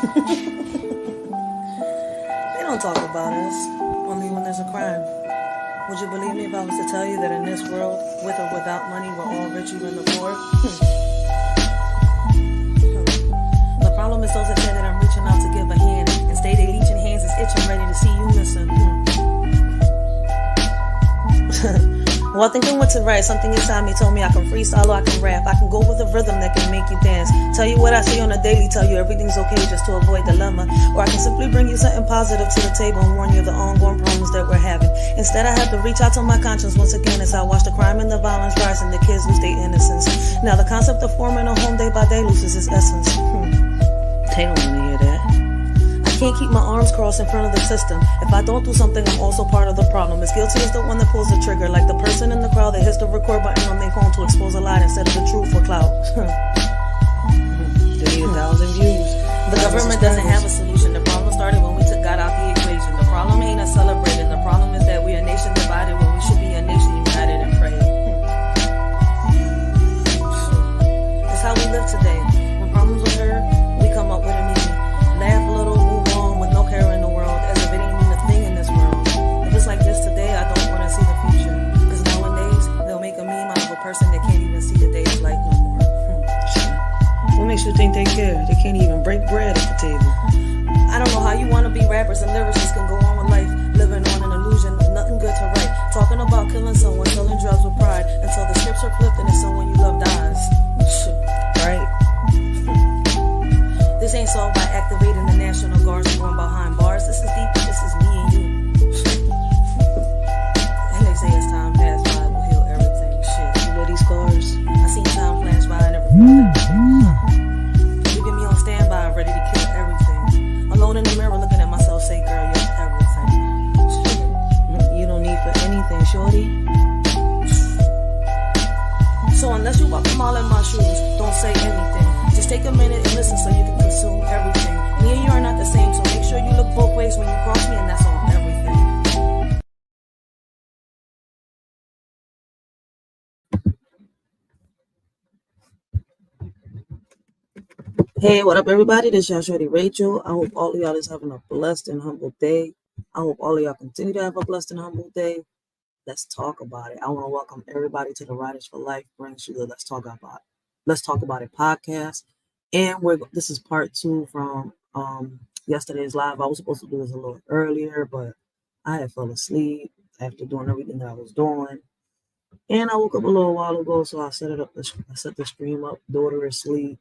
They don't talk about us, only when there's a crime. Would you believe me if I was to tell you that in this world, with or without money, we're all rich, even the poor? The problem is those that say that I'm reaching out to give a hand, and stay they leeching hands is itching, ready to see you missing. Well, thinking what to write, something inside me told me I can freestyle or I can rap. I can go with a rhythm that can make you dance. Tell you what I see on a daily, tell you everything's okay just to avoid dilemma. Or I can simply bring you something positive to the table and warn you of the ongoing problems that we're having. Instead, I have to reach out to my conscience once again as I watch the crime and the violence rise and the kids lose their innocence. Now the concept of forming a home day by day loses its essence. They don't want to hear that. I can't keep my arms crossed in front of the system. If I don't do something, I'm also part of the problem. As guilty as the one that pulls the trigger, like the person in the crowd that hits the record button on their phone to expose a lie instead of the truth for clout. They need 1,000 views. The government doesn't have a solution. The problem started when we took God out the equation. The problem ain't us celebrating. The problem is that we're a nation divided when we should be a nation united and praying. That's how we live today. When problems occur, we come up with a meaning. Laugh a little, move on with no care in the world, as if it ain't even a thing in this world. If it's like this today, I don't want to see the future. Because nowadays, they'll make a meme out of a person that can't even see the day of light no more. What makes you think they care? They can't even break bread at the table. I don't know how you want to be rappers and lyricists can go on with life, living on an illusion of nothing good to write. Talking about killing someone, selling drugs with pride, until the scripts are flipped and it's someone you love dies. Right? This ain't solved by activating the National Guards and going behind bars. This is deep, this is me and you. And they say as time passed by, we'll heal everything. Shit, you know these scars? I seen time flash by and never felt everything. Leaving me on standby, ready to kill everything. Alone in the mirror, looking at myself, say, girl, you're everything. You don't need for anything, shorty. So unless you walk a mile in my shoes, don't say anything. Just take a minute and listen so you can consume everything. Me and you are not the same, so make sure you look both ways when you cross me, and that's on everything. Hey, what up, everybody? This is your shorty Rachel. I hope all of y'all is having a blessed and humble day. I hope all of y'all continue to have a blessed and humble day. Let's talk about it. I want to welcome everybody to the Writers for Life brings you the Let's Talk About It podcast. And this is part 2 from yesterday's live. I was supposed to do this a little earlier, but I had fell asleep after doing everything that I was doing. And I woke up a little while ago, so I set the stream up, daughter is asleep.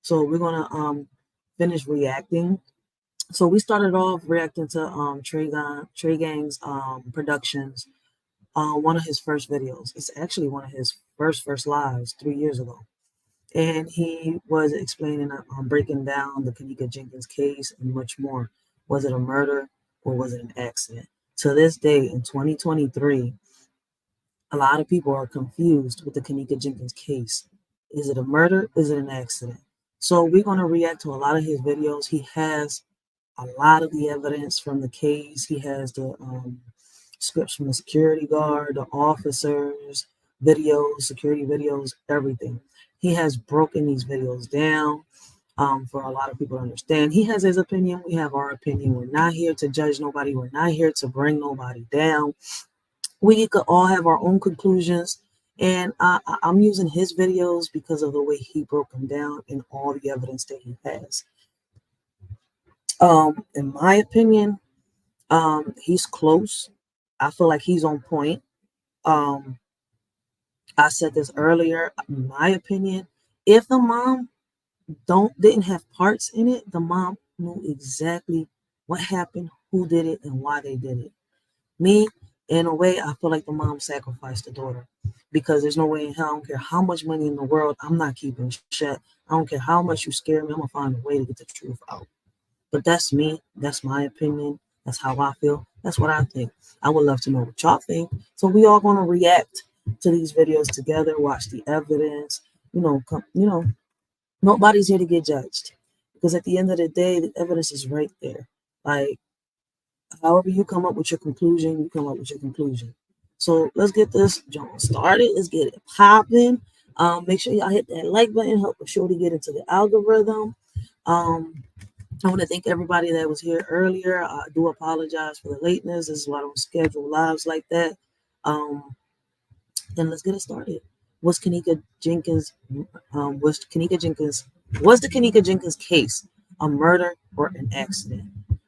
So we're gonna finish reacting. So we started off reacting to Trey Gang's productions. One of his first videos. It's actually one of his first lives 3 years ago. And he was explaining, breaking down the Kenika Jenkins case and much more. Was it a murder or was it an accident? To this day, in 2023, a lot of people are confused with the Kenika Jenkins case. Is it a murder? Is it an accident? So we're going to react to a lot of his videos. He has a lot of the evidence from the case. He has the scripts from the security guard, the officers, videos, security videos, everything. He has broken these videos down for a lot of people to understand. He has his opinion. We have our opinion. We're not here to judge nobody. We're not here to bring nobody down. We could all have our own conclusions. And I'm using his videos because of the way he broke them down and all the evidence that he has. In my opinion, he's close. I feel like he's on point. I said this earlier. In my opinion, if the mom didn't have parts in it, the mom knew exactly what happened, who did it, and why they did it. Me, in a way, I feel like the mom sacrificed the daughter because there's no way in hell. I don't care how much money in the world, I'm not keeping shut. I don't care how much you scare me. I'm gonna find a way to get the truth out. But that's me. That's my opinion. That's how I feel. That's what I think. I would love to know what y'all think. So we all gonna react to these videos together. Watch the evidence. Nobody's here to get judged because at the end of the day, the evidence is right there. Like, however you come up with your conclusion, you come up with your conclusion. So let's get this jump started. Let's get it popping. Make sure y'all hit that like button. Help Shorty get into the algorithm. I want to thank everybody that was here earlier. I do apologize for the lateness. This is why I don't schedule lives like that. Um, and let's get it started. Was Kenika Jenkins was the Kenika Jenkins case a murder or an accident?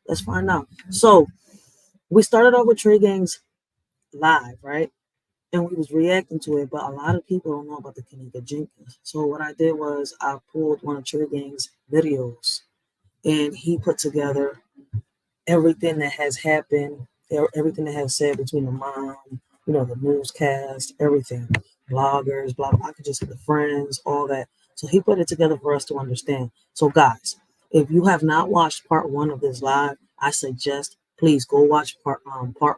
Let's find out. So we started off with Trey Gang's live, right? And we was reacting to it, but a lot of people don't know about the Kenika Jenkins. So what I did was I pulled one of Trey Gang's videos, and he put together everything that has happened, everything that has said between the mom, the newscast, everything, bloggers, blah, blah. I could just the friends, all that. So he put it together for us to understand. So guys, if you have not watched part one of this live, I suggest please go watch part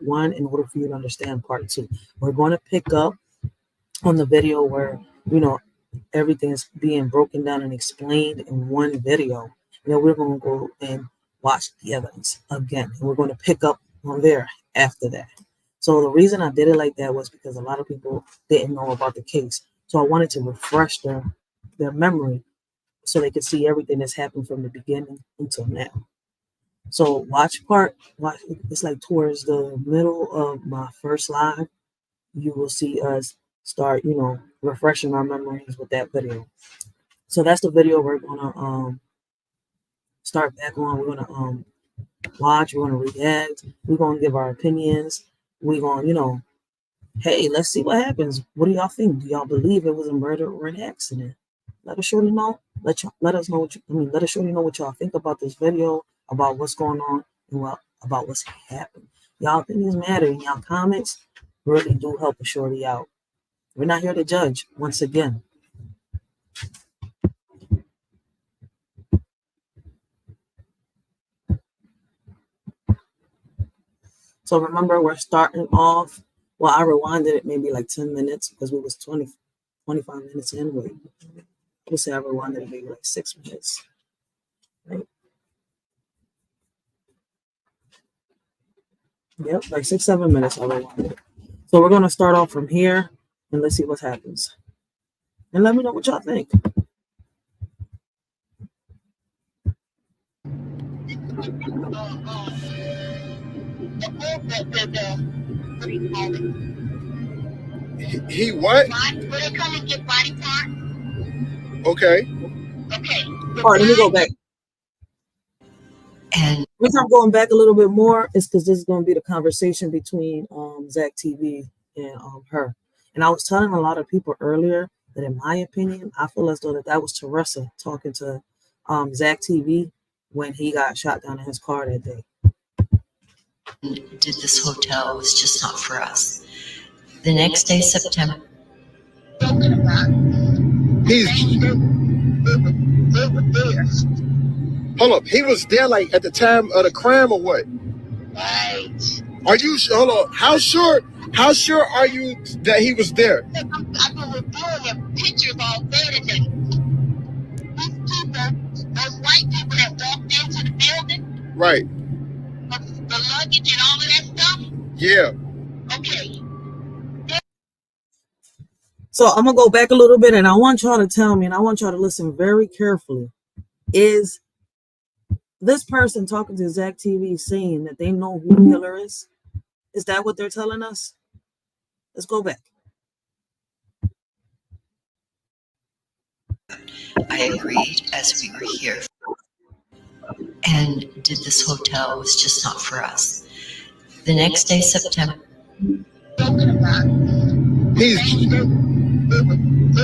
one in order for you to understand part two. We're going to pick up on the video where everything is being broken down and explained in one video. And then we're going to go and watch the evidence again. And we're going to pick up on there after that. So the reason I did it like that was because a lot of people didn't know about the case. So I wanted to refresh their memory so they could see everything that's happened from the beginning until now. So watch, it's like towards the middle of my first live, you will see us start, refreshing our memories with that video. So that's the video we're gonna start back on. We're gonna watch, we're gonna react, we're gonna give our opinions, we're gonna, hey, let's see what happens. What do y'all think? Do y'all believe it was a murder or an accident? Let us shorty know. Let us know let us shorty know what y'all think about this video, about what's going on, and about what's happened. Y'all opinions matter, and y'all comments really do help a shorty out. We're not here to judge, once again. So remember, we're starting off. Well, I rewinded it maybe like 10 minutes because we was 25 minutes in. Wait, let's say I rewinded it maybe like 6 minutes. Right? Yep, like 6, 7 minutes I rewinded it. So we're going to start off from here and let's see what happens. And let me know what y'all think. He what? Will they come and get body parts? Okay. Okay. All right, let me go back. And the reason I'm going back a little bit more is because this is going to be the conversation between Zach TV and her. And I was telling a lot of people earlier that, in my opinion, I feel as though that was Teresa talking to Zach TV when he got shot down in his car that day. Did this hotel was just not for us. The next day, September. He's. Hold up. He was there like at the time of the crime or what? Right. Are you hold on? How sure are you that he was there? I've been reviewing their pictures all day today. These people, those white people that walked into the building. Right. The luggage and all of that stuff. Yeah. Okay. So I'm gonna go back a little bit, and I want y'all to tell me, and I want y'all to listen very carefully. Is this person talking to Zach TV saying that they know who the killer is? Is that what they're telling us? Let's go back. I agreed as we were here. And did this hotel was just not for us. The next day, September. He's. They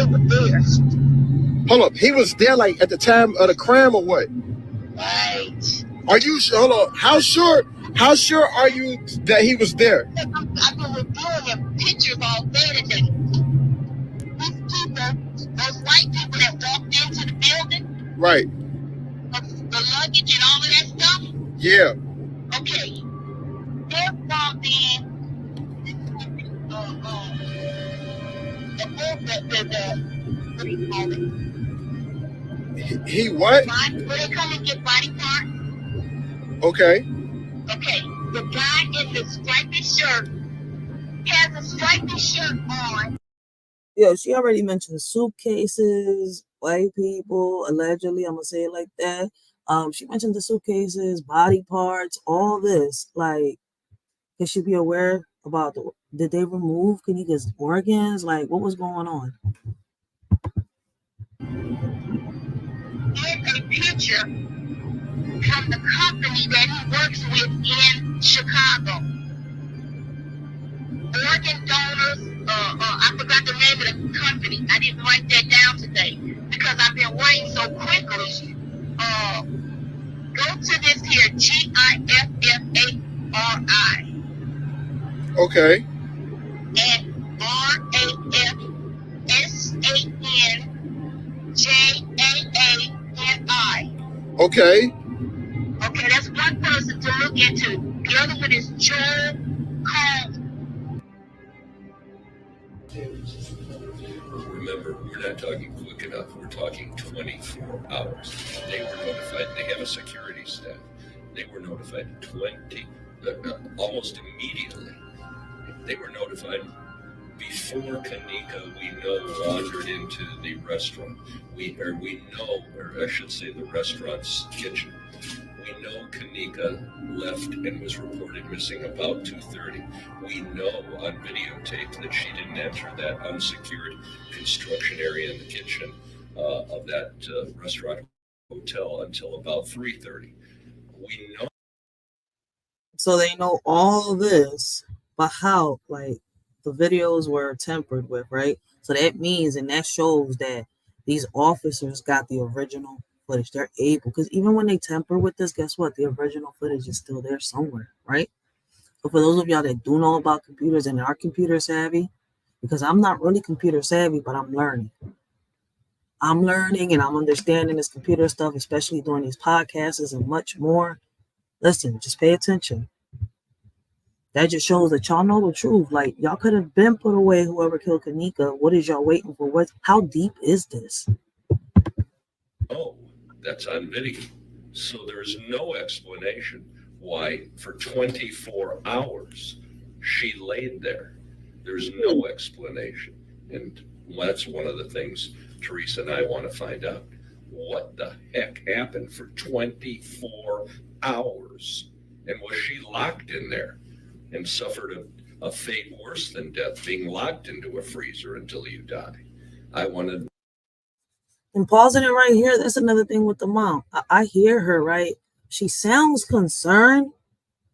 were there. Hold up. He was there like at the time of the crime or what? Right. Are you hold on? How sure are you that he was there? I've been reviewing their pictures all day today. These people, those white people that walked into the building. Right. The luggage and all of that stuff. Yeah. Okay. They're from the what do you call it? He what? Will they come and get body parts? Okay. Okay. The guy in the striped shirt has a striped shirt on. Yeah, she already mentioned suitcases, white people, allegedly. I'm gonna say it like that. She mentioned the suitcases, body parts, all this. Like, they should be aware about did they remove Kenika's organs? Like, what was going on? Here's a picture from the company that he works with in Chicago. Organ donors, I forgot the name of the company. I didn't write that down today because I've been writing so quickly. Go to this here, GIFFARI. Okay. And RAFSANJAANI. Okay. Okay, that's one person to look into. The other one is Joel Combs. Remember, we're not talking quick enough. We're talking 24 hours. They were notified. They have a security staff. They were notified almost immediately. They were notified before Kenika, we know, wandered into the restaurant. I should say the restaurant's kitchen. We know Kenika left and was reported missing about 2:30. We know on videotape that she didn't enter that unsecured construction area in the kitchen of that restaurant hotel until about 3:30. We know. So they know all this, but how? Like, the videos were tampered with, right? So that means, and that shows that these officers got the original footage. They're able, because even when they tamper with this, guess what? The original footage is still there somewhere, right? So for those of y'all that do know about computers and are computer savvy, because I'm not really computer savvy, but I'm learning. I'm learning and I'm understanding this computer stuff, especially doing these podcasts and much more. Listen, just pay attention. That just shows that y'all know the truth. Like, y'all could have been put away whoever killed Kenika. What is y'all waiting for? How deep is this? Oh, that's on video. So there's no explanation why for 24 hours she laid there. There's no explanation. And that's one of the things Teresa and I want to find out. What the heck happened for 24 hours? And was she locked in there and suffered a fate worse than death, being locked into a freezer until you die? I wanted. And pausing it right here, that's another thing with the mom. I hear her, right? She sounds concerned,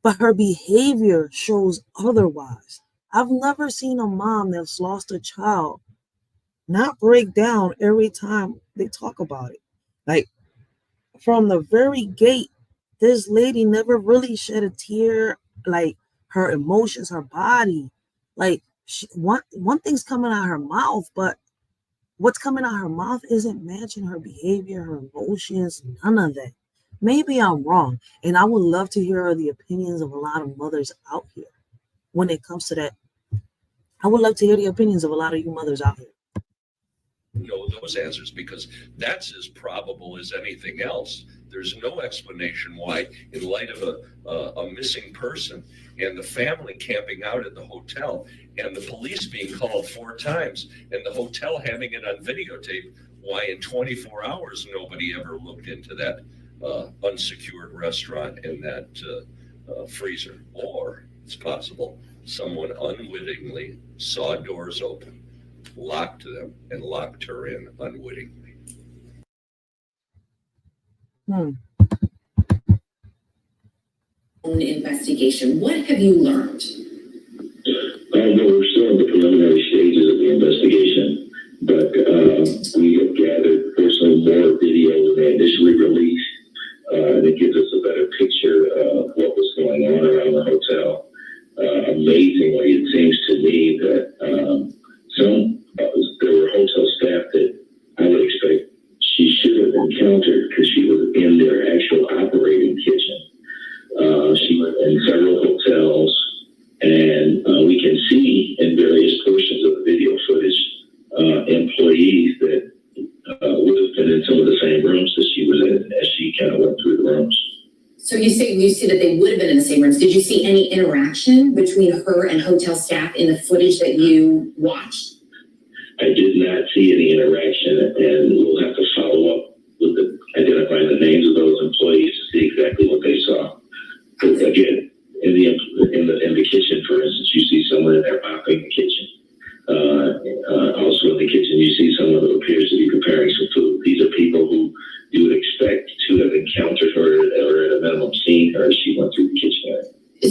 but her behavior shows otherwise. I've never seen a mom that's lost a child not break down every time they talk about it. Like, from the very gate, this lady never really shed a tear. Like, her emotions, her body, like, one thing's coming out her mouth, but what's coming out her mouth isn't matching her behavior, her emotions, none of that. Maybe I'm wrong, and I would love to hear the opinions of a lot of mothers out here when it comes to that. I would love to hear the opinions of a lot of you mothers out here. Know those answers, because that's as probable as anything else. There's no explanation why, in light of a missing person and the family camping out at the hotel and the police being called 4 times and the hotel having it on videotape, why in 24 hours nobody ever looked into that unsecured restaurant and that freezer. Or it's possible someone unwittingly saw doors open, locked them, and locked her in unwittingly. Investigation. What have you learned? We're still in the preliminary stages of the investigation, but we have gathered personally more video than they initially released, and it gives us a better picture of what was going on around the hotel. Amazingly, it seems to me that there were hotel staff that I would expect she should have encountered because she was in their actual operating kitchen. She was in several hotels, and we can see in various portions of the video footage employees that would have been in some of the same rooms that she was in as she kind of went through the rooms. So you see that they would have been in the same rooms. Did you see any interaction between her and hotel staff in the footage that you watched? I did not see any interaction, and we'll have to follow up with identifying the names of those employees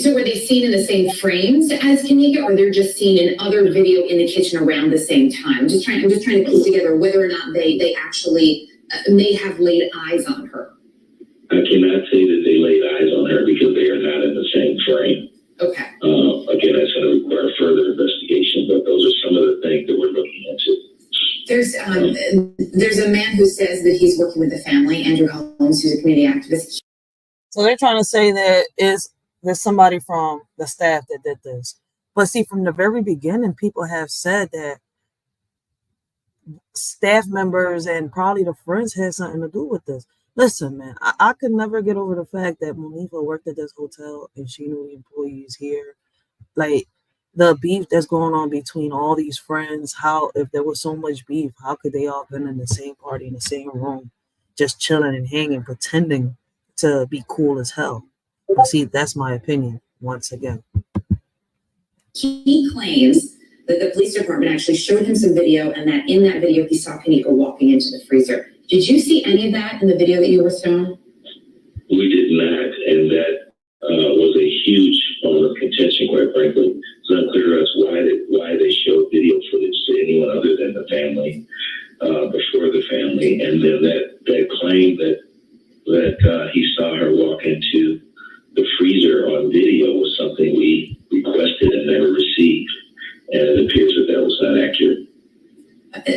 So were they seen in the same frames as Kenika, or they're just seen in other video in the kitchen around the same time? I'm just trying to piece together whether or not they actually may have laid eyes on her. I cannot say that they laid eyes on her because they are not in the same frame. Okay. Again, that's going to require further investigation, but those are some of the things that we're looking into. There's a man who says that he's working with the family, Andrew Holmes, who's a community activist. So they're trying to say that there's somebody from the staff that did this. But see, from the very beginning, people have said that staff members and probably the friends had something to do with this. Listen, man, I could never get over the fact that Monifa worked at this hotel and she knew the employees here. Like, the beef that's going on between all these friends, how, if there was so much beef, how could they all been in the same party, in the same room, just chilling and hanging, pretending to be cool as hell? But see, that's my opinion, once again. He claims that the police department actually showed him some video, and that in that video he saw Kenika walking into the freezer. Did you see any of that in the video that you were shown? We did not, and that was a huge point of contention, quite frankly. It's unclear to us why they showed video footage to anyone other than the family, before the family, and then that claim that he saw her walk into the freezer on video was something we requested and never received, and it appears that was not accurate.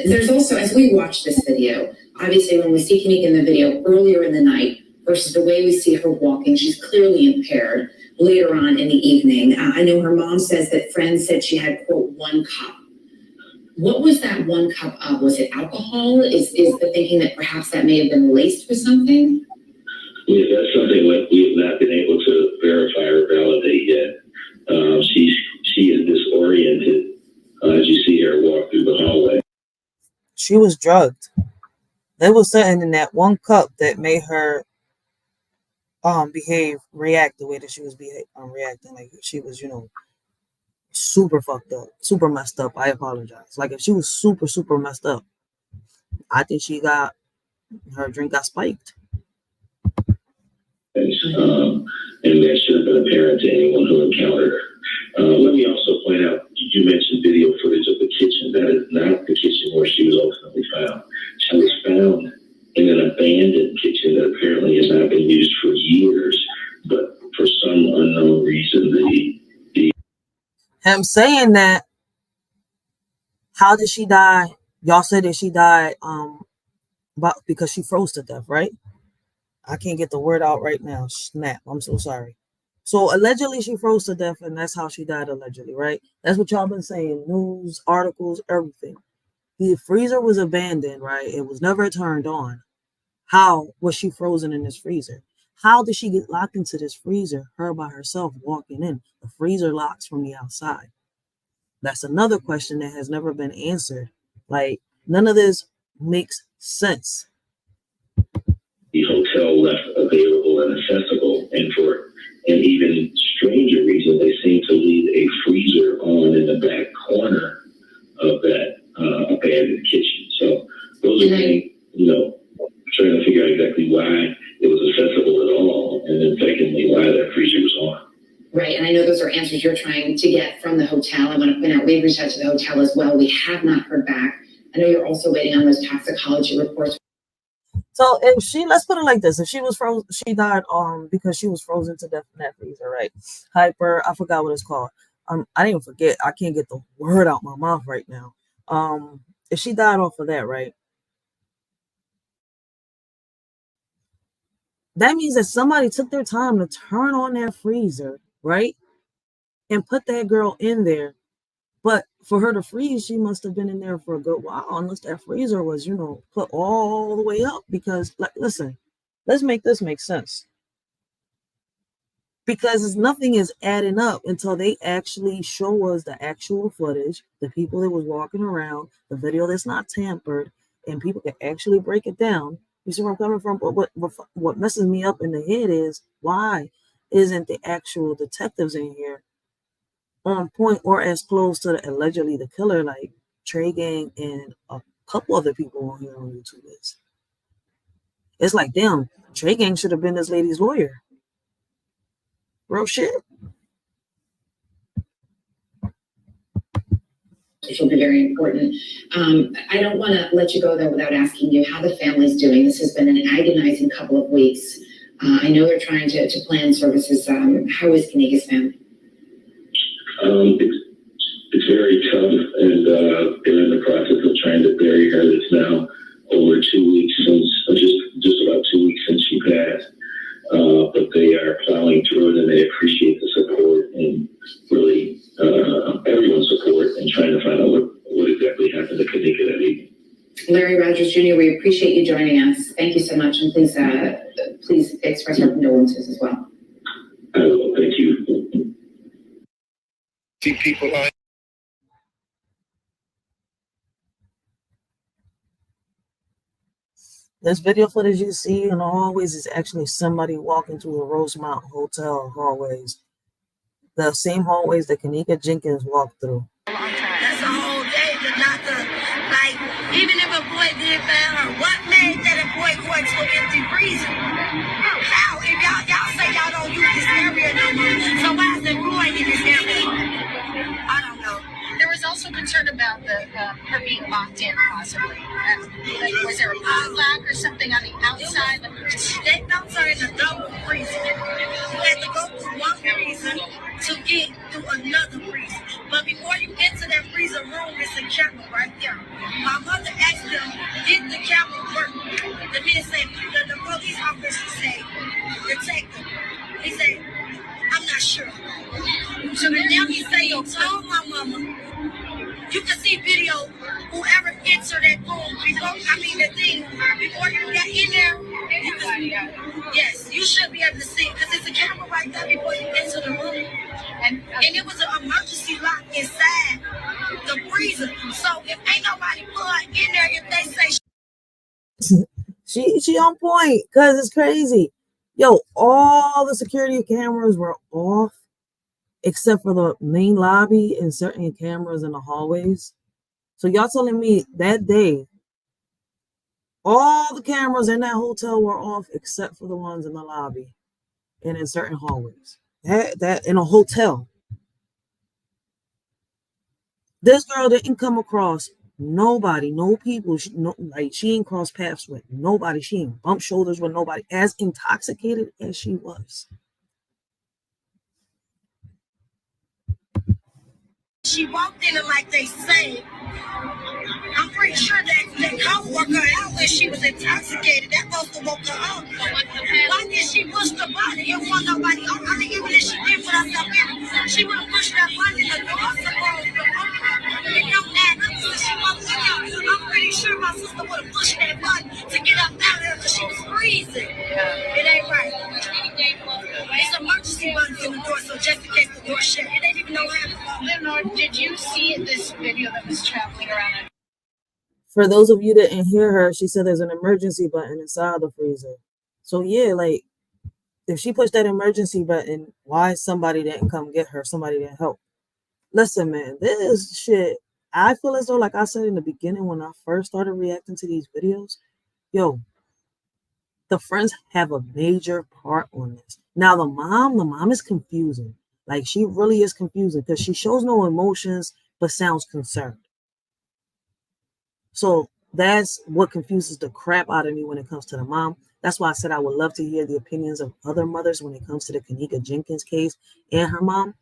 There's also, as we watch this video, obviously when we see Kenika in the video earlier in the night versus the way we see her walking, she's clearly impaired later on in the evening. I know her mom says that friends said she had, quote, 1 cup. What was that 1 cup of? Was it alcohol? Is the thinking that perhaps that may have been laced with something? Yeah, that's something that we have not been able to verify or validate yet. She is disoriented as you see her walk through the hallway. She was drugged. There was something in that 1 cup that made her react the way that she was reacting. Like she was, super fucked up, super messed up. I apologize. Like if she was super, super messed up, I think her drink got spiked. And that should have been apparent to anyone who encountered her. Let me also point out, you mentioned video footage of the kitchen. That is not the kitchen where she was ultimately found. She was found in an abandoned kitchen that apparently has not been used for years, but for some unknown reason, Him saying that, how did she die? Y'all said that she died because she froze to death, right? I can't get the word out right now. Snap. I'm so sorry. So allegedly she froze to death, and that's how she died, allegedly, right? That's what y'all been saying. News, articles, everything. The freezer was abandoned, right? It was never turned on. How was she frozen in this freezer? How did she get locked into this freezer, her by herself walking in? The freezer locks from the outside. That's another question that has never been answered. Like, none of this makes sense. The hotel left available and accessible, and for an even stranger reason, they seem to leave a freezer on in the back corner of that abandoned kitchen. So those are things, trying to figure out exactly why it was accessible at all, and then secondly, why that freezer was on. Right, and I know those are answers you're trying to get from the hotel. I want to point out we've reached out to the hotel as well. We have not heard back. I know you're also waiting on those toxicology reports. So if let's put it like this: if she was frozen, she died because she was frozen to death in that freezer, right? I forgot what it's called. I didn't forget. I can't get the word out my mouth right now. If she died off of that, right? That means that somebody took their time to turn on that freezer, right? And put that girl in there. But for her to freeze, she must have been in there for a good while, unless that freezer was, put all the way up. Because, listen, let's make this make sense. Because nothing is adding up until they actually show us the actual footage, the people that was walking around, the video that's not tampered, and people can actually break it down. You see where I'm coming from? But what messes me up in the head is, why isn't the actual detectives in here on point or as close to allegedly the killer, like Trey Gang and a couple other people on here on YouTube is? It's like, damn, Trey Gang should have been this lady's lawyer. Real shit. which will be very important. I don't want to let you go, though, without asking you how the family's doing. This has been an agonizing couple of weeks. I know they're trying to plan services. How is Kenika's family? It's very tough, and they're in the process of trying to bury her. It's now over 2 weeks since, just about 2 weeks since she passed. But they are plowing through it, and they appreciate the support and really everyone's support and trying to find out what exactly happened to Kenika that evening. Larry Rogers Jr., we appreciate you joining us. Thank you so much, and please express our condolences as well. I will. Thank you. See people on. This video footage you see in the hallways is actually somebody walking through the Rosemont Hotel hallways. The same hallways that Kenika Jenkins walked through. That's a whole day to not to, like, even if a boy did find her, what made that a boy going to an empty freezer? How? If y'all say y'all don't use this area no more, so why is the boy in this area? I don't know. There was also concern about her being locked in, possibly. Was there a padlock or something on the outside? That dumpster in the double freezer. You had to go through one freezer to get through another freezer. But before you get to that freezer room, it's a camera right there. My mother asked them, did the camera work? The man said, the police officer said, detective. He said, I'm not sure. So now he say, yo, told my mama, you can see video, whoever entered that room, before you got in there, you can see, yes, you should be able to see, because there's a camera right there before you enter the room. And it was an emergency lock inside the freezer. So if ain't nobody put in there, if they say she on point, because it's crazy. Yo, all the security cameras were off except for the main lobby and certain cameras in the hallways. So y'all telling me that day all the cameras in that hotel were off except for the ones in the lobby and in certain hallways. That in a hotel. This girl didn't come across nobody, no people. She ain't crossed paths with nobody. She ain't bumped shoulders with nobody, as intoxicated as she was. she walked in and like they say, I'm pretty sure that co-worker out when she was intoxicated, that must have woke her up. Why did she push the body in front of nobody? I mean, even if she did put herself in, she would have pushed that body in the door supposed to. It don't add up to she walked in. I'm pretty sure my sister would have pushed that body to get up out of there because she was freezing. It ain't right. It's emergency buttons in the door, so just in case the door shut, it ain't even know what happened. Leonard, did you see this video that was traveling around? For those of you that didn't hear her, she said there's an emergency button inside the freezer. So yeah, like if she pushed that emergency button, why somebody didn't come get her? Somebody didn't help. Listen, man, this shit, I feel as though, like I said in the beginning when I first started reacting to these videos, yo, the friends have a major part on this. Now the mom is confusing. Like she really is confusing because she shows no emotions but sounds concerned. So that's what confuses the crap out of me when it comes to the mom. That's why I said I would love to hear the opinions of other mothers when it comes to the Kenika Jenkins case and her mom.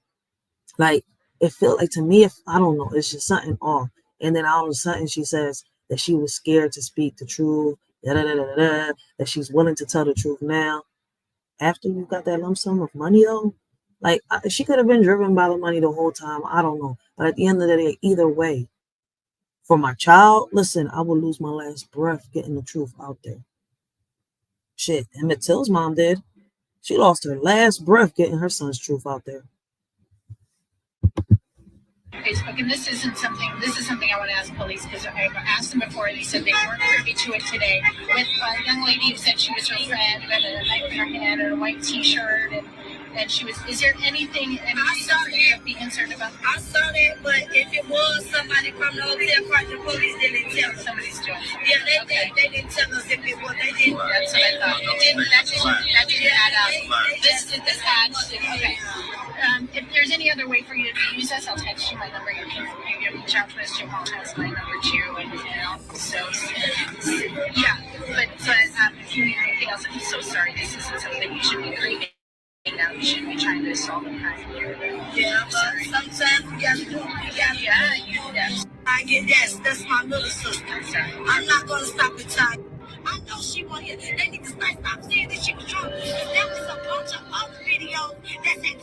Like, it felt like to me, if I don't know, it's just something off. And then all of a sudden she says that she was scared to speak the truth, that she's willing to tell the truth now. After you got that lump sum of money, though, like she could have been driven by the money the whole time. I don't know. But at the end of the day, either way, for my child, listen, I would lose my last breath getting the truth out there. Shit, Emmett Till's mom did. She lost her last breath getting her son's truth out there. Facebook, and this is something I want to ask police because I asked them before and they said they weren't privy to it today. With a young lady who said she was her friend, who had a knife in her hand and a white t-shirt, and she was, is there anything to be concerned about? I saw that, but if it was somebody from the hotel part, the police didn't tell us. Somebody's doing it. Yeah, they didn't tell us if it was. They didn't. That's what I thought. That didn't add up. This had, okay. If there's any other way for you to use us, I'll text you my number. You can Southwest Jamal has my number too, and also, yeah. But if you need anything else, I'm so sorry. This isn't something you should be grieving now. You should be trying to solve a crime here. Yeah, but sometimes we gotta do what we gotta do. I get that's my little sister. I'm not gonna stop the time. I know she won't hear. They need to stop saying that she was drunk. There was a bunch of other videos that's at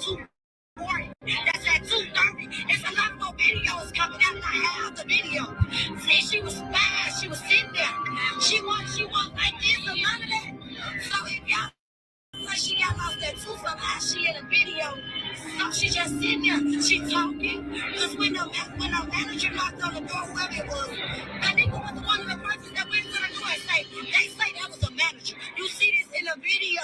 2:40. That's at 2:30. It's a lot more videos coming out, and I have the video. See, she was fine. She was sitting there. She wasn't like this or none of that. So if y'all like she got lost that tooth somehow, she in a video. So she just sitting there. She talking. Because when the manager knocked on the door, whoever it was, I think it was one of the persons that went to the door and they say that was a manager. You see this in the video.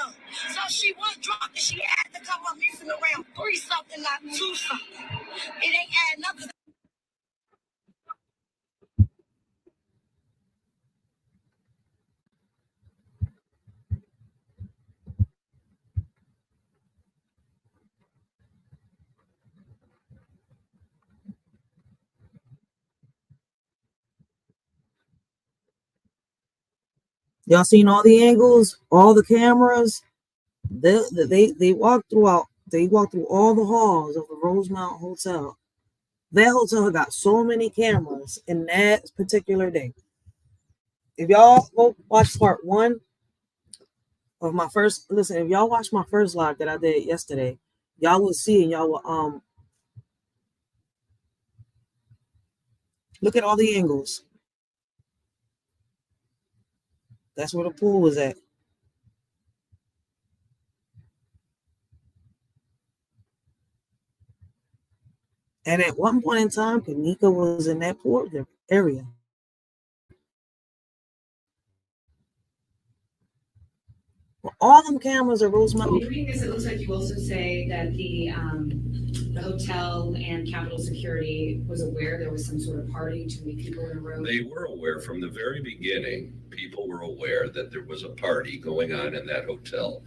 So she was drunk and she had to come up missing around 3-something, not 2-something. It ain't adding up. Y'all seen all the angles, all the cameras? They walked through all the halls of the Rosemount Hotel. That hotel got so many cameras in that particular day. If y'all go watch part 1 of my first, if y'all watch my first live that I did yesterday, y'all will see and y'all will look at all the angles. That's where the pool was at. And at one point in time, Kenika was in that pool area. Well, all them cameras are Rosemount. Reading this, it looks like you also say that the hotel and Capitol Security was aware there was some sort of party, too many people in a room. They were aware from the very beginning. People were aware that there was a party going on in that hotel,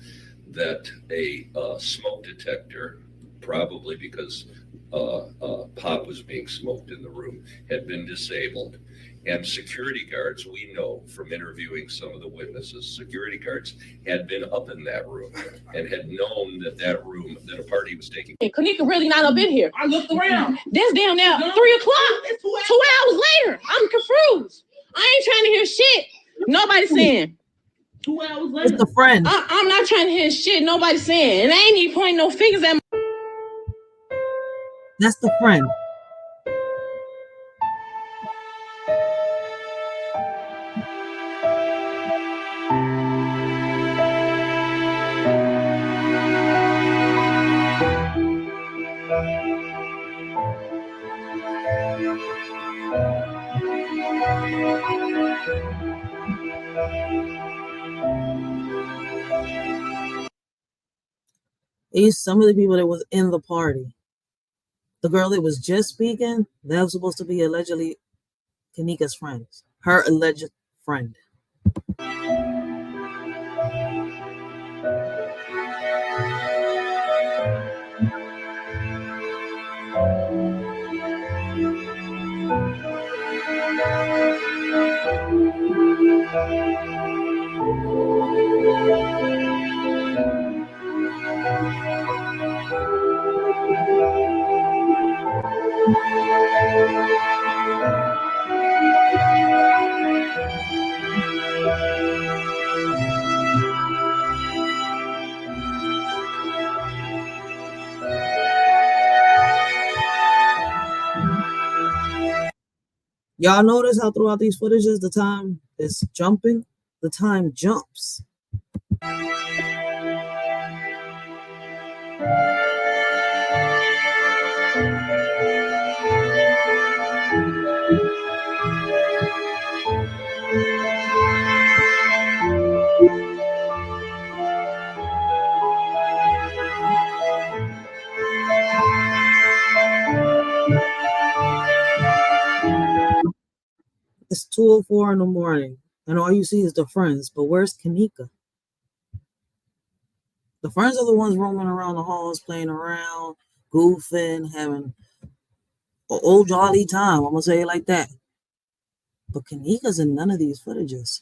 that a smoke detector, probably because pot was being smoked in the room, had been disabled. And security guards, we know from interviewing some of the witnesses, security guards had been up in that room and had known that that a party was taking place. Kenika really not up in here. I looked around. This damn now 3 o'clock. 2 hours later. I'm confused. I ain't trying to hear shit. Nobody's saying. 2 hours later. It's the friend. I'm not trying to hear shit. Nobody's saying. And I ain't even pointing no fingers at. That's the friend. These some of the people that was in the party. The girl that was just speaking, that was supposed to be allegedly Kenika's friends. Her alleged friend. Y'all notice how throughout these footages, the time is jumping? The time jumps. It's 2:04 in the morning, and all you see is the friends. But where's Kenika? The friends are the ones roaming around the halls, playing around, goofing, having old jolly time. I'm gonna say it like that. But Kenika's in none of these footages.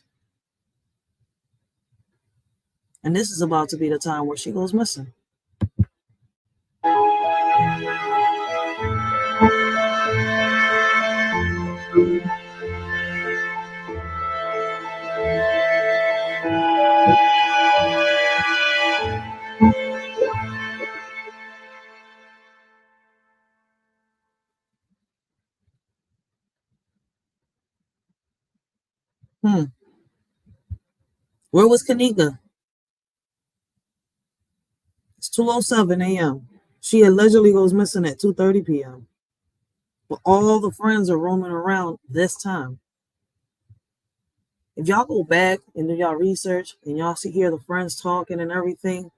And this is about to be the time where she goes missing. Where was Kenika? It's 2:07 a.m. She allegedly goes missing at 2:30 p.m. But all the friends are roaming around this time. If y'all go back and do y'all research and y'all hear the friends talking and everything,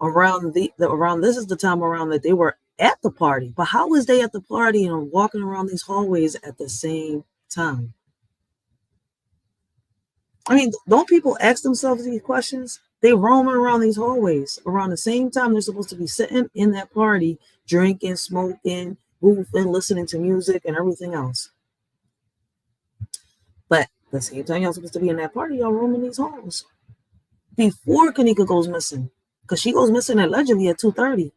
around this is the time around that they were at the party. But how was they at the party and walking around these hallways at the same time? I mean, don't people ask themselves these questions? They roaming around these hallways around the same time they're supposed to be sitting in that party, drinking, smoking, goofing, listening to music and everything else. But the same time y'all supposed to be in that party, y'all roaming these halls. Before Kenika goes missing. Because she goes missing allegedly at 2:30.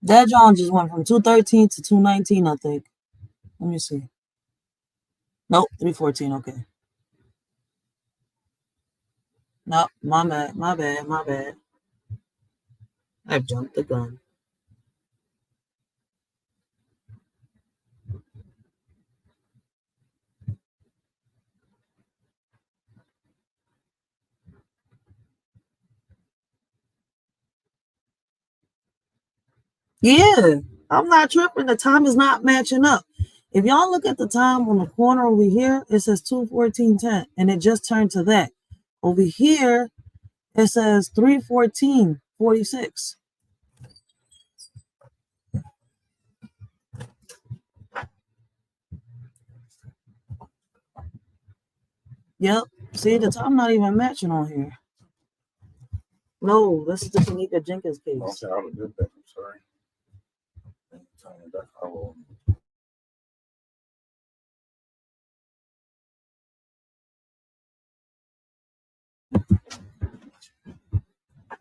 That John just went from 2:13 to 2:19, I think. Let me see. Nope, 3:14. Okay. Nope, my bad. I've jumped the gun. Yeah, I'm not tripping. The time is not matching up. If y'all look at the time on the corner over here, it says 2:14:10, and it just turned to that. Over here, it says 3:14:46. Yep. See, the time not even matching on here. No, this is the Kenika Jenkins case. Okay, I would do that. I'm sorry.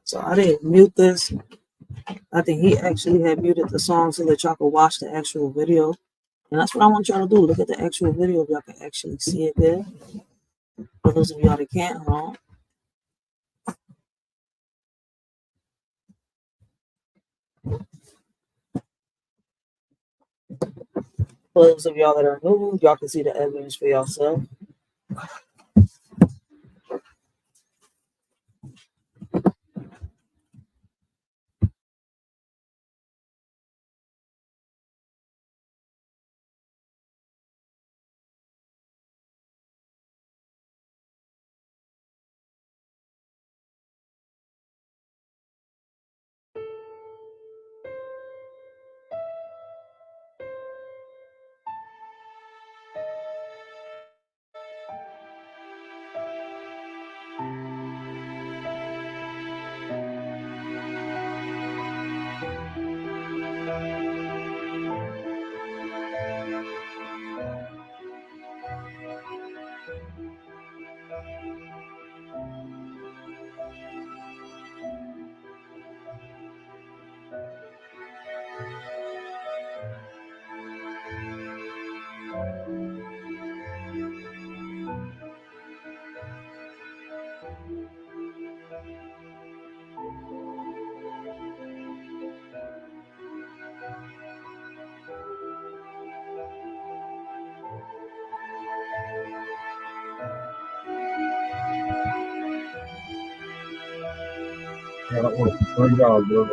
So I didn't mute this. I think he actually had muted the song so that y'all could watch the actual video. And that's what I want y'all to do. Look at the actual video if y'all can actually see it there. For those of y'all that can't, hold on. For those of y'all that are new, y'all can see the evidence for yourself. Yeah, that was $3, bro.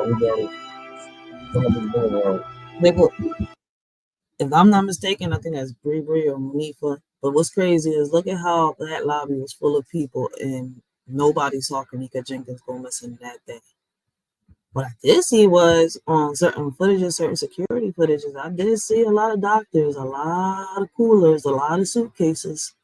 They go. If I'm not mistaken, I think that's Bree or Munifa. But what's crazy is look at how that lobby was full of people and nobody saw Kenika Jenkins go missing that day. What I did see was on certain footages, certain security footages, I did see a lot of doctors, a lot of coolers, a lot of suitcases.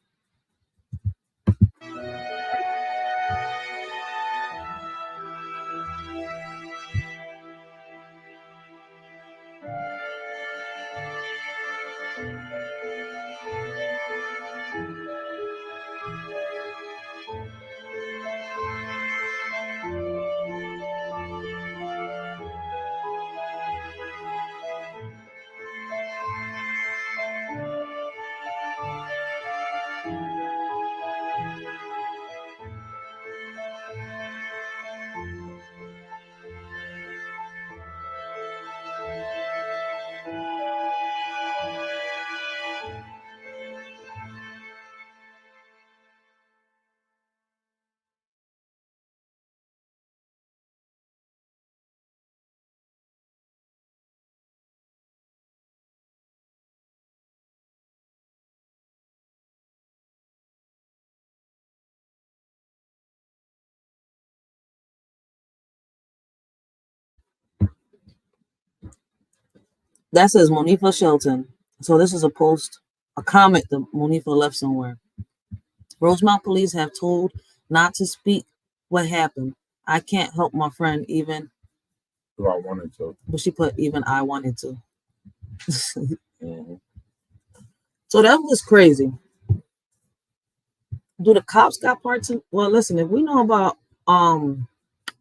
That says Monifa Shelton. So this is a post, a comment that Monifa left somewhere. Rosemount police have told not to speak what happened. I can't help my friend even. Do I wanted to? But she put even I wanted to. So that was crazy. Do the cops got parts in? Well, listen, if we know about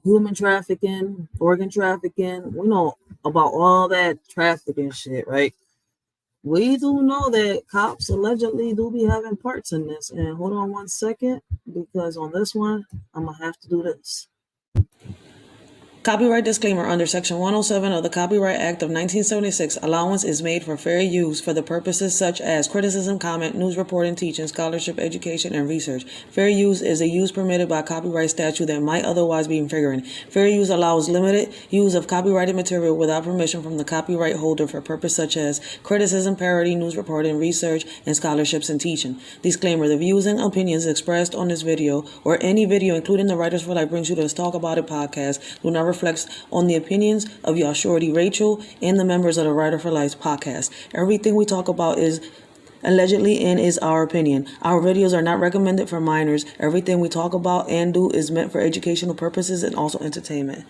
human trafficking, organ trafficking, we know about all that trafficking shit, right? We do know that cops allegedly do be having parts in this. And hold on one second, because on this one, I'm gonna have to do this. Copyright disclaimer under Section 107 of the Copyright Act of 1976, allowance is made for fair use for the purposes such as criticism, comment, news reporting, teaching, scholarship, education, and research. Fair use is a use permitted by copyright statute that might otherwise be infringing. Fair use allows limited use of copyrighted material without permission from the copyright holder for purposes such as criticism, parody, news reporting, research, and scholarships and teaching. Disclaimer, the views and opinions expressed on this video or any video, including the Writers for Life Brings You to Let's Talk About It podcast, do not reflects on the opinions of your shorty Racheal and the members of the Writer for Life podcast. Everything we talk about is allegedly and is our opinion. Our videos are not recommended for minors. Everything we talk about and do is meant for educational purposes and also entertainment.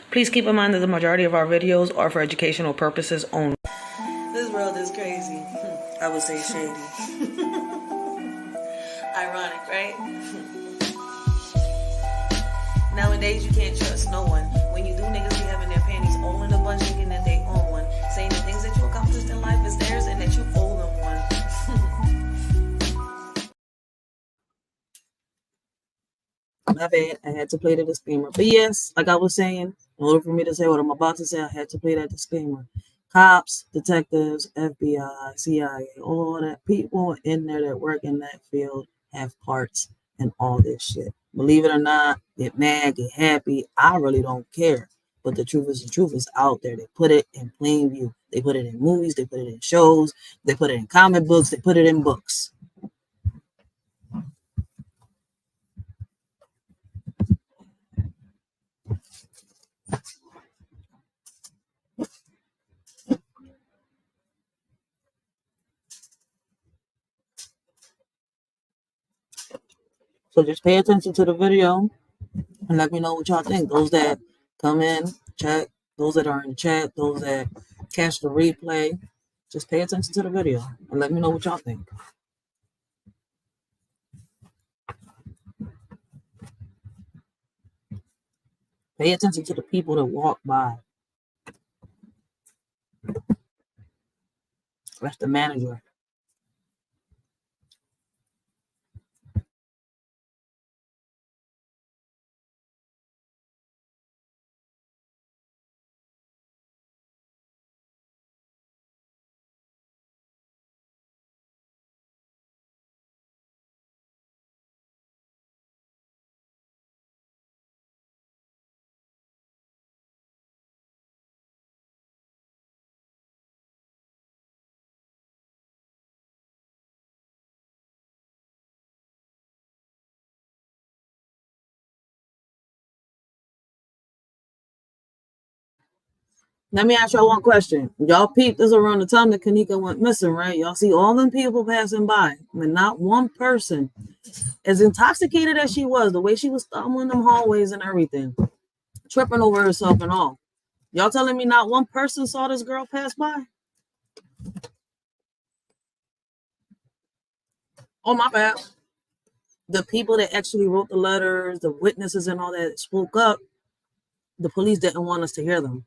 Please keep in mind that the majority of our videos are for educational purposes only. This world is crazy. I would say shady. Ironic, right? Nowadays, you can't trust no one. When you do, niggas be having their panties all in a bunch, thinking that they own one. Saying the things that you accomplished in life is theirs and that you owe them one. My bad. I had to play the disclaimer. But yes, like I was saying, in order for me to say what I'm about to say, I had to play that disclaimer. Cops, detectives, FBI, CIA, all that people in there that work in that field have parts in all this shit. Believe it or not, get mad, get happy. I really don't care. But the truth is out there. They put it in plain view. They put it in movies, they put it in shows, they put it in comic books, they put it in books. So just pay attention to the video and let me know what y'all think. Those that come in, chat, those that are in the chat, those that catch the replay, just pay attention to the video and let me know what y'all think. Pay attention to the people that walk by. That's the manager. Let me ask y'all one question. Y'all peeped this around the time that Kenika went missing, right? Y'all see all them people passing by, and not one person, as intoxicated as she was, the way she was stumbling them hallways and everything, tripping over herself and all. Y'all telling me not one person saw this girl pass by? Oh, my bad. The people that actually wrote the letters, the witnesses and all that spoke up, the police didn't want us to hear them.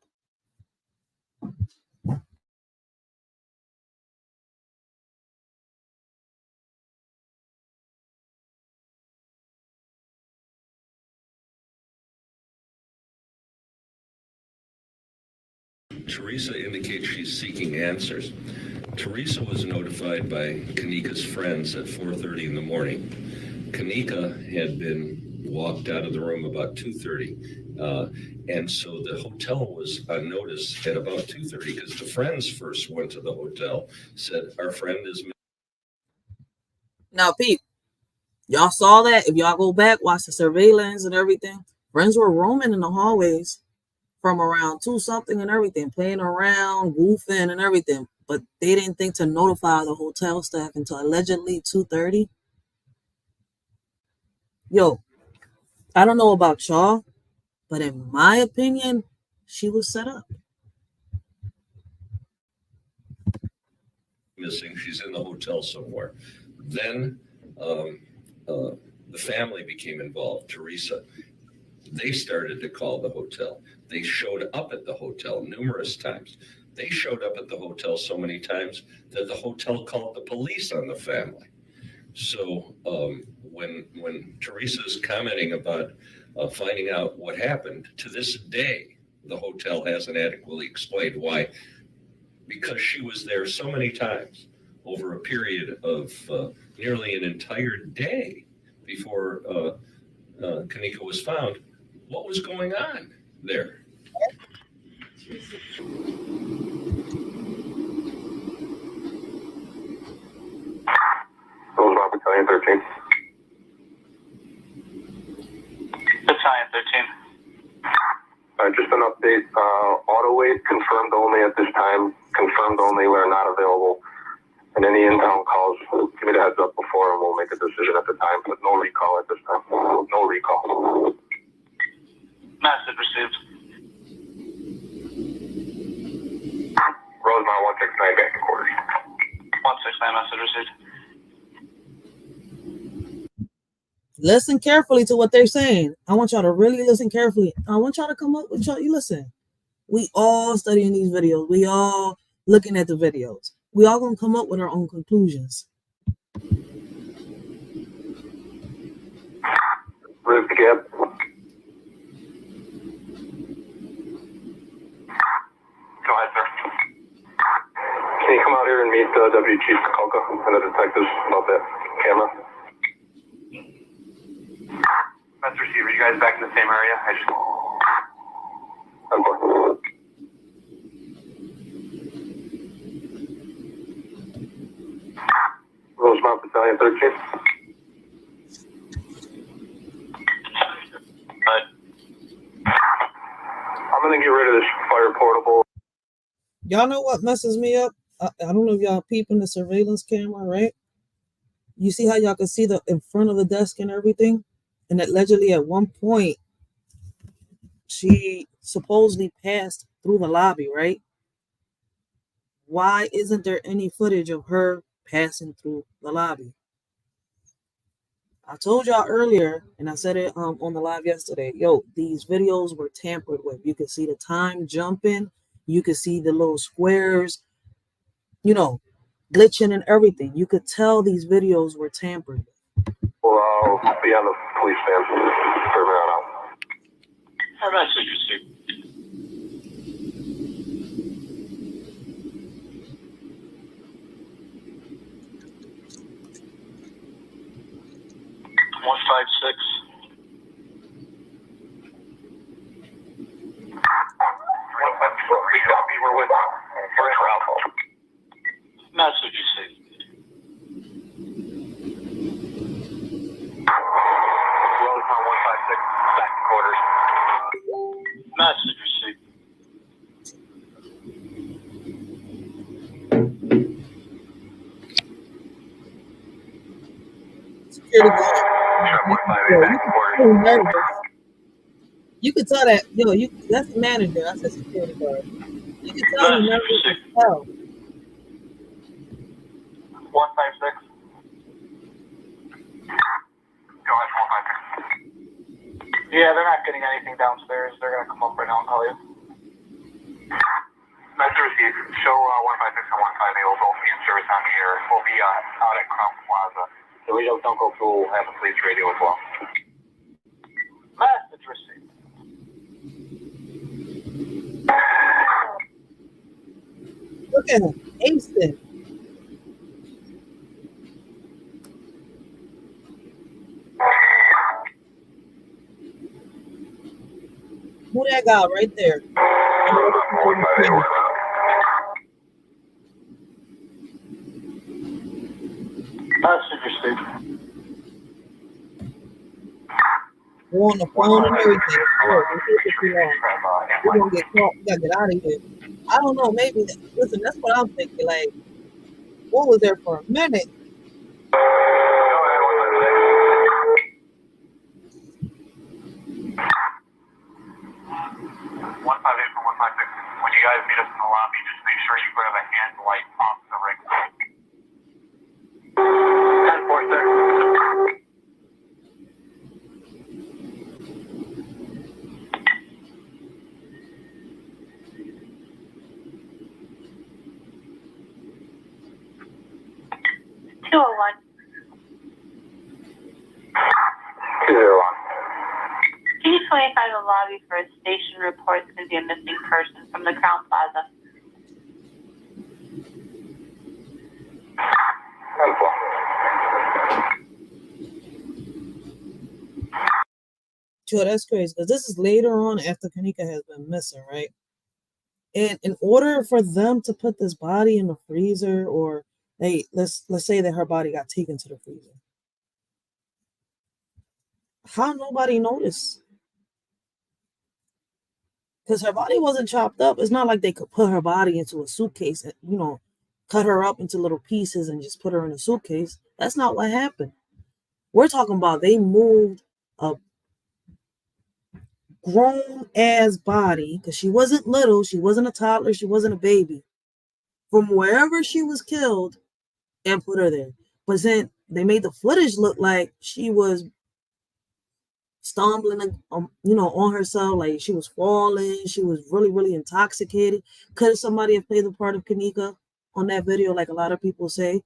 Teresa indicates she's seeking answers. Teresa was notified by Kenika's friends at 4:30 in the morning. Kenika had been walked out of the room about 2:30. And so the hotel was on notice at about 2:30 because the friends first went to the hotel, said, our friend is missing. Now, Pete, y'all saw that. If y'all go back, watch the surveillance and everything, friends were roaming in the hallways from around 2-something and everything, playing around, goofing and everything. But they didn't think to notify the hotel staff until allegedly 2:30. Yo, I don't know about y'all, but in my opinion, she was set up. Missing. She's in the hotel somewhere. Then the family became involved, Teresa. They started to call the hotel. They showed up at the hotel numerous times. They showed up at the hotel so many times that the hotel called the police on the family. So when Teresa's commenting about finding out what happened, to this day, the hotel hasn't adequately explained why. Because she was there so many times over a period of nearly an entire day before Kenika was found. What was going on there? Rosemont Battalion 13. Battalion 13. Just an update. Auto wait confirmed only at this time. Confirmed only. We're not available. And any in-town calls, give me the heads up before and we'll make a decision at the time. But no recall at this time. No recall. Message received. Rosemont 169 back to quarters. 169 message received. Listen carefully to what they're saying. I want y'all to really listen carefully. I want y'all to come up with y'all. You listen. We all studying these videos. We all looking at the videos. We all gonna come up with our own conclusions. Riv to Gab. Go ahead, sir. Can you come out here and meet Deputy Chief Koka and the detectives about that camera? Message received. Are you guys back in the same area? I'm fine. Rosemont Battalion 13. I'm going to get rid of this fire portable. Y'all know what messes me up? I don't know if y'all peeping the surveillance camera, right? You see how y'all can see the in front of the desk and everything? And allegedly at one point, she supposedly passed through the lobby, right? Why isn't there any footage of her passing through the lobby? I told y'all earlier, and I said it on the live yesterday, yo, these videos were tampered with. You could see the time jumping. You could see the little squares, you know, glitching and everything. You could tell these videos were tampered with. Well, I'll be on the police stand from here on out. Our message received. One 156. We're with Ralph. Message received. Rosemont 156 back to quarters. Message received. security guard. You could tell that, that's the manager. I said security guard. You could tell he's nervous as hell. 156. Go ahead, 156. Yeah, they're not getting anything downstairs. They're going to come up right now and call you. Message received. Show 156 and 158 will both be in service on the air. We'll be out at Crown Plaza. So we don't go through. We'll have the police radio as well. Message received. Look at him. Instant. Who that guy right there? Message received. We're on the phone and everything. We're gonna get caught. We gotta get out of here. I don't know. Maybe listen. That's what I'm thinking. Like, what was there for a minute? 158 from 156. When you guys meet us in the lobby, just make sure you grab a hand light off the ring. 10-4-6. C25 the lobby for a station reports could be a missing person from the Crown Plaza. Sure, that's crazy because this is later on after Kenika has been missing, right? And in order for them to put this body in the freezer, or let's say that her body got taken to the freezer, how nobody noticed? Because her body wasn't chopped up. It's not like they could put her body into a suitcase and, cut her up into little pieces and just put her in a suitcase. That's not what happened. We're talking about they moved a grown-ass body, because she wasn't little, she wasn't a toddler, she wasn't a baby, from wherever she was killed and put her there. But then they made the footage look like she was stumbling, on herself, like she was falling. She was really, really intoxicated. Could somebody have played the part of Kenika on that video, like a lot of people say?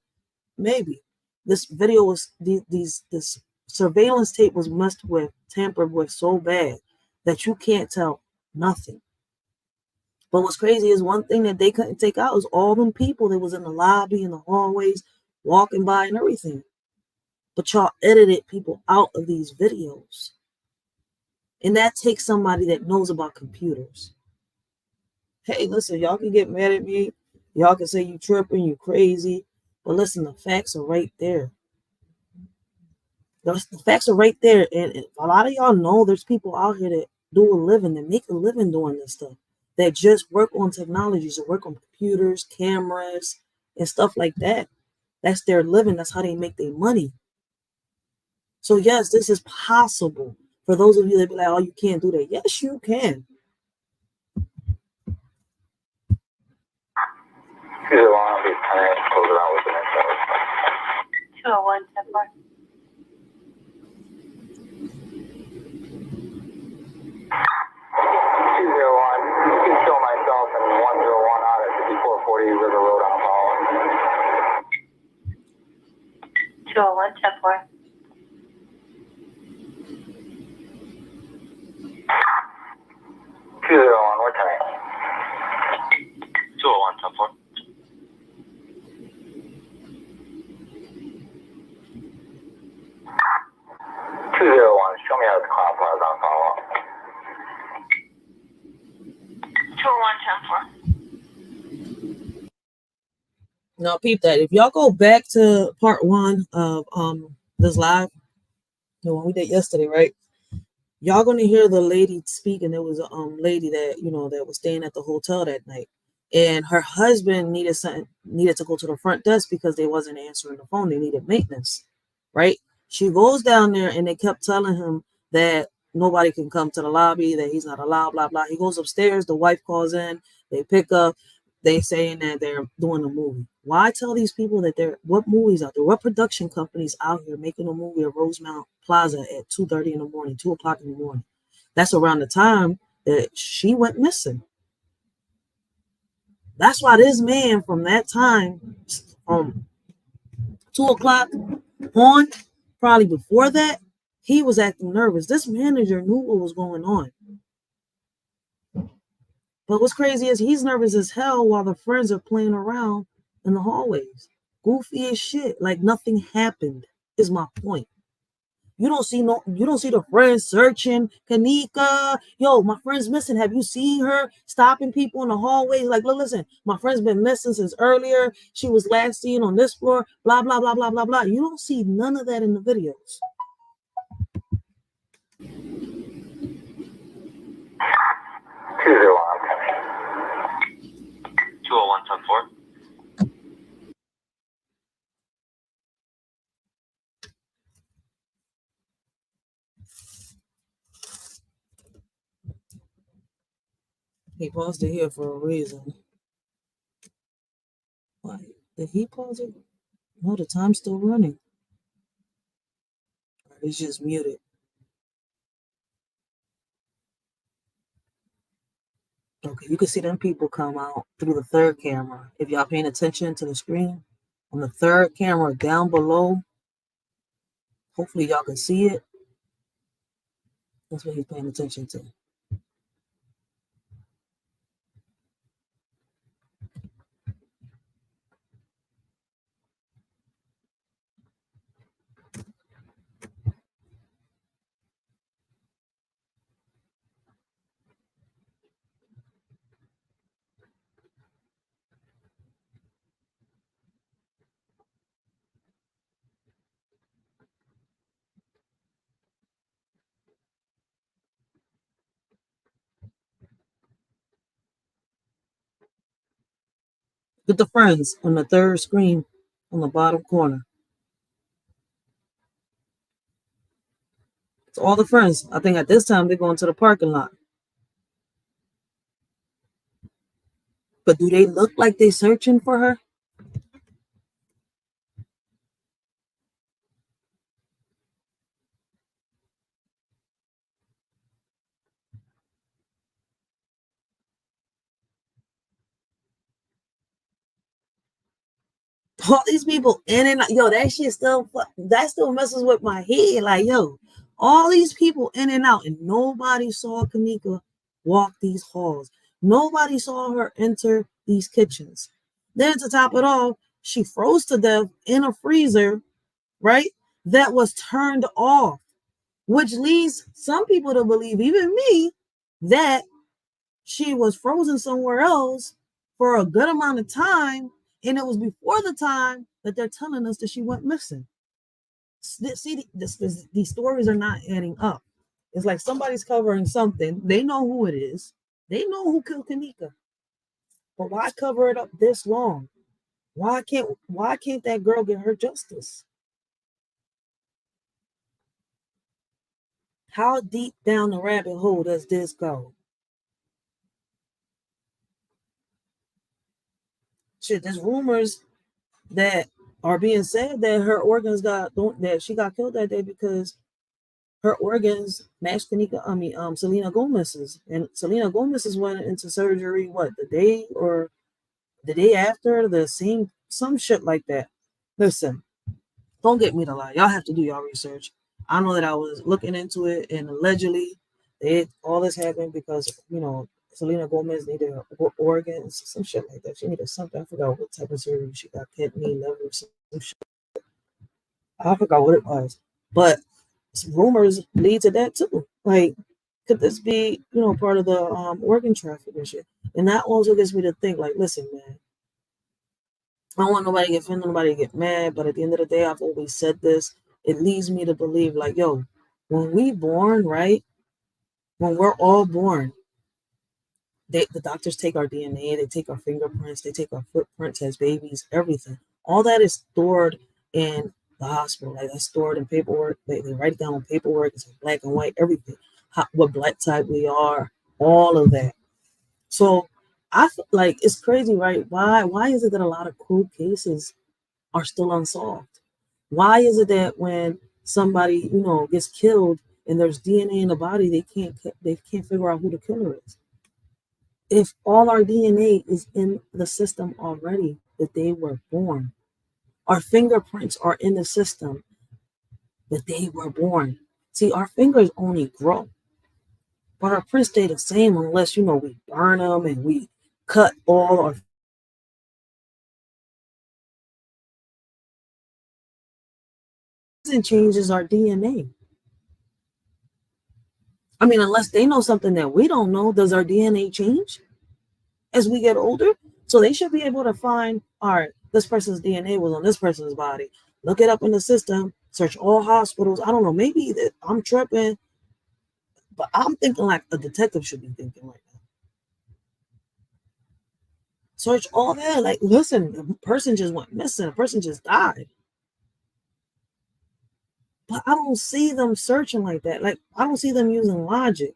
Maybe. This video was this surveillance tape was messed with, tampered with so bad that you can't tell nothing. But what's crazy is one thing that they couldn't take out is all them people that was in the lobby, in the hallways, walking by and everything. But y'all edited people out of these videos. And that takes somebody that knows about computers. Hey, listen, y'all can get mad at me. Y'all can say you tripping, you crazy. But listen, the facts are right there. The facts are right there. And a lot of y'all know there's people out here that do a living, that make a living doing this stuff, that just work on technologies, that work on computers, cameras, and stuff like that. That's their living. That's how they make their money. So yes, this is possible. For those of you that be like, oh, you can't do that. Yes, you can. Either one, I'll be kind of close it out with the next one. 201, 10-4. You can show myself and 101 out at 5440 River Road on Apollo. 201, 10-4. 201, what time? 201, 10-4. 201, show me how the Crown Plaza on Apollo. 201, 10-4. Now, peep that. If y'all go back to part 1 of this live, the one we did yesterday, right? Y'all gonna hear the lady speaking. There was a lady that that was staying at the hotel that night, and her husband needed to go to the front desk because they wasn't answering the phone. They needed maintenance, right? She goes down there and they kept telling him that nobody can come to the lobby, that he's not allowed, blah, blah. He goes upstairs. The wife calls in. They pick up. They saying that they're doing a movie. Why tell these people that what movies out there? What production companies out here making a movie at Rosemount Plaza at 2:30 in the morning, 2 o'clock in the morning? That's around the time that she went missing. That's why this man from that time, from 2 o'clock on, probably before that, he was acting nervous. This manager knew what was going on. But what's crazy is he's nervous as hell while the friends are playing around in the hallways. Goofy as shit. Like nothing happened, is my point. You don't see the friends searching. Kenika, yo, my friend's missing. Have you seen her stopping people in the hallways? Like, look, listen, my friend's been missing since earlier. She was last seen on this floor. Blah, blah, blah, blah, blah, blah. You don't see none of that in the videos. 201-10-4. He paused it here for a reason. Why? Did he pause it? No, the time's still running. It's just muted. Okay, you can see them people come out through the third camera. If y'all paying attention to the screen, on the third camera down below, hopefully y'all can see it. That's what he's paying attention to. With the friends on the third screen on the bottom corner. It's all the friends. I think at this time they're going to the parking lot. But do they look like they're searching for her? All these people in and out, yo, that still messes with my head. Like, yo, all these people in and out, and nobody saw Kenika walk these halls. Nobody saw her enter these kitchens. Then to top it all, she froze to death in a freezer, right? That was turned off, which leads some people to believe, even me, that she was frozen somewhere else for a good amount of time. And it was before the time that they're telling us that she went missing. See, these stories are not adding up. It's like somebody's covering something. They know who it is. They know who killed Kenika. But why cover it up this long? Why can't that girl get her justice? How deep down the rabbit hole does this go? Shit, there's rumors that are being said that her organs that she got killed that day because her organs matched Selena Gomez's, and Selena Gomez's went into surgery the day after, some shit like that. Listen, don't get me to lie. Y'all have to do y'all research. I know that I was looking into it, and allegedly, all this happened because Selena Gomez needed organs, some shit like that. She needed something. I forgot what type of surgery she got, kidney, liver, some shit. I forgot what it was, but rumors lead to that too. Like, could this be, part of the organ trafficking shit? And that also gets me to think, like, listen, man, I don't want nobody to get offended, nobody to get mad, but at the end of the day, I've always said this. It leads me to believe, like, yo, when we born, right? When we're all born, the doctors take our DNA, they take our fingerprints, they take our footprints as babies, everything. All that is stored in the hospital. Like that's stored in paperwork. They write it down on paperwork. It's in black and white, everything. What blood type we are, all of that. So I feel like it's crazy, right? Why is it that a lot of cold cases are still unsolved? Why is it that when somebody, gets killed and there's DNA in the body, they can't figure out who the killer is? If all our DNA is in the system already, that they were born, our fingerprints are in the system that they were born. See, our fingers only grow, but our prints stay the same unless, we burn them and we cut all our and changes our DNA. I mean, unless they know something that we don't know, does our DNA change as we get older? So they should be able to find, all right, this person's DNA was on this person's body. Look it up in the system, search all hospitals. I don't know, maybe that I'm tripping, but I'm thinking like a detective should be thinking right now. Search all that. Like, listen, a person just went missing. A person just died. But I don't see them searching like that. Like, I don't see them using logic.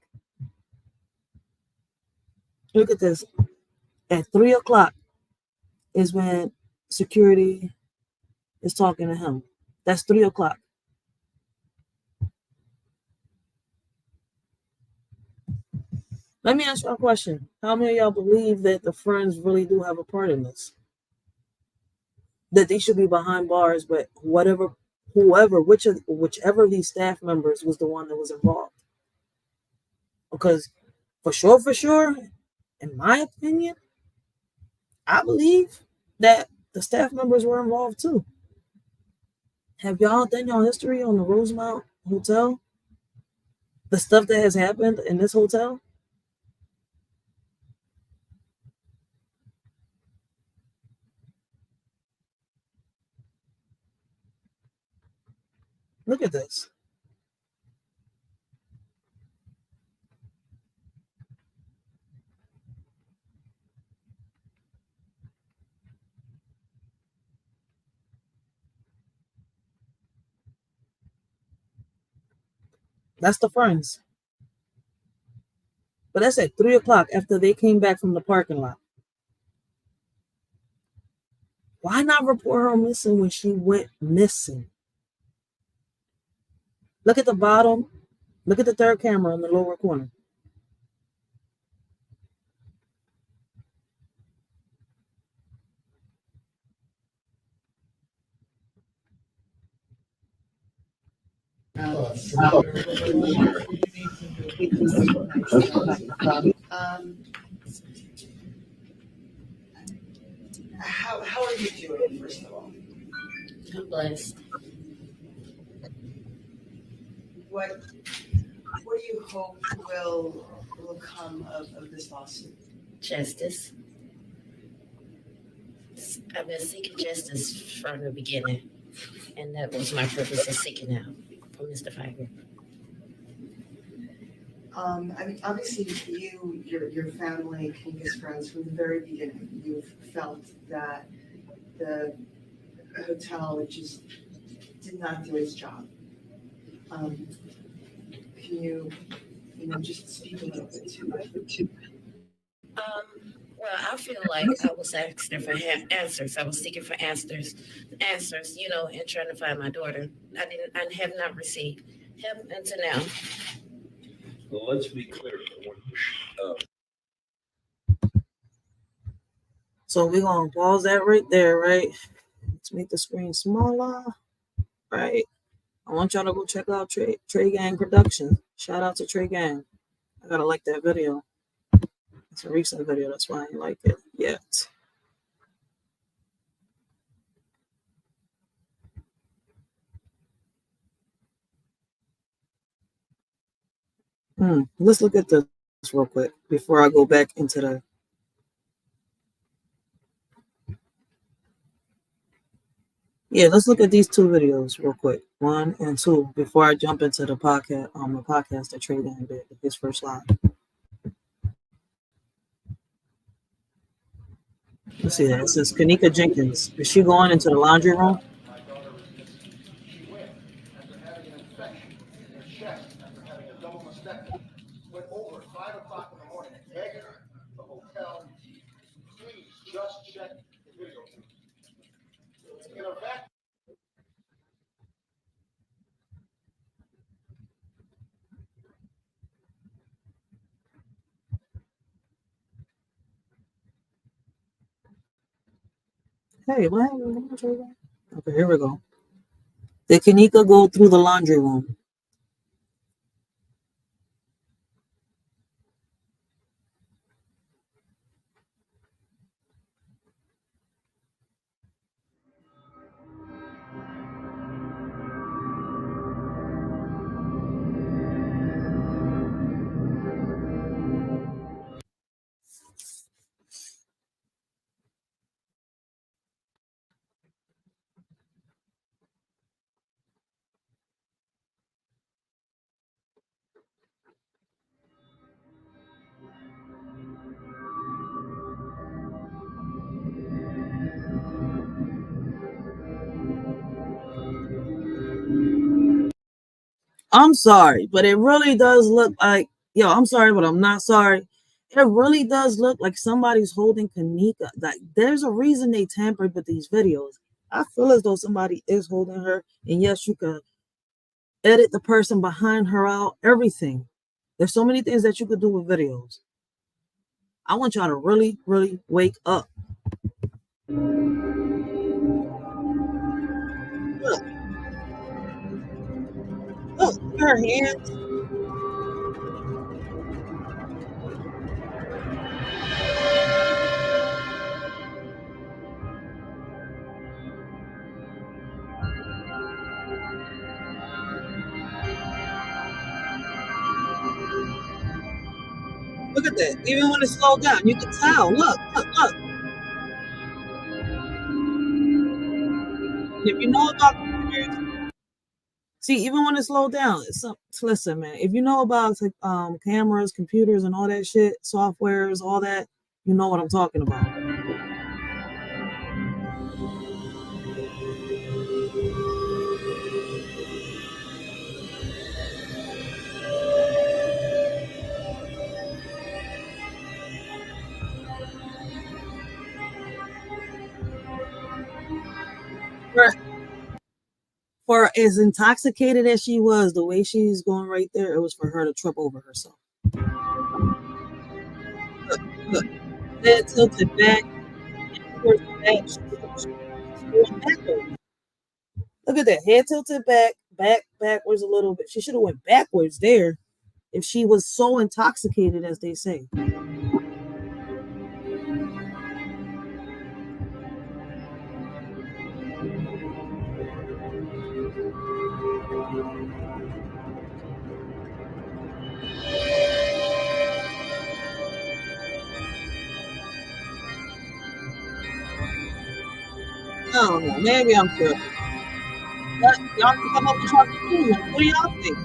Look at this. At 3 o'clock is when security is talking to him. That's 3 o'clock. Let me ask you a question. How many of y'all believe that the friends really do have a part in this? That they should be behind bars, but whichever of these staff members was the one that was involved. Because for sure, in my opinion, I believe that the staff members were involved too. Have y'all done your history on the Rosemount Hotel? The stuff that has happened in this hotel? Look at this. That's the friends. But that's at 3 o'clock after they came back from the parking lot. Why not report her missing when she went missing? Look at the bottom. Look at the third camera in the lower corner. How are you doing, first of all? I'm blessed. What do you hope will come of this lawsuit? Justice. I've been seeking justice from the beginning, and that was my purpose of seeking out from Mr. Figer. I mean, obviously, your family, Kenika's friends, from the very beginning, you've felt that the hotel just did not do its job. Can you just speak a little bit to it? Well, I feel like I was asking for answers. I was seeking for answers, and trying to find my daughter. I have not received help until now. Well, let's be clear. So we're going to pause that right there, right? Let's make the screen smaller, right? I want y'all to go check out Trey Gang Productions. Shout out to Trey Gang. I got to like that video. It's a recent video. That's why I ain't like it yet. Let's look at this real quick before I go back into the. Yeah, let's look at these two videos real quick, 1 and 2, before I jump into the podcast that Trey Gang did, his first live. Let's see that. It says Kenika Jenkins. Is she going into the laundry room? Hey, what happened? Okay, here we go. Did kenika go through the laundry room? I'm sorry, but it really does look like, yo, I'm sorry, but I'm not sorry. It really does look like somebody's holding kenika. Like, there's a reason they tampered with these videos. I feel as though somebody is holding her, and yes, you can edit the person behind her out, everything. There's so many things that you could do with videos. I want y'all to really, really wake up. Look, look, her hands. Look at that. Even when it's slowed down, you can tell. Look, look, look. And if you know about computers, see, even when it's slowed down, listen, man. If you know about cameras, computers, and all that shit, softwares, all that, you know what I'm talking about. For as intoxicated as she was, the way she's going right there, it was for her to trip over herself. Look, look, head tilted back, towards the back. She's going backwards. Look at that, head tilted back, backwards a little bit. She should have went backwards there if she was so intoxicated as they say. I don't know. Maybe I'm tripping. But y'all can come up with your conclusion. What do y'all think?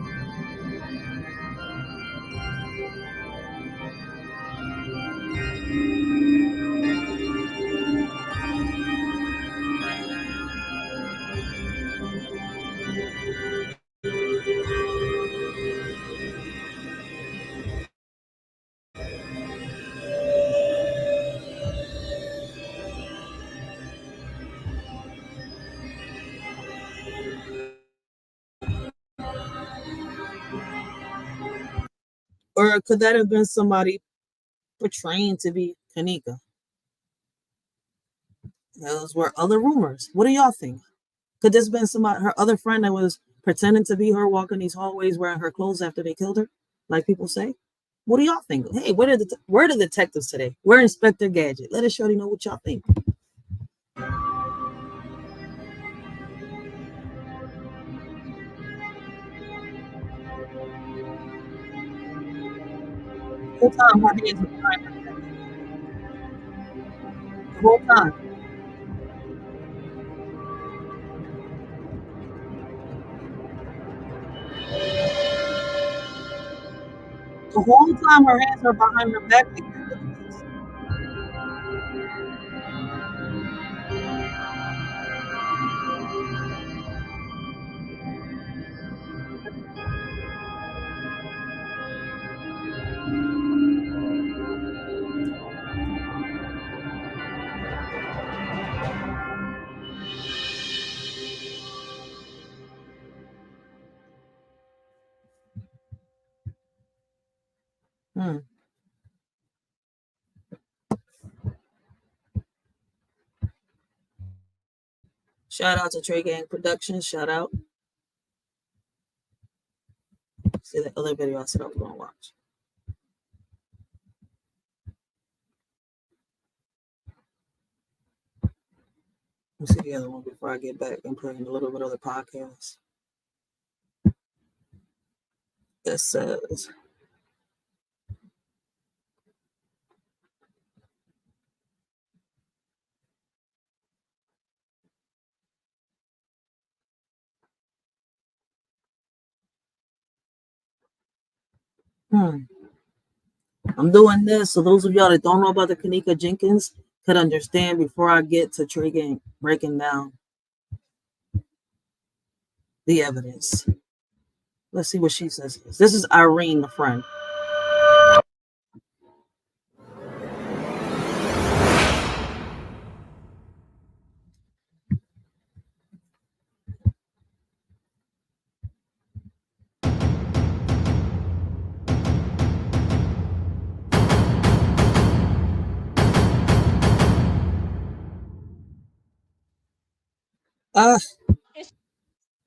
Or could that have been somebody portraying to be kenika? Those were other rumors. What do y'all think? Could this have been somebody, her other friend that was pretending to be her, walking these hallways wearing her clothes after they killed her, like people say? What do y'all think? Hey, where are the detectives today? We're Inspector Gadget. Let us shorty know what y'all think. The whole time her hands were behind her back. The whole time. The whole time her hands were behind her back like that. Look at this. Hmm. Shout out to Trey Gang Productions. Shout out. See that other video I said I was going to watch. Let's see the other one before I get back and play in a little bit of the podcast. It says, I'm doing this so those of y'all that don't know about the Kenika Jenkins could understand before I get to Trey Gang breaking down the evidence. Let's see what she says. This is Irene, the friend.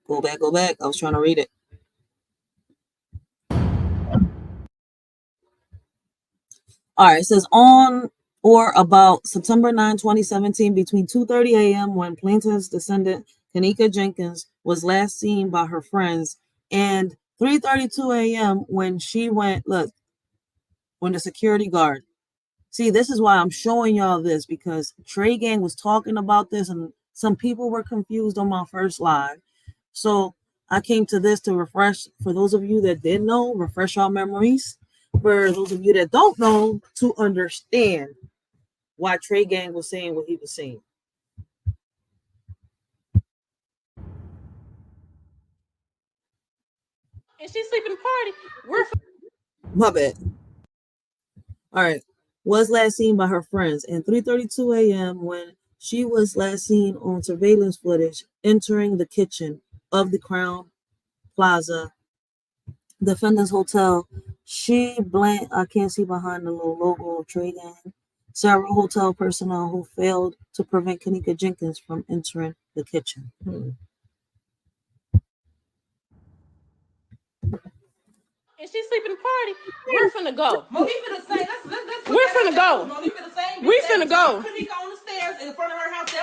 Go back. I was trying to read it. All right, it says on or about September 9, 2017, between 2:30 a.m. when plaintiff's descendant Kenika Jenkins was last seen by her friends and 3:32 a.m. when she went, when the security guard. See, this is why I'm showing y'all this, because Trey Gang was talking about this and some people were confused on my first live. So I came to this to refresh, for those of you that did know, refresh our memories. For those of you that don't know, to understand why Trey Gang was saying what he was saying. And she's sleeping party. My bad. All right. Was last seen by her friends and 3:32 a.m. when she was last seen on surveillance footage entering the kitchen of the Crown Plaza Defendants Hotel. I can't see behind the little logo of Trey Gang. Several hotel personnel who failed to prevent Kenika Jenkins from entering the kitchen. And she's sleeping party. We're finna go. We're finna go. We finna go.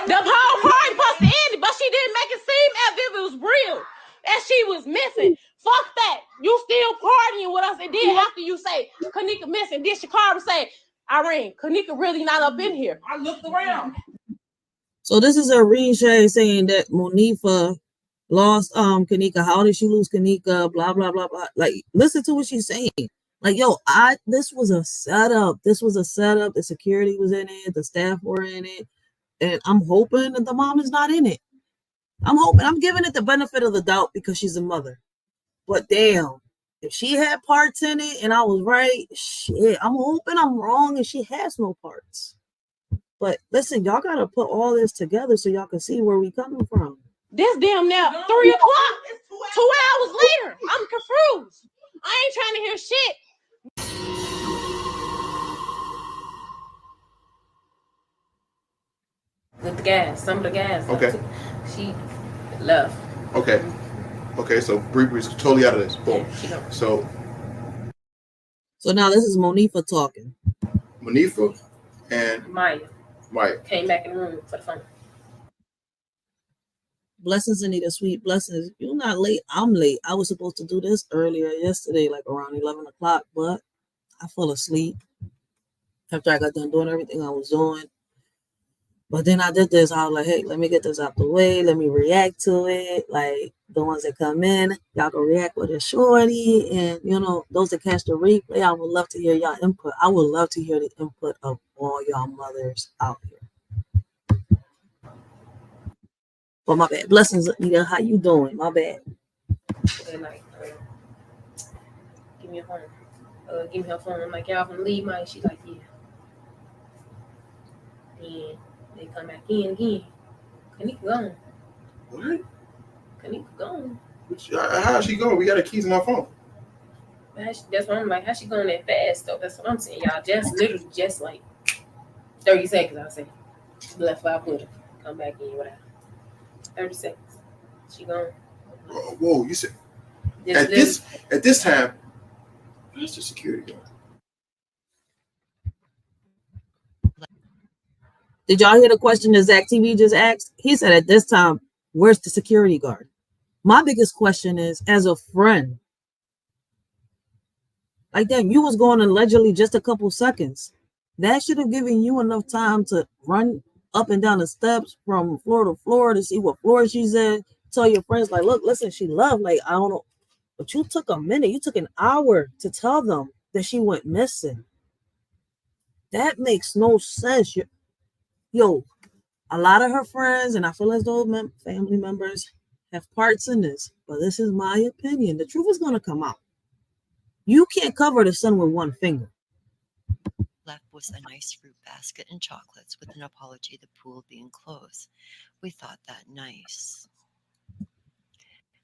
The whole party supposed to end, but she didn't make it seem as if it was real. And she was missing. Fuck that. You still partying with us. And then after you say Kenika missing, then Shakara say, Irene, Kenika really not up in here. I looked around. So this is Irene Shea saying that Monifa lost Kenika. How did she lose Kenika? Blah blah blah blah. Like, listen to what she's saying. Like, yo, this was a setup. This was a setup. The security was in it, the staff were in it, and I'm hoping that the mom is not in it. I'm giving it the benefit of the doubt because she's a mother. But damn, if she had parts in it and I was right, shit, I'm hoping I'm wrong and she has no parts. But listen, y'all gotta put all this together so y'all can see where we coming from. This damn now 3 o'clock. 2 hours later. I'm confused. I ain't trying to hear shit. With the gas, some of the gas. Okay. She left. Okay. Okay, so Bribri's totally out of this. Boom. So now this is Monifa talking. Monifa and Maya came back in the room for the phone. Blessings, Anita, sweet blessings. You're not late. I'm late. I was supposed to do this earlier yesterday, like around 11 o'clock, but I fell asleep after I got done doing everything I was doing. But then I did this. I was like, hey, let me get this out the way. Let me react to it. Like, the ones that come in, y'all can react with a shorty. And, those that catch the replay, I would love to hear y'all input. I would love to hear the input of all y'all mothers out here. But my bad. Blessings, Anita. How you doing? My bad. Good night. Give me a phone. Give me her phone. I'm like, y'all gonna leave Maya? She's like, yeah. Then they come back in again. Kenika gone. What? Kenika gone. How's she going? We got her keys in our phone. That's what I'm like. How's she going that fast though? That's what I'm saying. Y'all just like 30 seconds, I'll say. Left out with her. Come back in without. 30 seconds. She gone. Whoa, you said Just at this time, that's the security guard. Did y'all hear the question that Zach TV just asked? He said at this time, where's the security guard? My biggest question is, as a friend, like damn, you was going allegedly just a couple seconds. That should have given you enough time to run up and down the steps from floor to floor to see what floor she's at. Tell your friends, like, look, listen, she left. Like, I don't know. But you took a minute. You took an hour to tell them that she went missing. That makes no sense. Yo, a lot of her friends, and I feel as though family members have parts in this, but this is my opinion. The truth is going to come out. You can't cover the sun with one finger. Left was a nice fruit basket and chocolates with an apology the pool being closed. We thought that nice.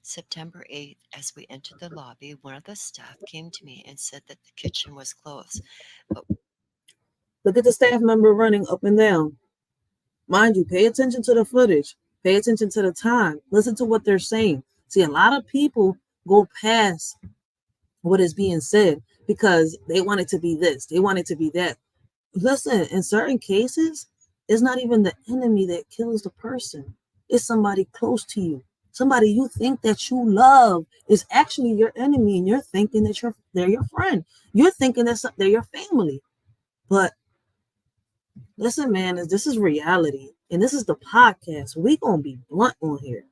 September 8th, as we entered the lobby, one of the staff came to me and said that the kitchen was closed. But look at the staff member running up and down. Mind you, pay attention to the footage. Pay attention to the time. Listen to what they're saying. See, a lot of people go past what is being said because they want it to be this. They want it to be that. Listen, in certain cases, it's not even the enemy that kills the person. It's somebody close to you. Somebody you think that you love is actually your enemy, and you're thinking that they're your friend. You're thinking that they're your family. But listen, man, this is reality, and this is the podcast. We're going to be blunt on here.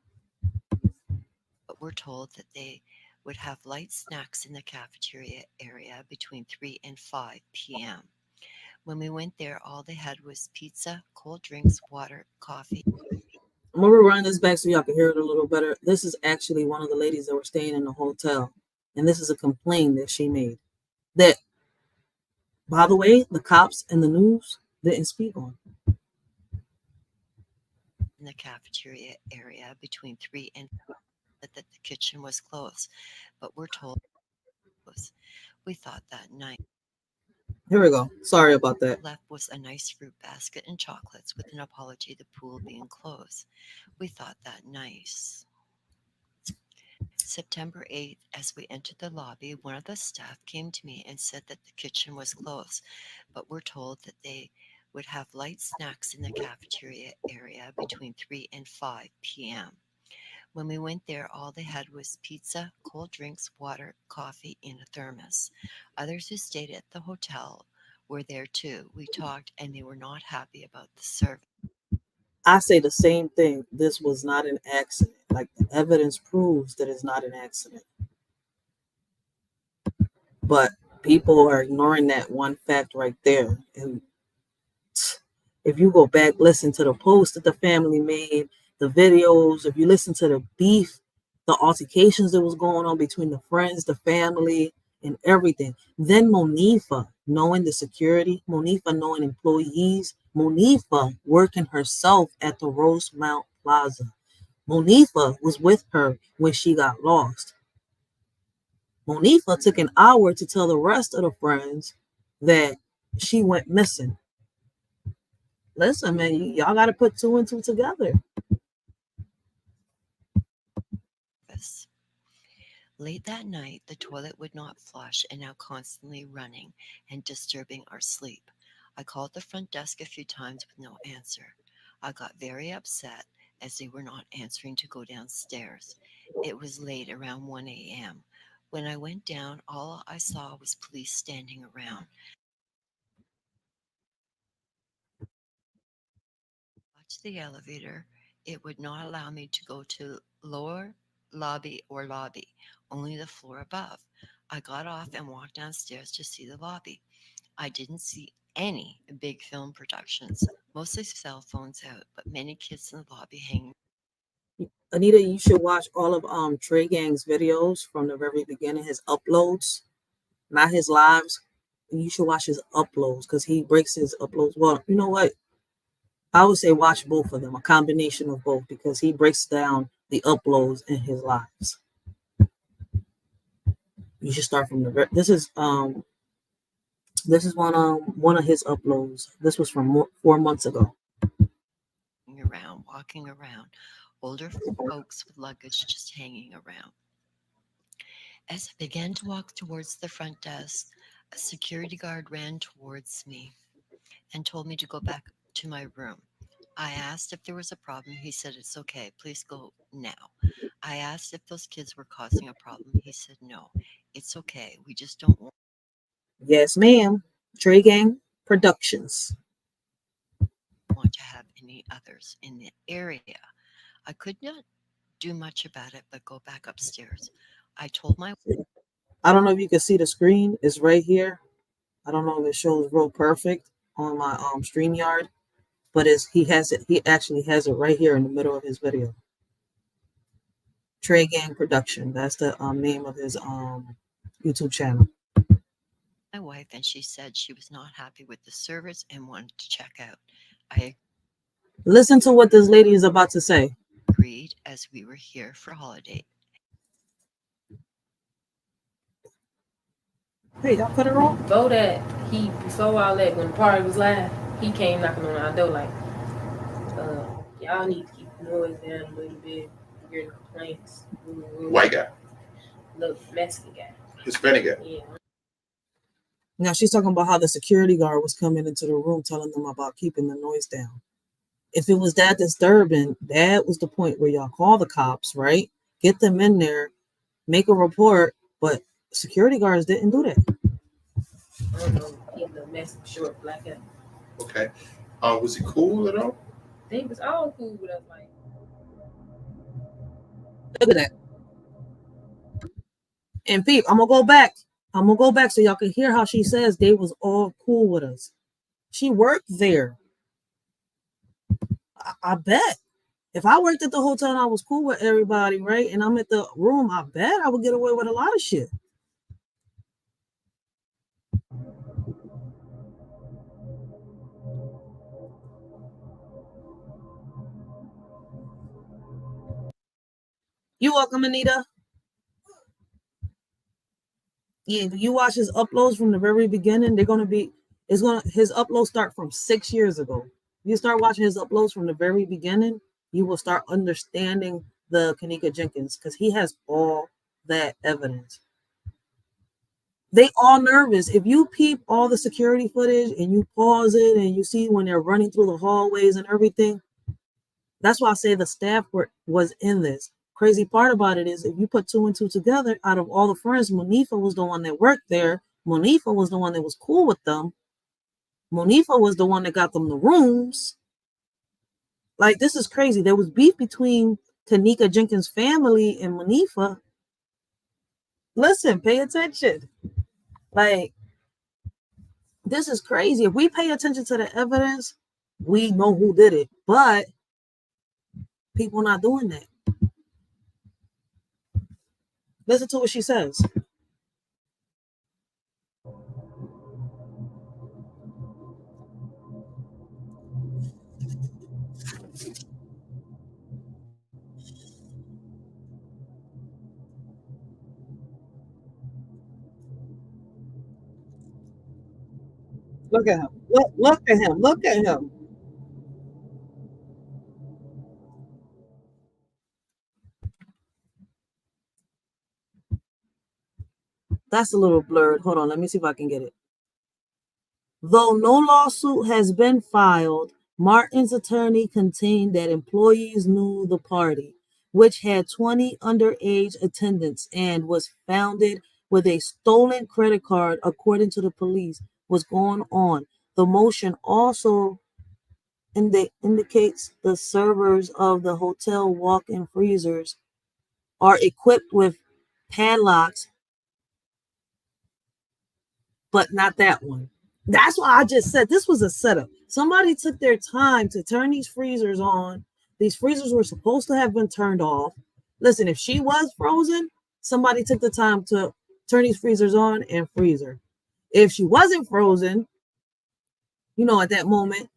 we're told that they would have light snacks in the cafeteria area between 3 and 5 p.m. When we went there, all they had was pizza, cold drinks, water, coffee. I'm going to run this back so y'all can hear it a little better. This is actually one of the ladies that were staying in the hotel, and this is a complaint that she made that, by the way, the cops and the news didn't speak on. In the cafeteria area between 3 and 5, that the kitchen was closed, but we're told we thought that night. Here we go. Sorry about that. Left was a nice fruit basket and chocolates with an apology the pool being closed. We thought that nice. September 8th, as we entered the lobby, one of the staff came to me and said that the kitchen was closed, but we're told that they would have light snacks in the cafeteria area between 3 and 5 p.m. When we went there, all they had was pizza, cold drinks, water, coffee in a thermos. Others who stayed at the hotel were there too. We talked and they were not happy about the service. I say the same thing. This was not an accident. Like, the evidence proves that it's not an accident. But people are ignoring that one fact right there. And if you go back, listen to the post that the family made, the videos, if you listen to the beef, the altercations that was going on between the friends, the family, and everything. Then Monifa, knowing the security, Monifa knowing employees, Monifa working herself at the Rosemount Plaza. Monifa was with her when she got lost. Monifa took an hour to tell the rest of the friends that she went missing. Listen, man, y'all got to put two and two together. Late that night, the toilet would not flush and now constantly running and disturbing our sleep. I called the front desk a few times with no answer. I got very upset as they were not answering to go downstairs. It was late, around 1 a.m. When I went down, all I saw was police standing around. Watched the elevator. It would not allow me to go to lower lobby, only the floor above. I got off and walked downstairs to see the lobby. I didn't see any big film productions, mostly cell phones out, but many kids in the lobby hanging. Anita, you should watch all of Trey Gang's videos from the very beginning, his uploads, not his lives. You should watch his uploads because he breaks his uploads. Well, you know what? I would say watch both of them, a combination of both, because he breaks down the uploads in his lives. You should start from the this is one of his uploads. This was from 4 months ago. Walking around. older folks with luggage just hanging around. As I began to walk towards the front desk, a security guard ran towards me and told me to go back to my room. I asked if there was a problem. He said, "It's okay. Please go now." I asked if those kids were causing a problem. He said, "No, it's okay. We just don't Yes, ma'am. Trey Gang Productions. want to have any others in the area." I could not do much about it but go back upstairs. I told my I don't know if you can see the screen. It's right here. I don't know if it shows real perfect on my StreamYard, but he actually has it right here in the middle of his video. Trey Gang Production. That's the name of his YouTube channel. my wife, and she said she was not happy with the service and wanted to check out. I Listen to what this lady is about to say. agreed as we were here for holiday. Hey, y'all put it on? Before that, before all that, when the party was live, he came knocking on our door like, y'all need to keep the noise down a little bit. You're hearing complaints. White guy. Look, Mexican guy. Hispanic guy. Yeah. Now she's talking about how the security guard was coming into the room telling them about keeping the noise down. If it was that disturbing, that was the point where y'all call the cops, right? Get them in there, make a report, but security guards didn't do that. I don't know. He's a Mexican short black guy. Okay. Was he cool at all? They was all cool with us, like. Look at that. And Pete, I'm gonna go back. I'm gonna go back so y'all can hear how she says they was all cool with us. She worked there. I bet. If I worked at the hotel and I was cool with everybody, right, and I'm at the room, I bet I would get away with a lot of shit. You welcome, Anita. Yeah, you watch his uploads from the very beginning, his uploads start from 6 years ago. You start watching his uploads from the very beginning, you will start understanding the Kenika Jenkins because he has all that evidence. They all nervous. If you peep all the security footage and you pause it and you see when they're running through the hallways and everything, that's why I say the staff was in this. Crazy part about it is if you put 2 and 2 together, out of all the friends, Monifa was the one that worked there. Monifa was the one that was cool with them. Monifa was the one that got them the rooms. Like, this is crazy. There was beef between Kenika Jenkins' family and Monifa. Listen, pay attention. Like, this is crazy. If we pay attention to the evidence, we know who did it. But people not doing that. Listen to what she says. Look at him. Look at him. Look at him. That's a little blurred. Hold on. Let me see if I can get it. Though no lawsuit has been filed, Martin's attorney contended that employees knew the party, which had 20 underage attendants and was founded with a stolen credit card, according to the police, was going on. The motion also indicates the servers of the hotel walk-in freezers are equipped with padlocks, but not that one. That's why I just said this was a setup. Somebody took their time to turn these freezers on. These freezers were supposed to have been turned off. Listen, if she was frozen, somebody took the time to turn these freezers on and freeze her. If she wasn't frozen, at that moment,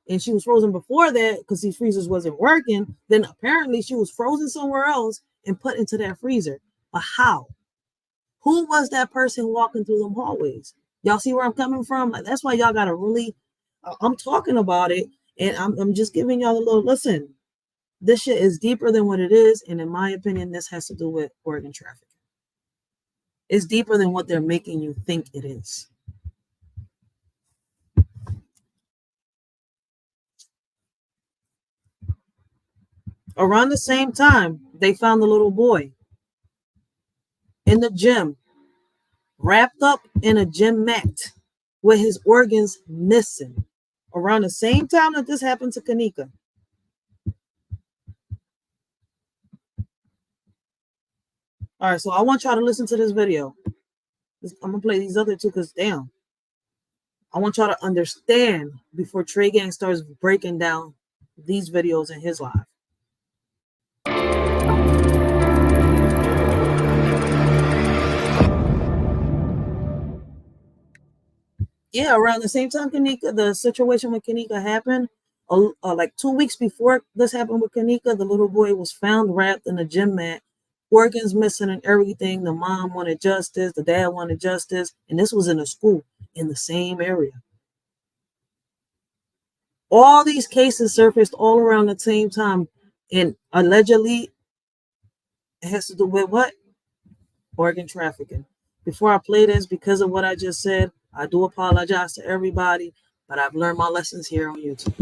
and she was frozen before that because these freezers wasn't working, then apparently she was frozen somewhere else and put into that freezer. But how? Who was that person walking through them hallways? Y'all see where I'm coming from? Like, that's why y'all gotta really, I'm talking about it, and I'm just giving y'all a little listen. This shit is deeper than what it is, and in my opinion, this has to do with organ trafficking. It's deeper than what they're making you think it is. Around the same time, they found the little boy in the gym, wrapped up in a gym mat with his organs missing. Around the same time that this happened to Kenika. All right, so I want y'all to listen to this video. I'm going to play these other two because, damn, I want y'all to understand before Trey Gang starts breaking down these videos in his live. Yeah, around the same time Kenika, the situation with Kenika happened, like 2 weeks before this happened with Kenika, the little boy was found wrapped in a gym mat, organs missing and everything. The mom wanted justice, the dad wanted justice, and this was in a school in the same area. All these cases surfaced all around the same time, and allegedly it has to do with what? Organ trafficking. Before I play this, because of what I just said, I do apologize to everybody, but I've learned my lessons here on YouTube.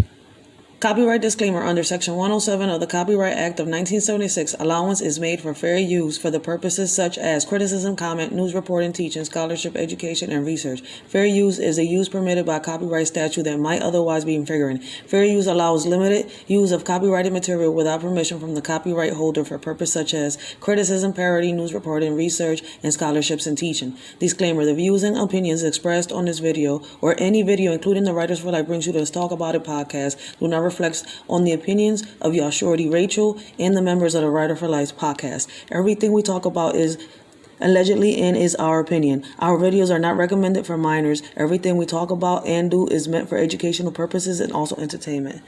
Copyright disclaimer. Under Section 107 of the Copyright Act of 1976, allowance is made for fair use for the purposes such as criticism, comment, news reporting, teaching, scholarship, education, and research. Fair use is a use permitted by copyright statute that might otherwise be infringing. Fair use allows limited use of copyrighted material without permission from the copyright holder for purposes such as criticism, parody, news reporting, research, and scholarships and teaching. Disclaimer. The views and opinions expressed on this video or any video, including the Writers for Life Brings You to Let's Talk About It podcast, do not reflects on the opinions of your shorty Racheal and the members of the Writer for Life podcast. Everything we talk about is allegedly and is our opinion. Our videos are not recommended for minors. Everything we talk about and do is meant for educational purposes and also entertainment.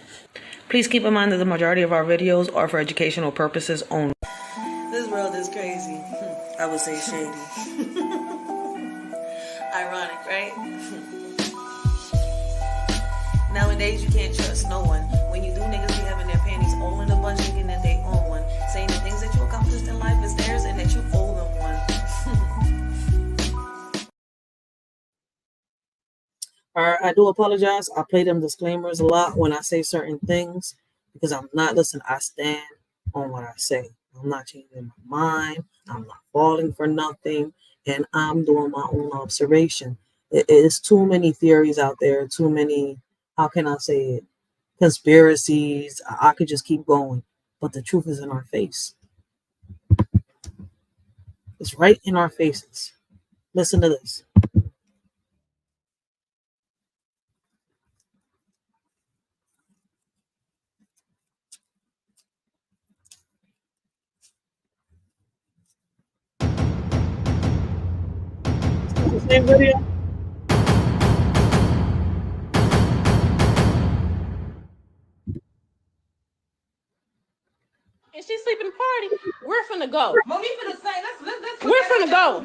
Please keep in mind that the majority of our videos are for educational purposes only. This world is crazy. I would say shady. Ironic, right? Nowadays, you can't trust no one. When you do, niggas be having their panties all in a bunch, thinking that they own one. Saying the things that you accomplished in life is theirs and that you owe them one. Alright, I do apologize. I play them disclaimers a lot when I say certain things because I'm not, listen, I stand on what I say. I'm not changing my mind. I'm not falling for nothing. And I'm doing my own observation. It is too many theories out there, too many, how can I say it, conspiracies. I could just keep going, but the truth is in our face. It's right in our faces. Listen to this. The same video. And she's sleeping party. We're finna go. Monique finna say, we're finna go.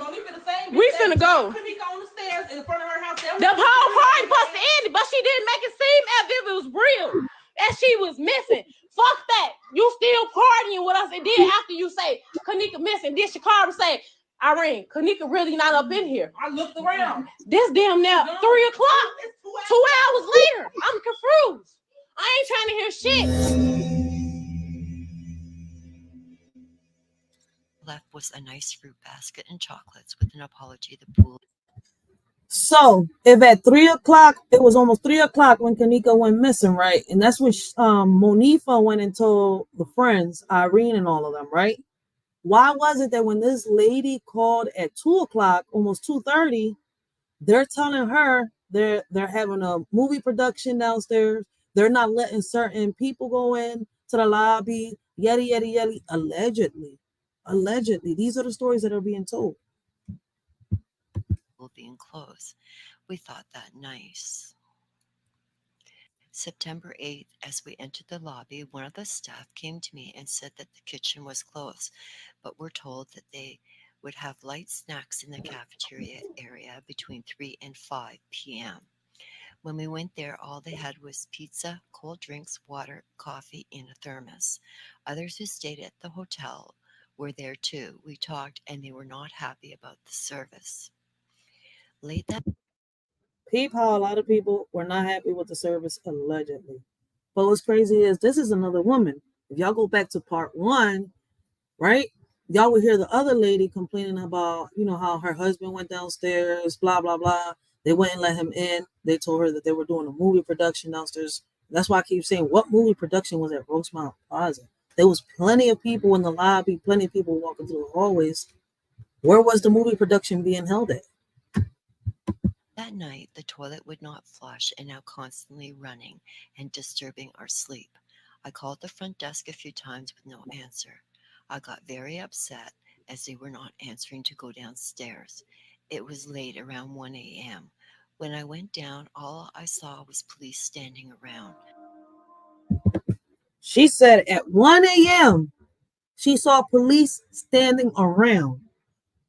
We finna go. Kenika on the stairs in front of her house. The whole party supposed to end, but she didn't make it seem as if it was real. And she was missing. Fuck that. You still partying with us. And then after you say Kenika missing, then Shakara say, Irene, Kenika really not up in here. I looked around. This damn now 3 o'clock. 2 hours later. I'm confused. I ain't trying to hear shit. Left was a nice fruit basket and chocolates with an apology. The pool. So if at 3 o'clock, it was almost 3 o'clock when Kenika went missing, right? And that's when Monifa went and told the friends, Irene and all of them, right? Why was it that when this lady called at 2 o'clock, almost 2:30, they're telling her they're having a movie production downstairs. They're not letting certain people go in to the lobby, yeti, yeti, yeti, allegedly. Allegedly. These are the stories that are being told. Being closed. We thought that nice. September 8th, as we entered the lobby, one of the staff came to me and said that the kitchen was closed, but we're told that they would have light snacks in the cafeteria area between 3 and 5 p.m. When we went there, all they had was pizza, cold drinks, water, coffee in a thermos. Others who stayed at the hotel were there too. We talked and they were not happy about the service. Late that Peep how a lot of people were not happy with the service allegedly. But what's crazy is this is another woman. If y'all go back to part one, right? Y'all would hear the other lady complaining about, how her husband went downstairs, blah, blah, blah. They wouldn't let him in. They told her that they were doing a movie production downstairs. That's why I keep saying, what movie production was at Rosemount Plaza? There was plenty of people in the lobby, plenty of people walking through the hallways. Where was the movie production being held at? night, the toilet would not flush and now constantly running and disturbing our sleep. I called the front desk a few times with no answer. I got very upset as they were not answering to go downstairs. It was late, around 1 a.m. When I went down, all I saw was police standing around. She said at 1 a.m., she saw police standing around.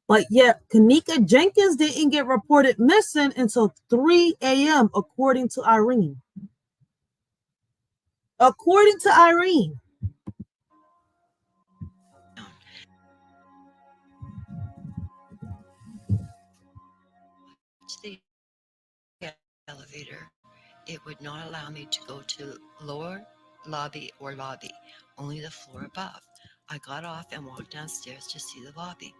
But yet, kenika Jenkins didn't get reported missing until 3 a.m., according to Irene. According to Irene. To the elevator, it would not allow me to go to lower lobby or lobby, only the floor above. I got off and walked downstairs to see the lobby.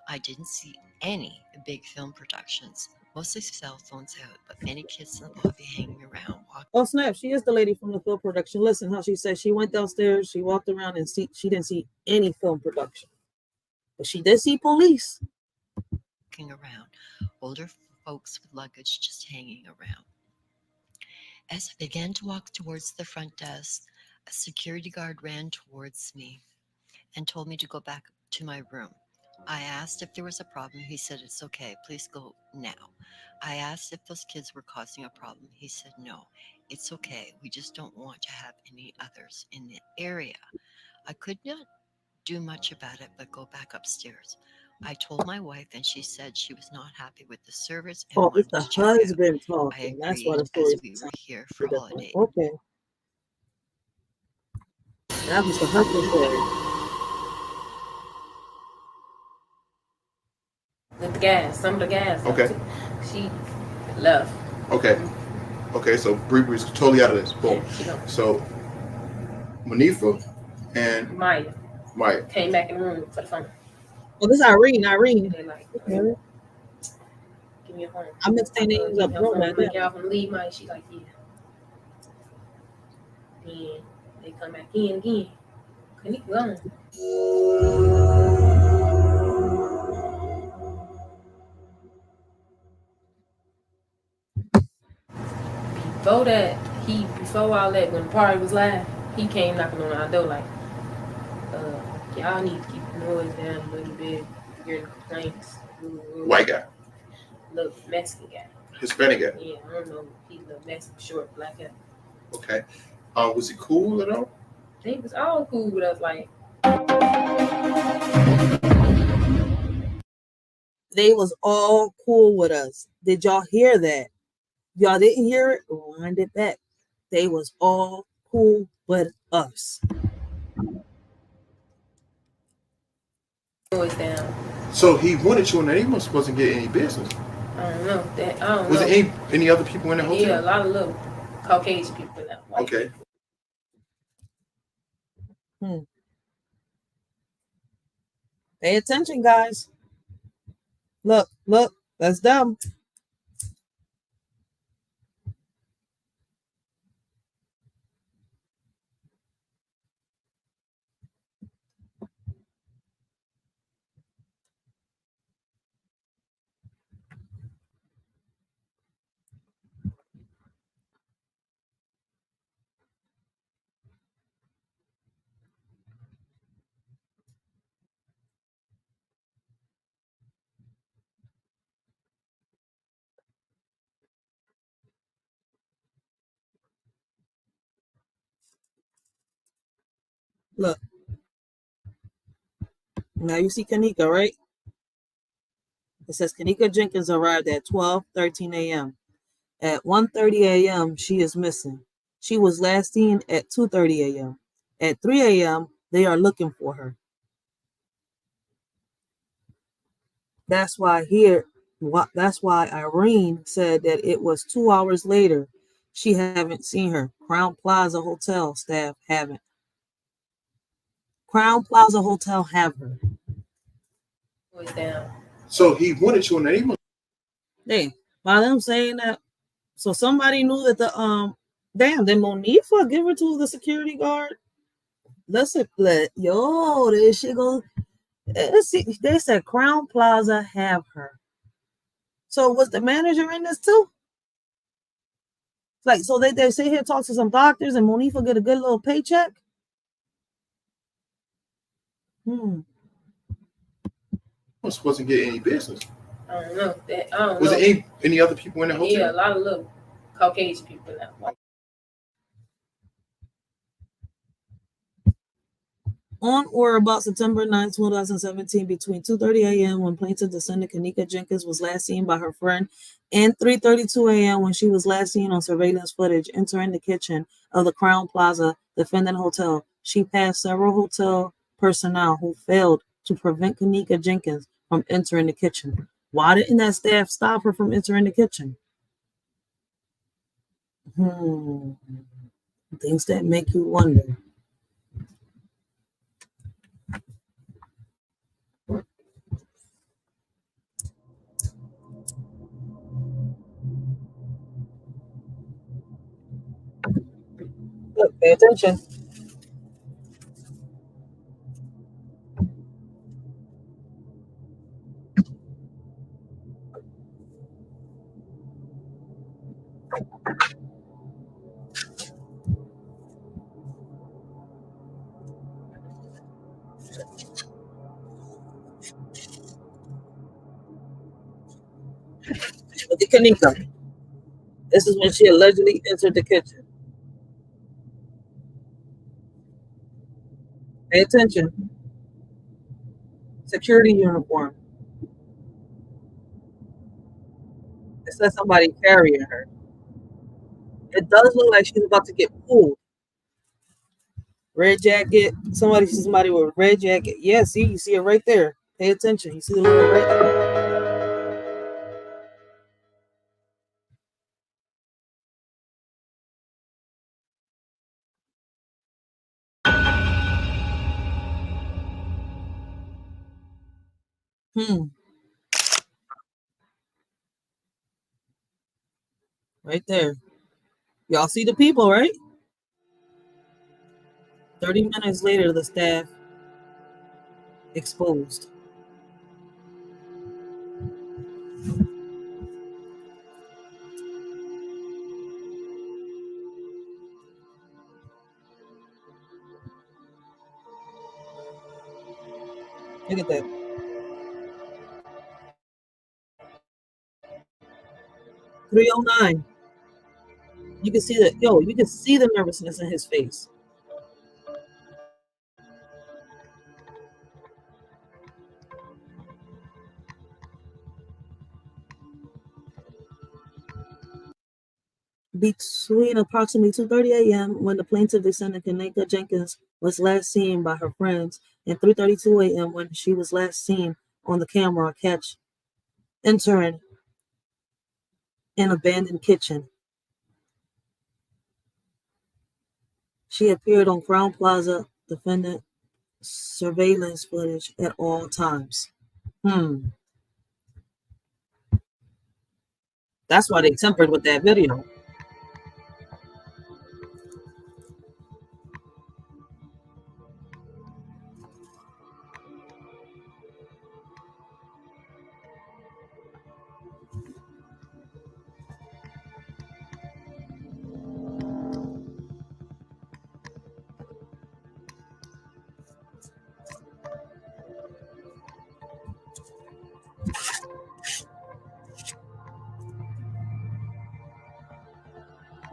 I didn't see any big film productions, mostly cell phones out, but many kids in the lobby hanging around. Oh, snap. She is the lady from the film production. Listen how she said she went downstairs, she walked around, and she didn't see any film production. But she did see police. Walking around, older folks with luggage just hanging around. As I began to walk towards the front desk, a security guard ran towards me and told me to go back to my room. I asked if there was a problem. He said, "It's okay. Please go now." I asked if those kids were causing a problem. He said, "No, it's okay. We just don't want to have any others in the area." I could not do much about it but go back upstairs. I told my wife, and she said she was not happy with the service and Oh, it's wanted the to check out. husband I talking. That's why agreed the story as is we were here for different. holiday. Okay. That was the husband story. With the gas, some of the gas. Okay. She left. Okay. Okay, so Bree's totally out of this. Boom. So Manifa and Maya came back in the room for the phone. Oh, this is Irene. They're like, Okay. give me a phone. I'm mixed their names up. Phone. Like, y'all from leave, Mike? She like, yeah. Then they come back in again. Kenika gone. Before all that, when the party was live, he came knocking on our door like, y'all need to keep the noise down a little bit. Hearing complaints. White guy. Little Mexican guy. Hispanic guy. Yeah, I don't know. He's a little Mexican, short, black guy. Okay. Was he cool at all? He was all cool with us, like. They was all cool with us. Did y'all hear that? Y'all didn't hear it? Rewind it back. They was all cool with us. Noise down. So he wanted you in there. He wasn't getting any business. I don't know. I don't was know. there any other people in the hotel? Yeah, a lot of little Caucasian people in that. Okay. Pay attention, guys. Look, that's them. Look. Now you see Kenika, right? It says Kenika Jenkins arrived at 12:13 a.m. At 1:30 a.m., she is missing. She was last seen at 2:30 a.m. At 3 a.m., they are looking for her. That's why Irene said that it was 2 hours later. She haven't seen her. Crown Plaza Hotel staff haven't. Crown Plaza Hotel have her. So he wanted you in the email. Hey, by them saying that, so somebody knew that the damn, then Monifa give her to the security guard. This shit goes. They said Crown Plaza have her. So was the manager in this too? Like, so they sit here, talk to some doctors, and Monifa get a good little paycheck? Wasn't getting any business. I don't know. Was it any other people in the hotel? Yeah, a lot of little Caucasian people now. On or about September 9, 2017, between 2:30 a.m. when plaintiff descendant Kenika Jenkins was last seen by her friend, and 3:32 a.m. when she was last seen on surveillance footage entering the kitchen of the Crown Plaza defendant hotel, she passed several hotel personnel who failed to prevent Kenika Jenkins from entering the kitchen. Why didn't that staff stop her from entering the kitchen? Things that make you wonder. Look, pay attention. Look at Kenika. This is when she allegedly entered the kitchen. Pay attention. Security uniform. It says somebody carrying her. It does look like she's about to get pulled. Red jacket. Somebody with a red jacket. Yeah, see, you see it right there. Pay attention. You see the little red. Right there. Y'all see the people, right? 30 minutes later, the staff exposed. Look at that. $309. You can see that. You can see the nervousness in his face. Between approximately 2:30 a.m. when the plaintiff descendant Kenika Jenkins was last seen by her friends, and 3:32 a.m. when she was last seen on the camera entering an abandoned kitchen. She appeared on Crown Plaza defendant surveillance footage at all times. That's why they tempered with that video.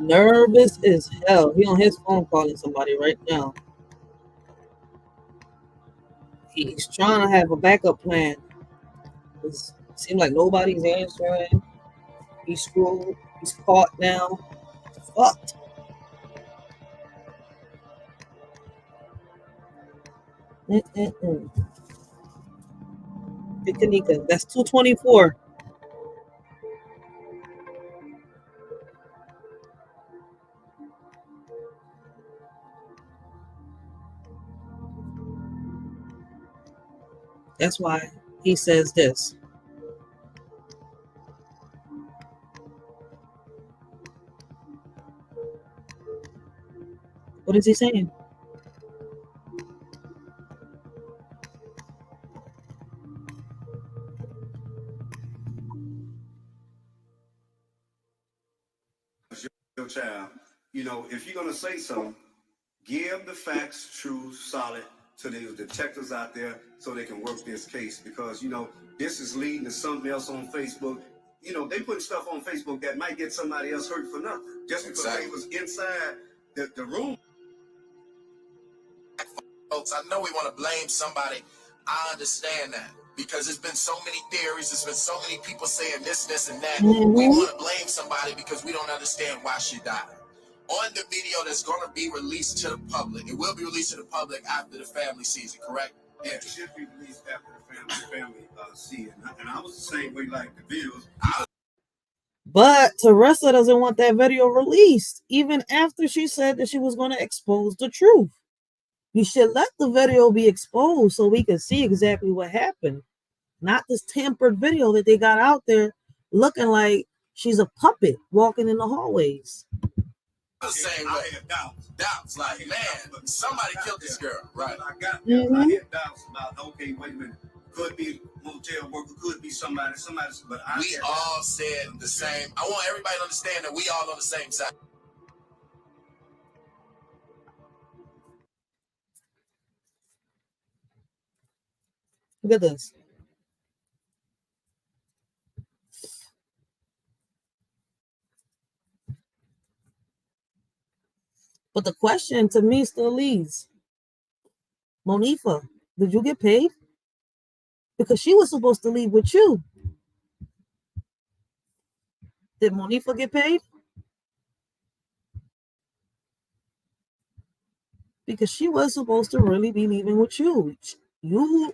Nervous as hell. He on his phone calling somebody right now. He's trying to have a backup plan. It seems like nobody's answering. He's screwed. He's caught now. Fucked. Big kenika. That's 224. That's why he says this. What is he saying? Your child, you know, if you're gonna say something, give the facts, true, solid, to these detectives out there so they can work this case, because you know this is leading to something else on Facebook. You know, they put stuff on Facebook that might get somebody else hurt for nothing, just because they was inside the room. Folks, I know we want to blame somebody. I understand that, because there's been so many theories, there's been so many people saying this, and that. We want to blame somebody because we don't understand why she died. On the video that's going to be released to the public, it will be released to the public after the family sees it, correct? Yeah, it should be released after the family see it. And I was the same way, like the videos. But Teresa doesn't want that video released, even after she said that she was going to expose the truth. You should let the video be exposed so we can see exactly what happened. Not this tampered video that they got out there looking like she's a puppet walking in the hallways. The same way. Doubts, like, man, somebody killed this girl, right? I had doubts about, okay, wait a minute, could be motel worker, could be somebody, but we all said the same. I want everybody to understand that we all on the same side. Look at this. But the question to me still leaves, Monifa, did you get paid? Because she was supposed to leave with you. Did Monifa get paid? Because she was supposed to really be leaving with you. You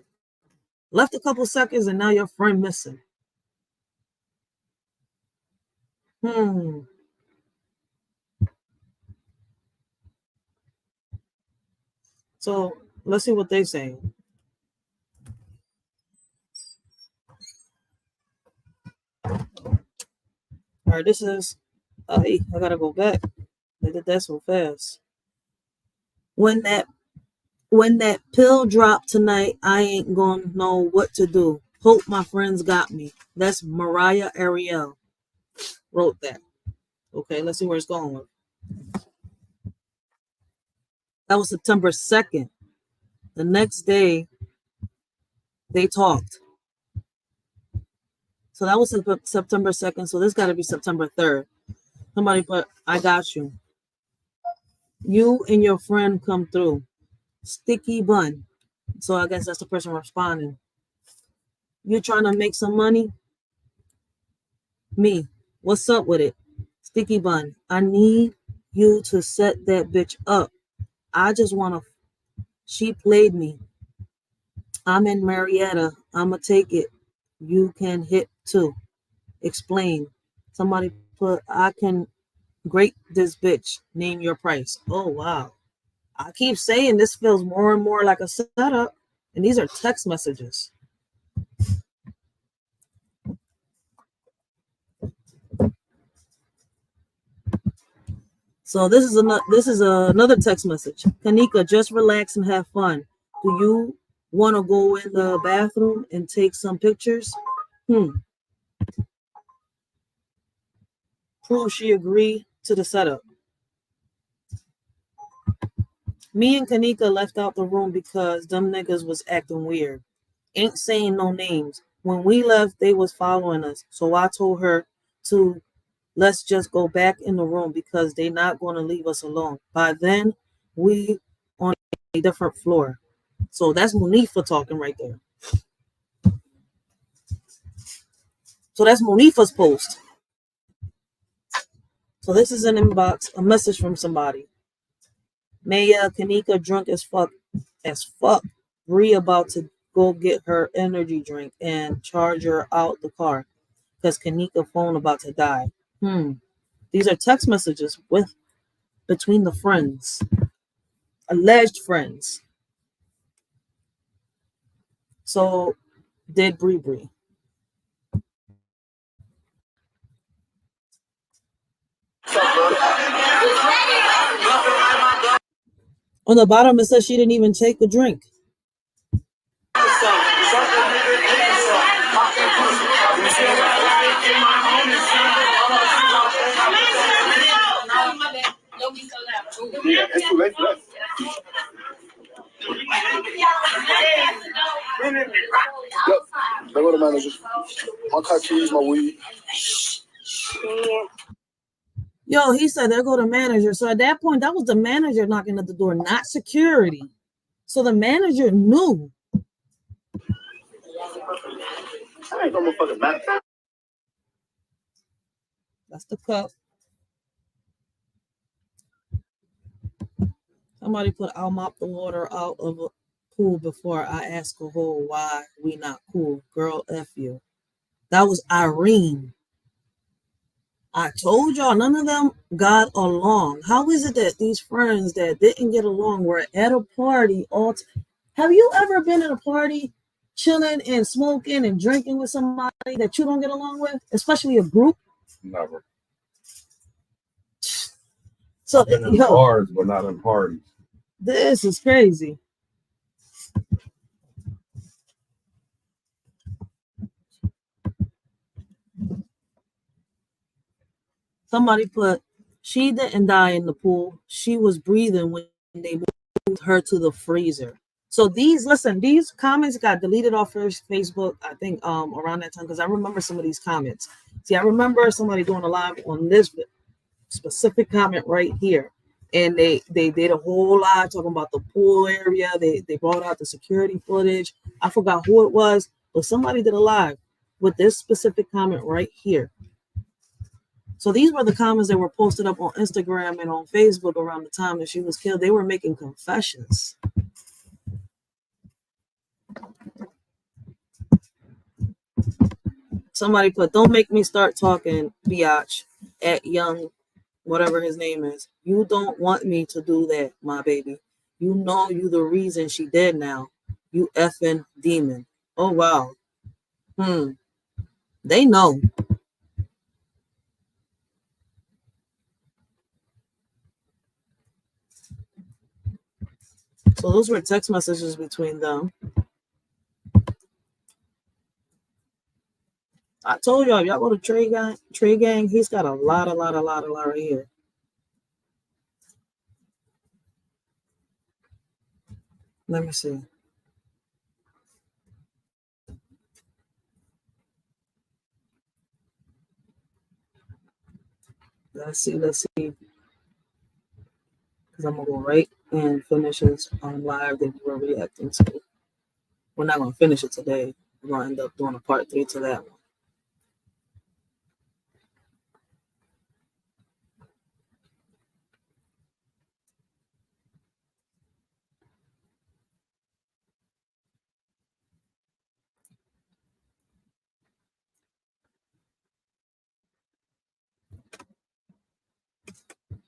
left a couple seconds and now your friend missing. So let's see what they're saying. All right, this is, I gotta go back. They did that so fast. When that pill dropped tonight, I ain't gonna know what to do. Hope my friends got me. That's Mariah Ariel wrote that. Okay, let's see where it's going. That was September 2nd. The next day, they talked. So that was September 2nd. So this got to be September 3rd. Somebody put, I got you. You and your friend come through. Sticky bun. So I guess that's the person responding. You trying to make some money? Me. What's up with it? Sticky bun. I need you to set that bitch up. I just want to. She played me. I'm in Marietta. I'ma take it. You can hit too. Explain. Somebody put, I can grate this bitch. Name your price. Oh, wow. I keep saying this feels more and more like a setup. And these are text messages. So this is another text message. Kenika, just relax and have fun. Do you want to go in the bathroom and take some pictures? Prove she agreed to the setup. Me and Kenika left out the room because them niggas was acting weird. Ain't saying no names. When we left, they was following us. So I told her to let's just go back in the room because they not going to leave us alone. By then, we on a different floor. So that's Monifa talking right there. So that's Monifa's post. So this is an inbox, a message from somebody. Maya, Kenika drunk as fuck. Bree about to go get her energy drink and charge her out the car because Kenika phone about to die. These are text messages between the friends, alleged friends. So did Bree. On the bottom, it says she didn't even take the drink. Yeah, it's too late for that. Yep, they were the managers. My car keys, my weed. Yo, he said there go the manager. So at that point, that was the manager knocking at the door, not security. So the manager knew. I ain't no motherfucking manager. That's the cup. Somebody put, I'll mop the water out of a pool before I ask a hoe why we not cool. Girl, F you. That was Irene. I told y'all none of them got along. How is it that these friends that didn't get along were at a party have you ever been at a party chilling and smoking and drinking with somebody that you don't get along with, especially a group? Never. So I've been in bars, but not in parties. This is crazy. Somebody put, she didn't die in the pool. She was breathing when they moved her to the freezer. So these comments got deleted off Facebook, I think around that time, because I remember some of these comments. See, I remember somebody doing a live on this specific comment right here. And they did a whole lot talking about the pool area. They brought out the security footage. I forgot who it was, but somebody did a live with this specific comment right here. So these were the comments that were posted up on Instagram and on Facebook around the time that she was killed. They were making confessions. Somebody put, don't make me start talking, biatch, at young, whatever his name is. You don't want me to do that, my baby. You know you the reason she dead now. You effing demon. Oh, wow. They know. So those were text messages between them. I told y'all, if y'all go to Trey Gang, he's got a lot right here. Let me see. Let's see. Because I'm going to go right and finish this on live that we're reacting to. We're not going to finish it today. We're going to end up doing a part 3 to that one.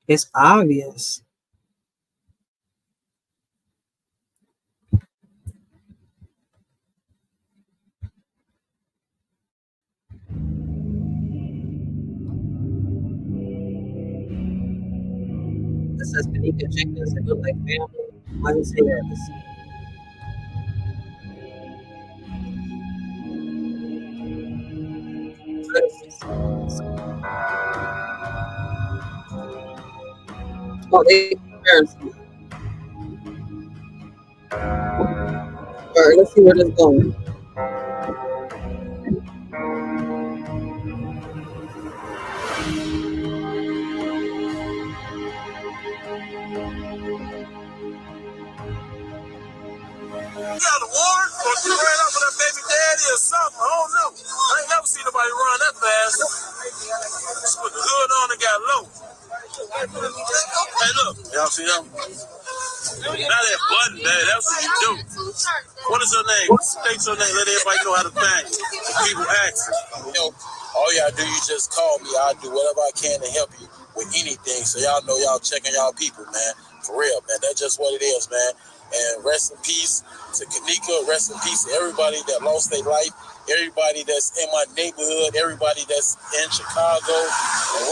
It's obvious. This says kenika, jenkins, they look like family. Why do you say that? Oh, they parents. All right, let's see where this is going. Got a warrant or she ran off with her baby daddy or something. I don't know. I ain't never seen nobody run that fast. She put the hood on and got low. Hey, look, y'all see him? Now that button, man, that's what you do. What is your name? State your name. Let everybody know how to find you. People ask you. You know, all y'all do, you just call me. I'll do whatever I can to help you with anything. So y'all know y'all checking y'all people, man. For real, man. That's just what it is, man. And rest in peace to Kenika. Rest in peace to everybody that lost their life. Everybody that's in my neighborhood. Everybody that's in Chicago,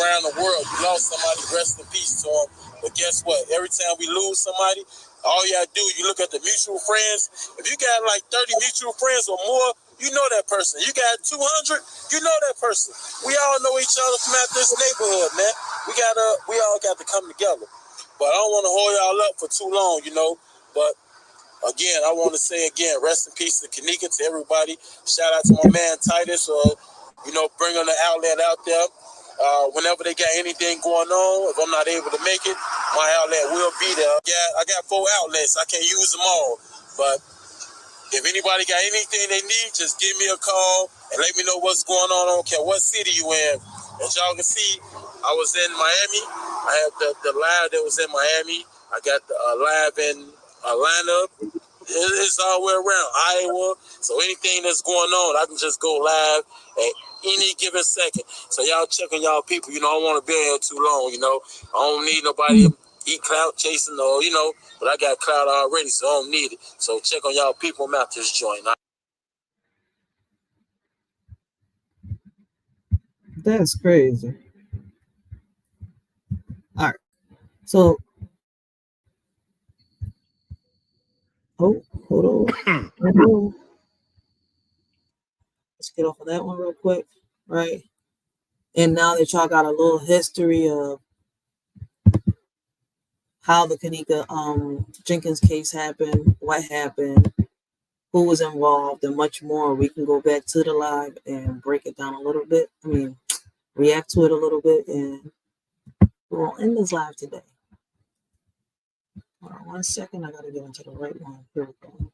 around the world. You lost somebody. Rest in peace to them. But guess what? Every time we lose somebody, all y'all do, you look at the mutual friends. If you got like 30 mutual friends or more, you know that person. You got 200, you know that person. We all know each other from out this neighborhood, man. We all got to come together. But I don't want to hold y'all up for too long, you know. But again, I want to say again, rest in peace to Kenika, to everybody. Shout out to my man Titus, you know, bringing the outlet out there. Whenever they got anything going on, if I'm not able to make it, my outlet will be there. Yeah, I got 4 outlets. I can't use them all. But if anybody got anything they need, just give me a call and let me know what's going on. I don't care what city you in. As y'all can see, I was in Miami. I had the live that was in Miami. I got the live in Atlanta. It's all the way around Iowa. So anything that's going on, I can just go live at any given second. So y'all check on y'all people. You know, I don't want to be here too long. You know, I don't need nobody eat clout chasing or, you know, but I got clout already, so I don't need it. So check on y'all people. I'm out this joint. That's crazy. All right. So, hold on. Let's get off of that one real quick, right? And now that y'all got a little history of how the Kenika Jenkins case happened, what happened, who was involved, and much more, we can go back to the live and break it down a little bit. I mean, react to it a little bit, and we'll end this live today. Hold on 1 second. I got to get into the right one. Here we go.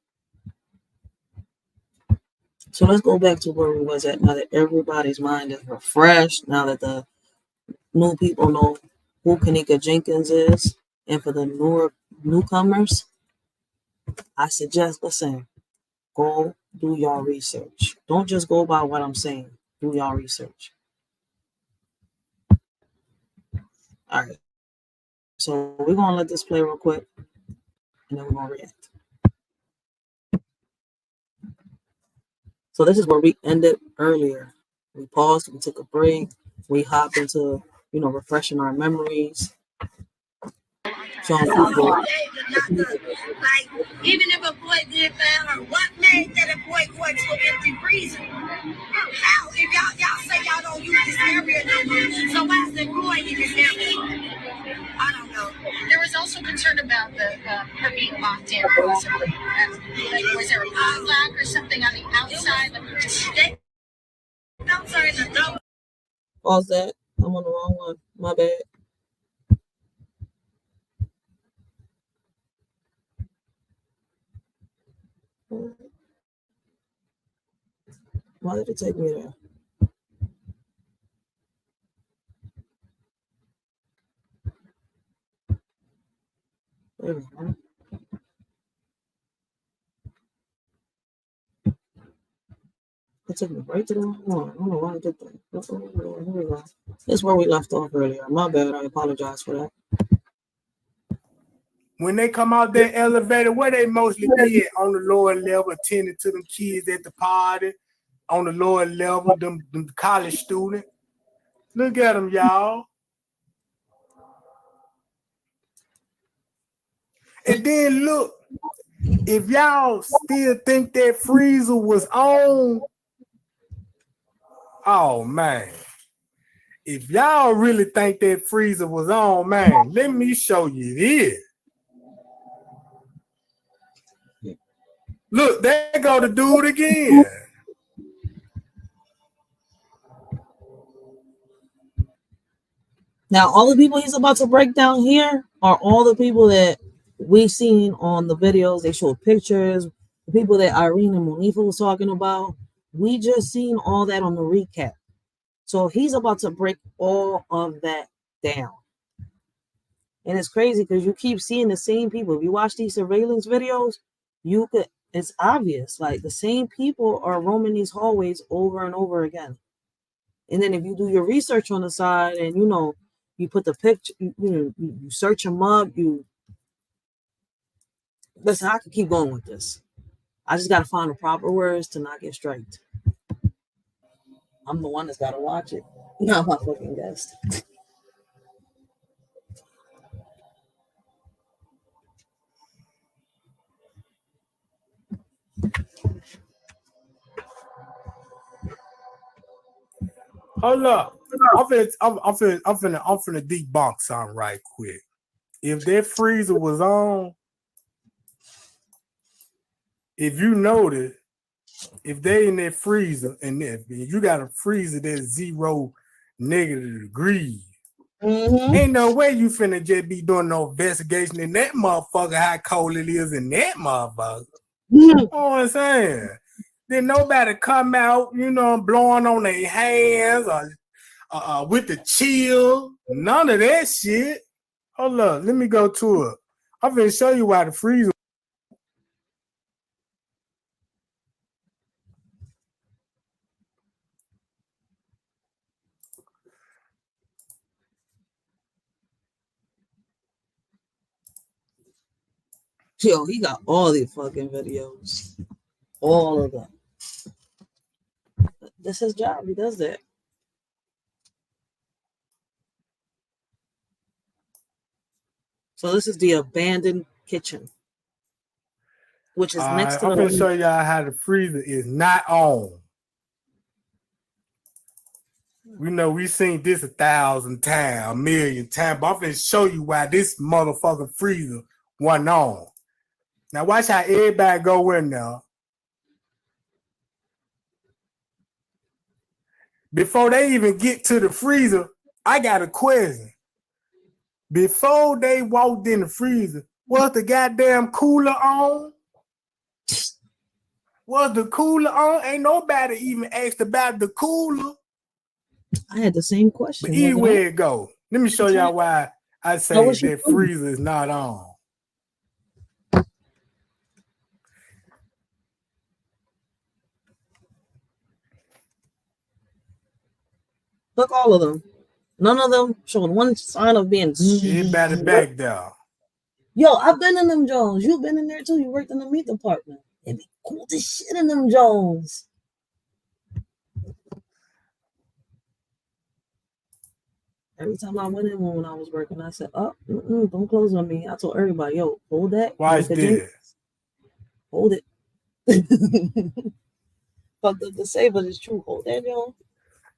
So let's go back to where we was at now that everybody's mind is refreshed, now that the new people know who Kenika Jenkins is. And for the newcomers, I suggest, listen, go do your research. Don't just go by what I'm saying. Do your research. All right. So we're going to let this play real quick, and then we're going to react. So this is where we ended earlier. We paused, we took a break, we hopped into, you know, refreshing our memories. Showing people. Like, even if a boy did find her, what made that a boy going to an empty prison? How? If y'all say y'all don't use this area no more, so why is the boy in this area? I don't know. There was also concern about her being locked in, possibly. Like, was there a padlock or something on the outside? Like, outside the door. Pause that. I'm on the wrong one. My bad. Why did it take me there? There we go. It took me right to the wrong one. I don't know why I did that. Here we go. This is where we left off earlier. My bad. I apologize for that. When they come out that elevator, what they mostly did on the lower level, attending to them kids at the party, on the lower level, them college students. Look at them, y'all. And then look, if y'all still think that freezer was on, oh man. If y'all really think that freezer was on, man, let me show you this. Look, they go to do it again. Now, all the people he's about to break down here are all the people that we seen on the videos. They showed pictures, the people that Irene and Monifa was talking about. We just seen all that on the recap. So he's about to break all of that down. And it's crazy because you keep seeing the same people. If you watch these surveillance videos, it's obvious. Like the same people are roaming these hallways over and over again. And then if you do your research on the side and you put the picture, you search them up, listen, I can keep going with this. I just gotta find the proper words to not get striked. I'm the one that's gotta watch it, not my fucking guest. Hold up. I'm finna debunk something right quick. If that freezer was on, if you notice, if they in that freezer and if you got a freezer that's 0 negative degrees, ain't no way you finna just be doing no investigation in that motherfucker, how cold it is in that motherfucker. You know what I'm saying? Then nobody come out, blowing on their hands or with the chill. None of that shit. Hold up, let me go to it. I'm gonna show you why the freezer. Yo, he got all the fucking videos. All of them. That's his job. He does that. So this is the abandoned kitchen, which is next to I'm the. gonna show y'all how the freezer is not on. We know we seen this 1,000 times, 1,000,000 times, but I'm gonna show you why this motherfucking freezer wasn't on. Now watch how everybody go in there. Before they even get to the freezer, I got a question. Before they walked in the freezer, was the goddamn cooler on? Was the cooler on? Ain't nobody even asked about the cooler. I had the same question. But anywhere it go. Let me show y'all why I say that freezer is not on. Look, all of them. None of them showing one sign of being. Everybody back there. Yo, I've been in them Jones. You've been in there too. You worked in the meat department. It'd be cool as shit in them Jones. Every time I went in one when I was working, I said, "Oh, don't close on me." I told everybody, "Yo, hold that. Watch this. Hold it." Fuck the say, but it's true. Hold that, yo.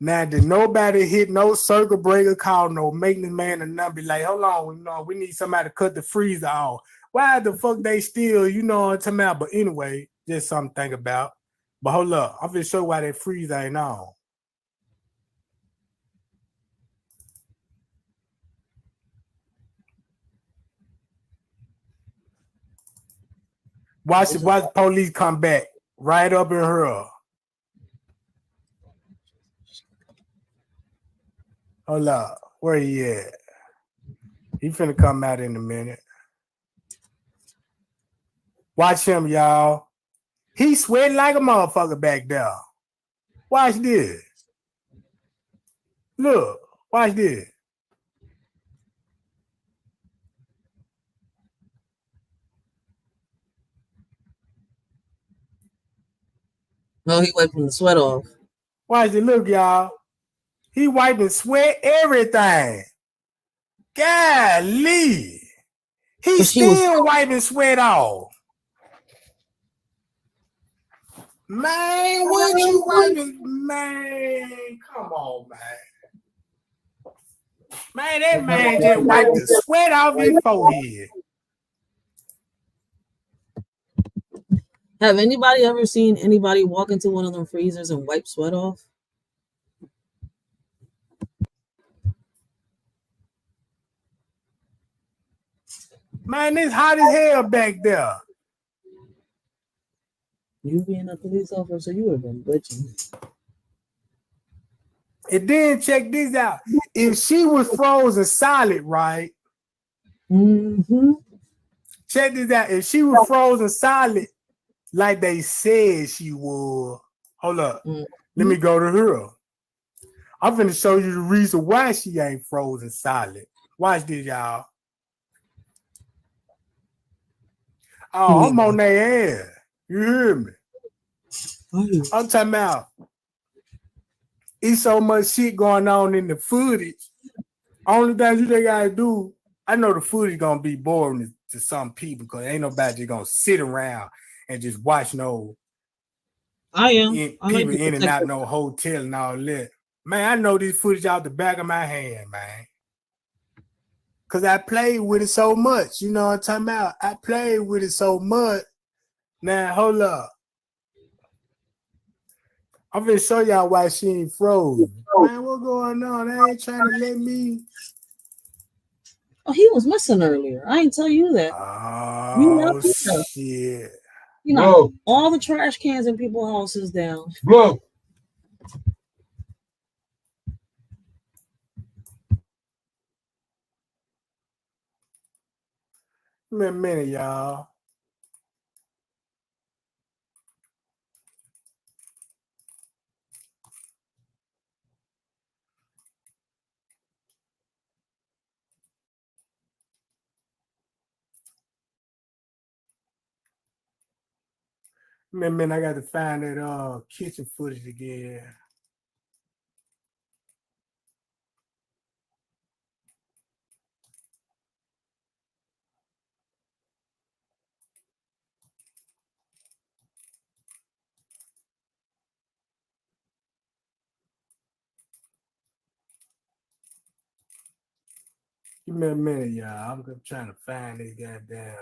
Now, did nobody hit no circuit breaker, call no maintenance man or nothing? Be like, hold on, we need somebody to cut the freezer off. Why the fuck they still, what I'm talking about? But anyway, just something to think about. But hold up, I'm gonna show you why that freezer ain't on. Watch the police come back right up in her. Hold up, where he at? He finna come out in a minute. Watch him, y'all. He sweating like a motherfucker back there. Watch this. Look, watch this. No, he wiping the sweat off. Watch it, look, y'all. He wiping sweat, everything. Golly. He's still wiping sweat off. Man, what you wiping? Man, come on, man. Man, that man just wiped the sweat off his forehead. Have anybody ever seen anybody walk into one of them freezers and wipe sweat off? Man, it's hot as hell back there. You being a police officer, you would have been bitching. And then check this out. If she was frozen solid, right? Mm-hmm. Check this out. If she was frozen solid, like they said she would, hold up. Let me go to her. I'm finna show you the reason why she ain't frozen solid. Watch this, y'all. Oh, I'm on their ass. You hear me? I'm talking about it's so much shit going on in the footage. Only thing you gotta do, I know the footage gonna be boring to some people because ain't nobody just gonna sit around and just watch no people in and out no hotel and all that. Man, I know this footage out the back of my hand, man. Cause I played with it so much. You know what I'm talking about? I played with it so much. Now hold up. I'm gonna show y'all why she ain't frozen. Man, what going on? They ain't trying to let me. Oh, he was missing earlier. I ain't tell you that. Oh, shit. You know, all the trash cans in people's houses down. Blow. Give me a minute, y'all. Man, I got to find that kitchen footage again. Give me a minute, y'all. I'm trying to find this goddamn.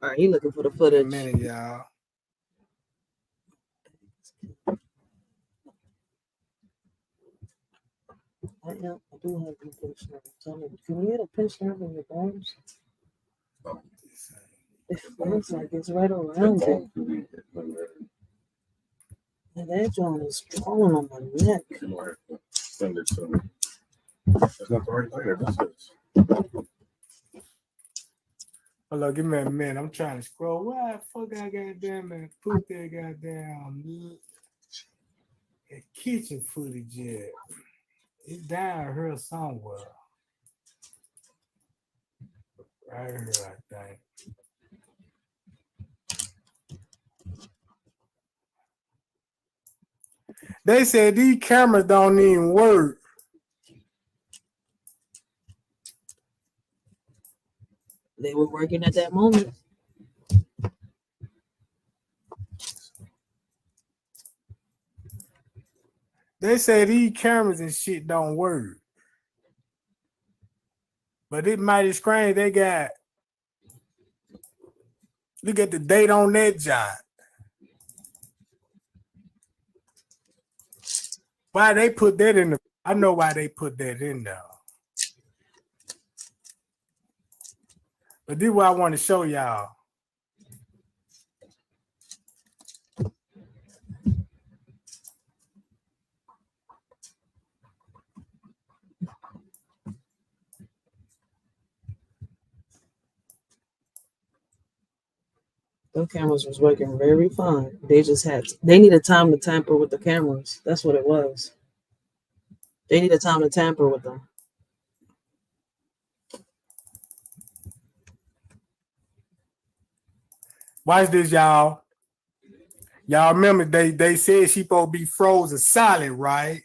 All right, he looking for the footage. Give me a minute, y'all. I do have the pinch nerve. Tell me, can you get a pinch nerve in your bones? It feels like it's right around it. And that joint is crawling on my neck. Send it to me. That's not the right thing. Hold on, give me a minute. I'm trying to scroll. Why the fuck I goddamn man put that goddamn kitchen footage yet? It's down here somewhere. Right here, I think. They said these cameras don't even work. They were working at that moment. They say these cameras and shit don't work. But it mighty strange. They got, look at the date on that job. Why they put that in the, I know why they put that in there. But this is what I want to show y'all. Those cameras was working very fine. They needed time to tamper with the cameras. That's what it was. They needed time to tamper with them. Watch this, y'all. Y'all remember they said she supposed to be frozen solid, right?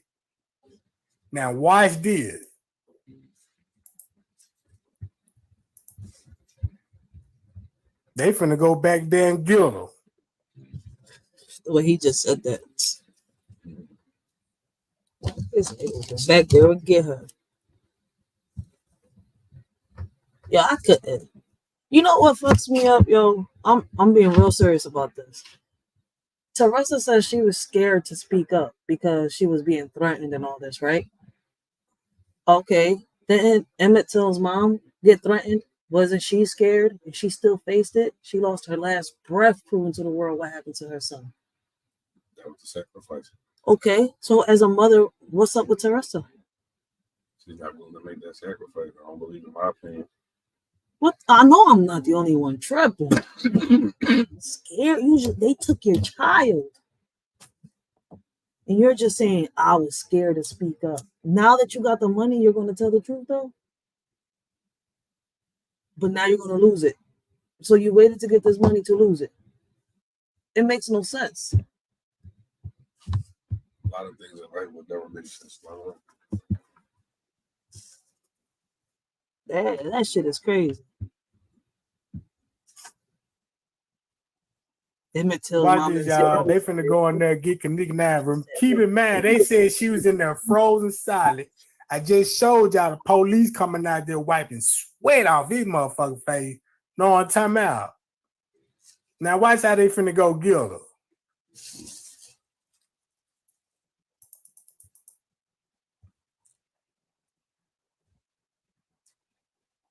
Now watch this. They finna go back there and get her. Well, he just said that. Back there and get her. Yeah, I couldn't. You know what fucks me up, yo? I'm being real serious about this. Teresa says she was scared to speak up because she was being threatened and all this, right? Okay. Didn't Emmett Till's mom get threatened? Wasn't she scared? And she still faced it. She lost her last breath proving to the world what happened to her son. That was the sacrifice. Okay. So as a mother, what's up with Teresa? She's not willing to make that sacrifice. I don't believe, in my opinion. What? I know I'm not the only one tripping. Scared? They took your child. And you're just saying, I was scared to speak up. Now that you got the money, you're going to tell the truth, though? But now you're going to lose it. So you waited to get this money to lose it. It makes no sense. A lot of things in life would never make sense. That shit is crazy. Watch this, y'all. They finna go in there and get Kenika now. Keep in mind, they said she was in there frozen solid. I just showed y'all the police coming out there wiping sweat off his motherfucking face. No one time out. Now watch how they finna go get her.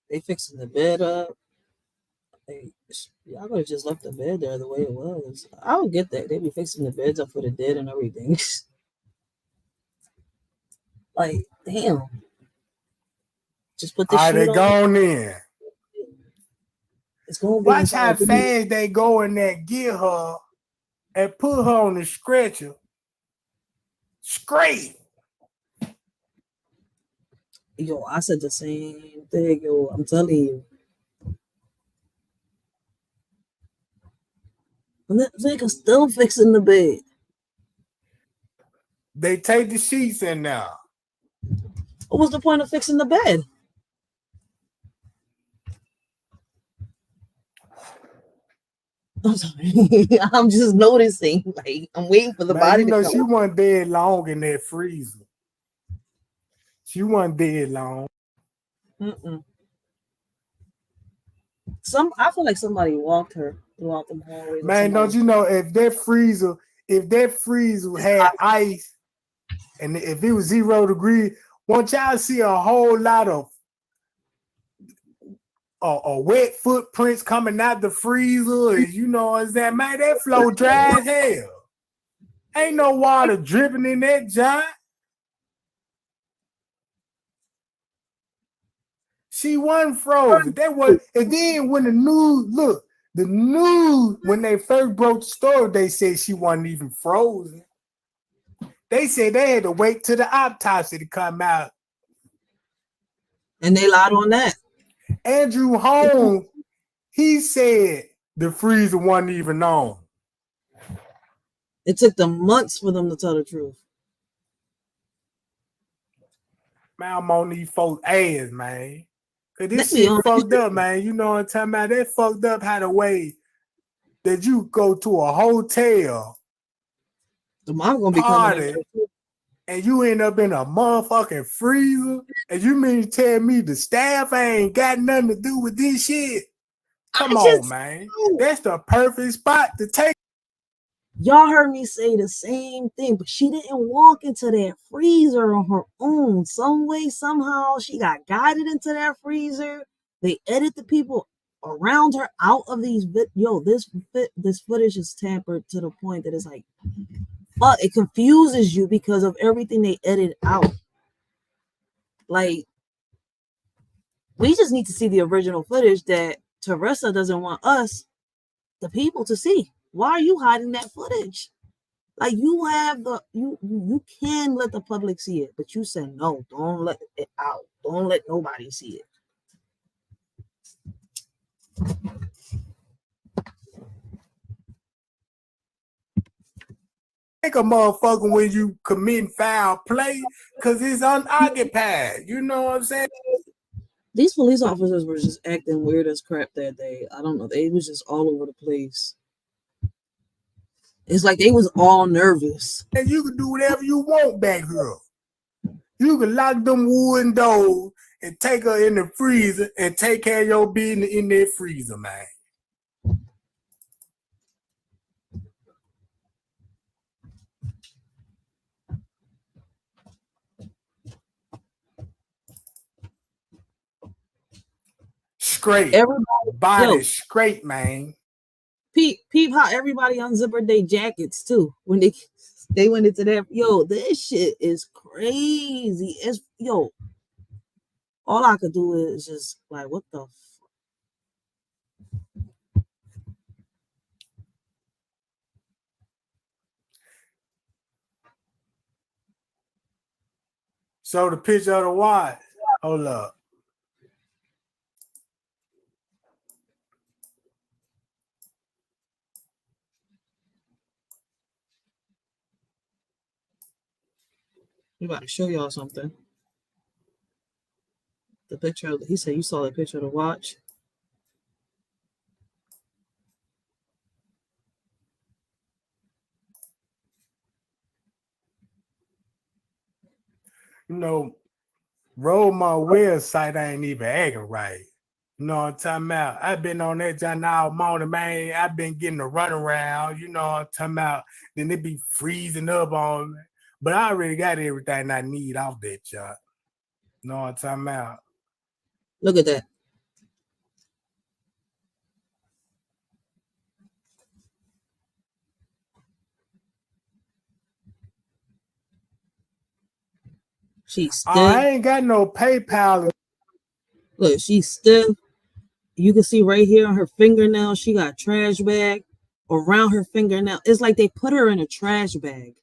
They fixing the bed up. Y'all could have just left the bed there the way it was. I don't get that. They be fixing the beds up for the dead and everything. Like, damn. Just put the sheet they on. gone in. It's gonna be watch how fast they go in there, get her, and put her on the stretcher. Straight. Yo, I said the same thing. Yo, I'm telling you. And that nigga still fixing the bed. They take the sheets in now. What was the point of fixing the bed? I'm sorry. I'm just noticing. Like, I'm waiting for the body to come. She wasn't dead long in that freezer. She wasn't dead long. Mm-mm. I feel like somebody walked her throughout the hallways. Man, don't you know if that freezer had ice and if it was 0 degrees, won't y'all see a whole lot of wet footprints coming out the freezer? And you know what I'm saying? Man, that flow dry as hell. Ain't no water dripping in that jar. She wasn't frozen. And then when the news, when they first broke the story, they said she wasn't even frozen. They said they had to wait till the autopsy to come out. And they lied on that. Andrew Holmes, he said the freezer wasn't even on. It took them months for them to tell the truth. Man, I'm on these folks' ass, man. Cause this shit fucked up, man. You know what I'm talking about? They fucked up how the way that you go to a hotel party and you end up in a motherfucking freezer, and you mean to tell me the staff ain't got nothing to do with this shit? Come on, man. That's the perfect spot to take. Y'all heard me say the same thing, but she didn't walk into that freezer on her own. Some way, somehow, she got guided into that freezer. They edit the people around her out of these. This footage is tampered to the point that it's like, fuck, it confuses you because of everything they edit out. Like, we just need to see the original footage that Teresa doesn't want us, the people, to see. Why are you hiding that footage? Like, you have you can let the public see it, but you said no, don't let it out. Don't let nobody see it. Take a motherfucker when you commit foul play because it's unoccupied. You know what I'm saying? These police officers were just acting weird as crap that day. I don't know. They was just all over the place. It's like they was all nervous. And you can do whatever you want back here. You can lock them wooden doors and take her in the freezer and take care of your business in that freezer, man. straight. Everybody, Body straight, man. Peep how everybody unzippered their jackets too when they went into that. Yo, this shit is crazy. It's all I could do is just like, what the. So the picture of the watch. Hold up. We about to show y'all something. The picture. He said you saw the picture of the watch. You know, roll my website ain't even acting right. You know what I'm talking about? I've been on that job all morning, man. I've been getting a run around, you know what I'm talking about? Then it be freezing up on me. But I already got everything I need off that job. You know what I'm talking about? Look at that. She's still. I ain't got no PayPal. Look, she's still. You can see right here on her fingernail, she got a trash bag around her fingernail. It's like they put her in a trash bag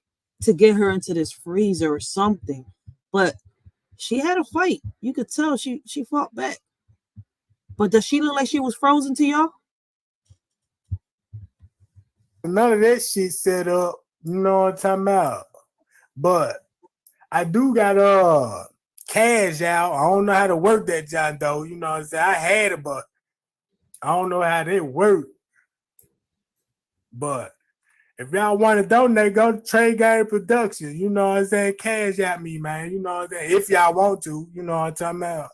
to get her into this freezer or something. But she had a fight. You could tell she fought back. But does she look like she was frozen to y'all? None of that shit set up. You know what I'm talking about? But I do got cash out. I don't know how to work that job though. You know what I'm saying? I had it, but I don't know how they work. But if y'all want to donate, go to Trade Game Productions. You know what I'm saying? Cash at me, man. You know what I'm saying? If y'all want to, you know what I'm talking about.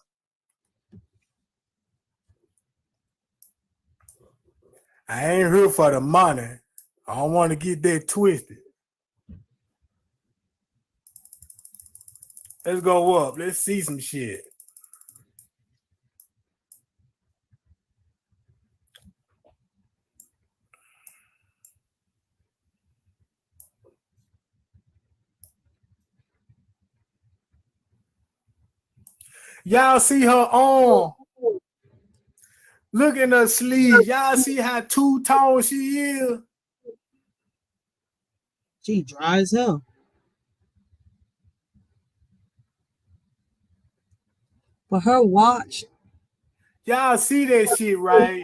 I ain't here for the money. I don't want to get that twisted. Let's go up. Let's see some shit. Y'all see her arm? Look at her sleeve. Y'all see how two-tone she is? She dry as hell. But her watch. Y'all see that shit, right?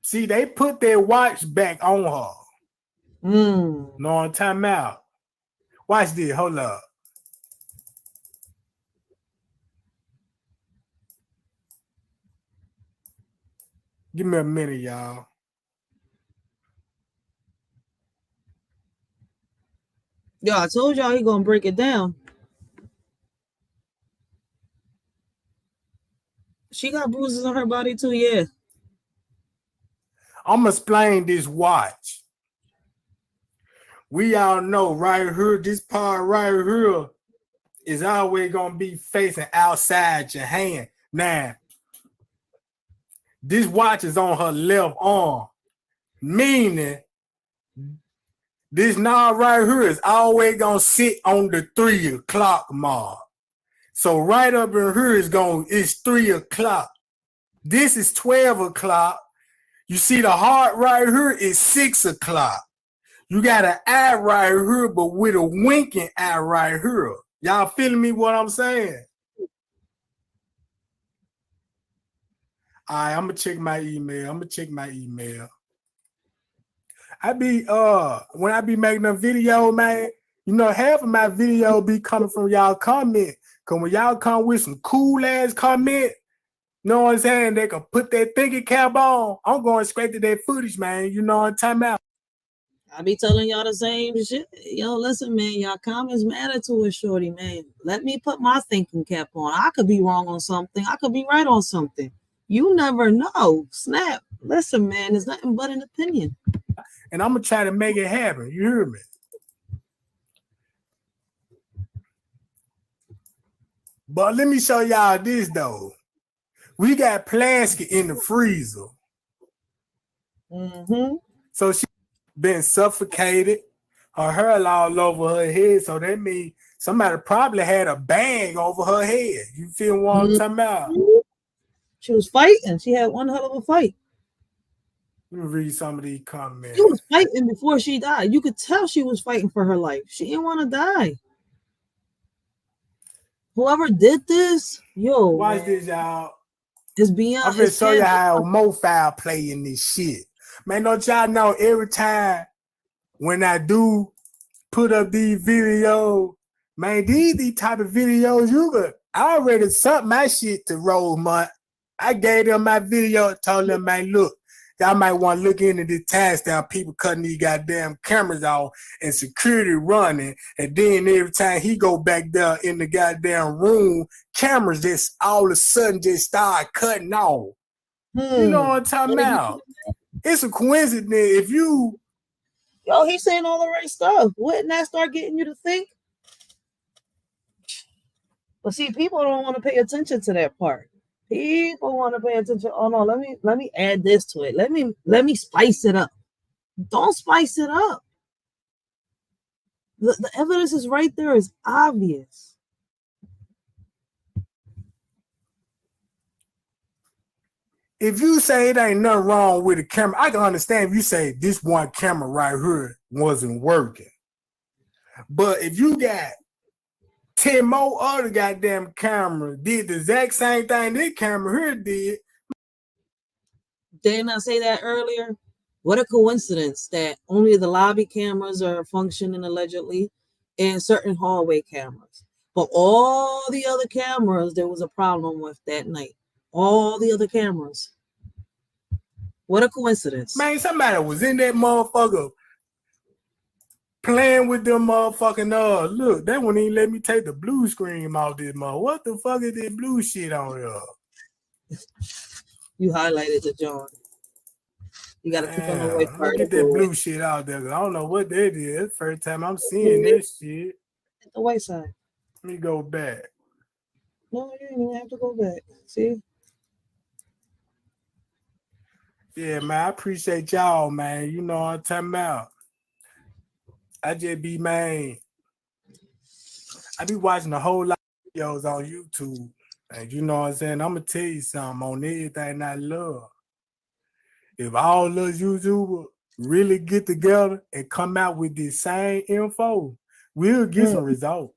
See, they put their watch back on her. Know what I'm talking about? Watch this. Hold up. Give me a minute, y'all. Yo, I told y'all he gonna break it down. She got bruises on her body too, yeah. I'm gonna explain this watch. We all know right here, this part right here is always gonna be facing outside your hand. Now, this watch is on her left arm, meaning this knob right here is always gonna sit on the 3 o'clock mark. So right up in here it's 3 o'clock. This is 12 o'clock. You see the heart right here is 6 o'clock. You got an eye right here, but with a winking eye right here. Y'all feeling me what I'm saying? All right, I'm gonna check my email. I be when I be making a video, man, you know, half of my video be coming from y'all comment. Cause when y'all come with some cool ass comment, you know what I'm saying? They can put that thinking cap on. I'm going straight to that footage, man. You know what I'm talking about? I be telling y'all the same shit. Yo, listen, man, y'all comments matter to us, shorty, man. Let me put my thinking cap on. I could be wrong on something. I could be right on something. You never know. Snap. Listen, man, it's nothing but an opinion. And I'm gonna try to make it happen. You hear me? But let me show y'all this though. We got plastic in the freezer. Mm-hmm. So she been suffocated. Her hair all over her head. So that means somebody probably had a bag over her head. You feel what I'm talking about? She was fighting. She had one hell of a fight. Let me read some of these comments. She was fighting before she died. You could tell she was fighting for her life. She didn't want to die. Whoever did this, yo, watch this, y'all. It's beyond. I'm gonna show you how MoFile play in this shit. Man, don't y'all know every time when I do put up these videos, man, these type of videos, you could I already sent my shit to Rosemont. I gave them my video, told them, man, look, y'all might want to look into this timestamp, people cutting these goddamn cameras off and security running, and then every time he go back there in the goddamn room, cameras just all of a sudden just start cutting off. You know what I'm talking about? It's a coincidence if you... Yo, he's saying all the right stuff. Wouldn't that start getting you to think? But see, people don't want to pay attention to that part. People want to pay attention. Oh no, let me add this to it. Let me spice it up. Don't spice it up. The evidence is right there. It's obvious. If you say it ain't nothing wrong with the camera, I can understand if you say this one camera right here wasn't working. But if you got 10 more other goddamn cameras did the exact same thing this camera here did. Didn't I say that earlier? What a coincidence that only the lobby cameras are functioning allegedly and certain hallway cameras. But all the other cameras, there was a problem with that night. All the other cameras. What a coincidence. Man, somebody was in that motherfucker playing with them motherfucking look, they wouldn't even let me take the blue screen off this mother. What the fuck is this blue shit on here? You highlighted the John. You gotta click on the white part. Get that blue shit out there. I don't know what that is. First time I'm seeing this shit. Hit the white side. Let me go back. No, you didn't even have to go back. See? Yeah, man, I appreciate y'all, man. You know what I'm talking about. I just be, man, I be watching a whole lot of videos on YouTube. And you know what I'm saying? I'm going to tell you something on everything I love. If all those YouTubers really get together and come out with this same info, we'll get some results.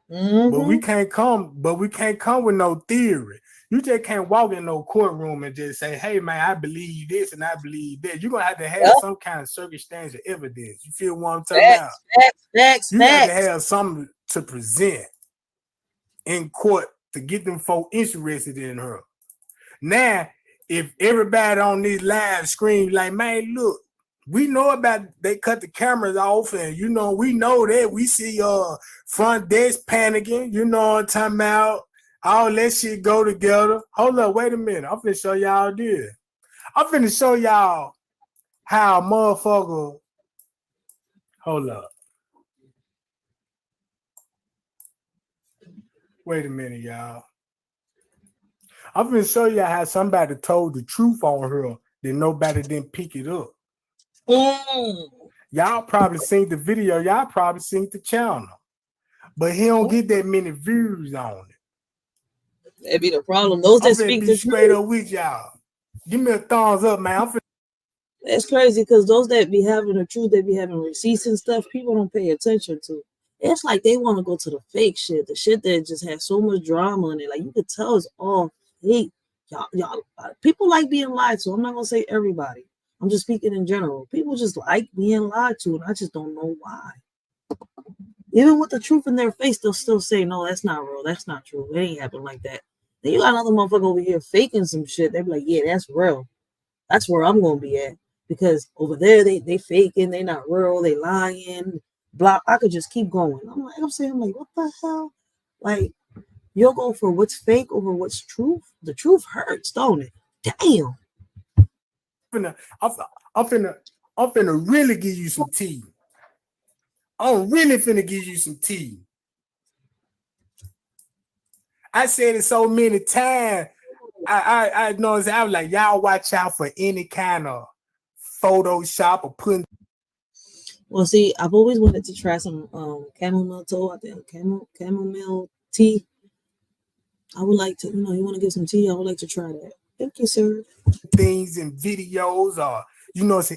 But we can't come with no theory. You just can't walk in no courtroom and just say, hey man, I believe this and I believe that. You're gonna have to have some kind of circumstantial evidence. You feel what I'm talking about? Facts. You have to have something to present in court to get them folk interested in her. Now, if everybody on this live screen like, man, look, we know about they cut the cameras off, and you know, we know that we see front desk panicking, you know what I'm talking about. All that shit go together. Hold up, wait a minute. I'm finna show y'all this. I'm finna show y'all how a motherfucker. Hold up. Wait a minute, y'all. I'm finna show y'all how somebody told the truth on her that nobody didn't pick it up. Y'all probably seen the video. Y'all probably seen the channel. But he don't get that many views on it. That'd be the problem. Those that speak the straight up with y'all. Give me a thumbs up, man. That's crazy because those that be having the truth, they be having receipts and stuff, people don't pay attention to. It's like they want to go to the fake shit, the shit that just has so much drama in it. Like you could tell it's all fake. Y'all, people like being lied to. I'm not gonna say everybody. I'm just speaking in general. People just like being lied to, and I just don't know why. Even with the truth in their face, they'll still say, no, that's not real. That's not true. It ain't happening like that. Then you got another motherfucker over here faking some shit. They be like, yeah, that's real. That's where I'm going to be at. Because over there, they faking. They not real. They lying. Blah. I could just keep going. I'm like, what the hell? Like, you'll go for what's fake over what's truth. The truth hurts, don't it? Damn. I'm finna really give you some tea. I'm really finna give you some tea. I said it so many times. I know. I was like, y'all watch out for any kind of Photoshop or putting. Well, see, I've always wanted to try some chamomile toe. I think chamomile tea. I would like to, you want to get some tea? I would like to try that. Thank you, sir. Things and videos or,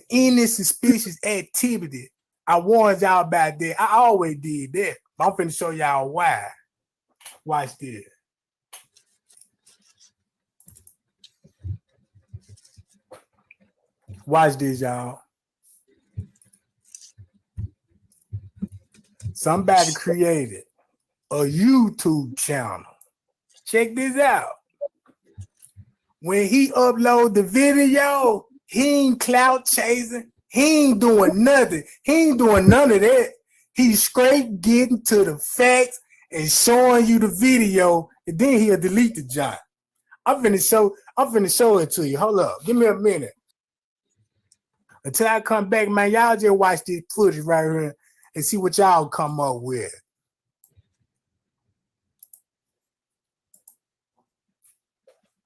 any suspicious activity. I warned y'all about that. I always did that. I'm finna show y'all why. Watch this. Watch this, y'all. Somebody created a YouTube channel. Check this out. When he upload the video, he ain't clout chasing. He ain't doing nothing. He ain't doing none of that. He's straight getting to the facts and showing you the video, and then he'll delete the joint. I'm finna show it to you. Hold up. Give me a minute. Until I come back, man, y'all just watch this footage right here and see what y'all come up with.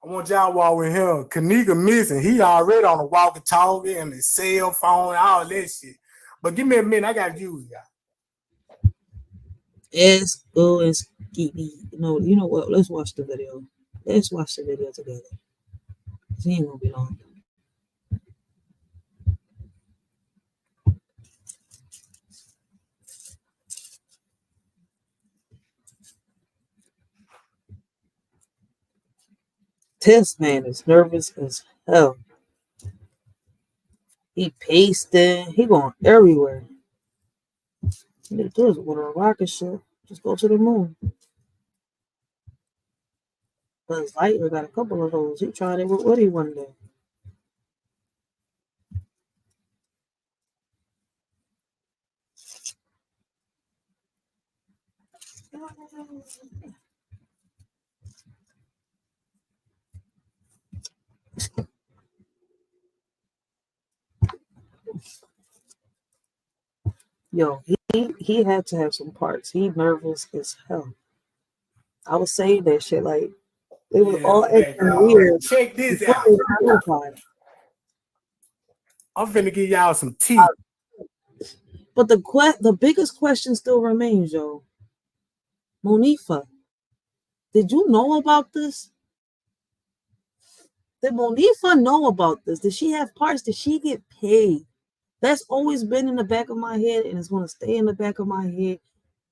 I want y'all walk with him. Kenika missing. He already on the walkie-talkie and the cell phone, all that shit. But give me a minute. I got to use y'all. Let's go and ski. No, you know what? Let's watch the video. Let's watch the video together. It ain't gonna be long. This man is nervous as hell. He pasting. He going everywhere. What they do is order a rocket ship. Just go to the moon. Buzz Lightyear got a couple of those. He tried it with Woody one day. Yo, he had to have some parts. He nervous as hell. I was saying that shit like they were all acting weird. Check this out. I'm finna give y'all some tea. But the biggest question still remains, yo. Monifa, did you know about this? Did Monifa know about this? Did she have parts? Did she get paid? That's always been in the back of my head, and it's going to stay in the back of my head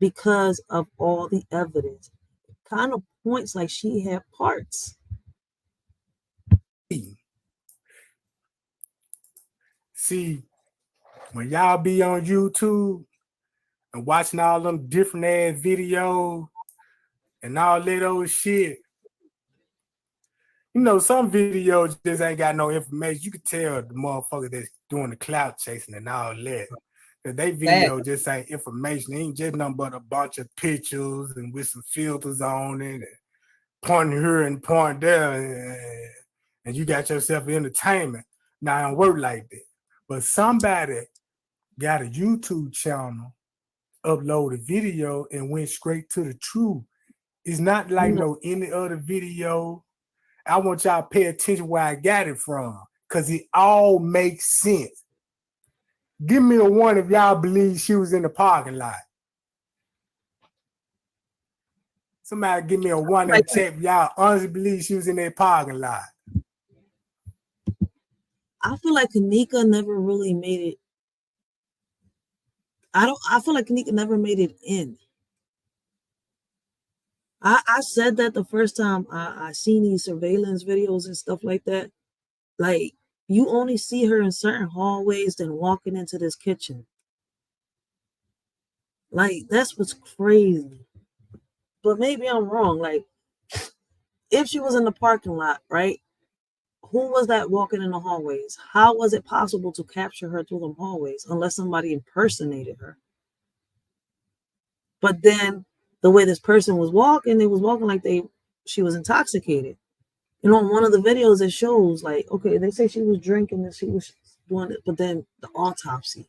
because of all the evidence. It kind of points like she had parts. See, when y'all be on YouTube and watching all them different ass videos and all that old shit, some videos just ain't got no information. You can tell the motherfucker that's doing the clout chasing and all that. That they video just ain't information. It ain't just nothing but a bunch of pictures and with some filters on it and pointing here and pointing there and you got yourself entertainment. Now, it don't work like that. But somebody got a YouTube channel, uploaded a video and went straight to the truth. It's not like any other video. I want y'all to pay attention where I got it from because it all makes sense. Give me a one if y'all believe she was in the parking lot. Somebody give me a one and check if y'all honestly believe she was in that parking lot. I feel like Kenika never really made it. I feel like Kenika never made it in. I said that the first time I seen these surveillance videos and stuff like that. Like, you only see her in certain hallways than walking into this kitchen. Like, that's what's crazy. But maybe I'm wrong. Like, if she was in the parking lot, right? Who was that walking in the hallways? How was it possible to capture her through the hallways unless somebody impersonated her? But then the way this person was walking, they was walking like she was intoxicated. On one of the videos, it shows like, okay, they say she was drinking and she was doing it, but then the autopsy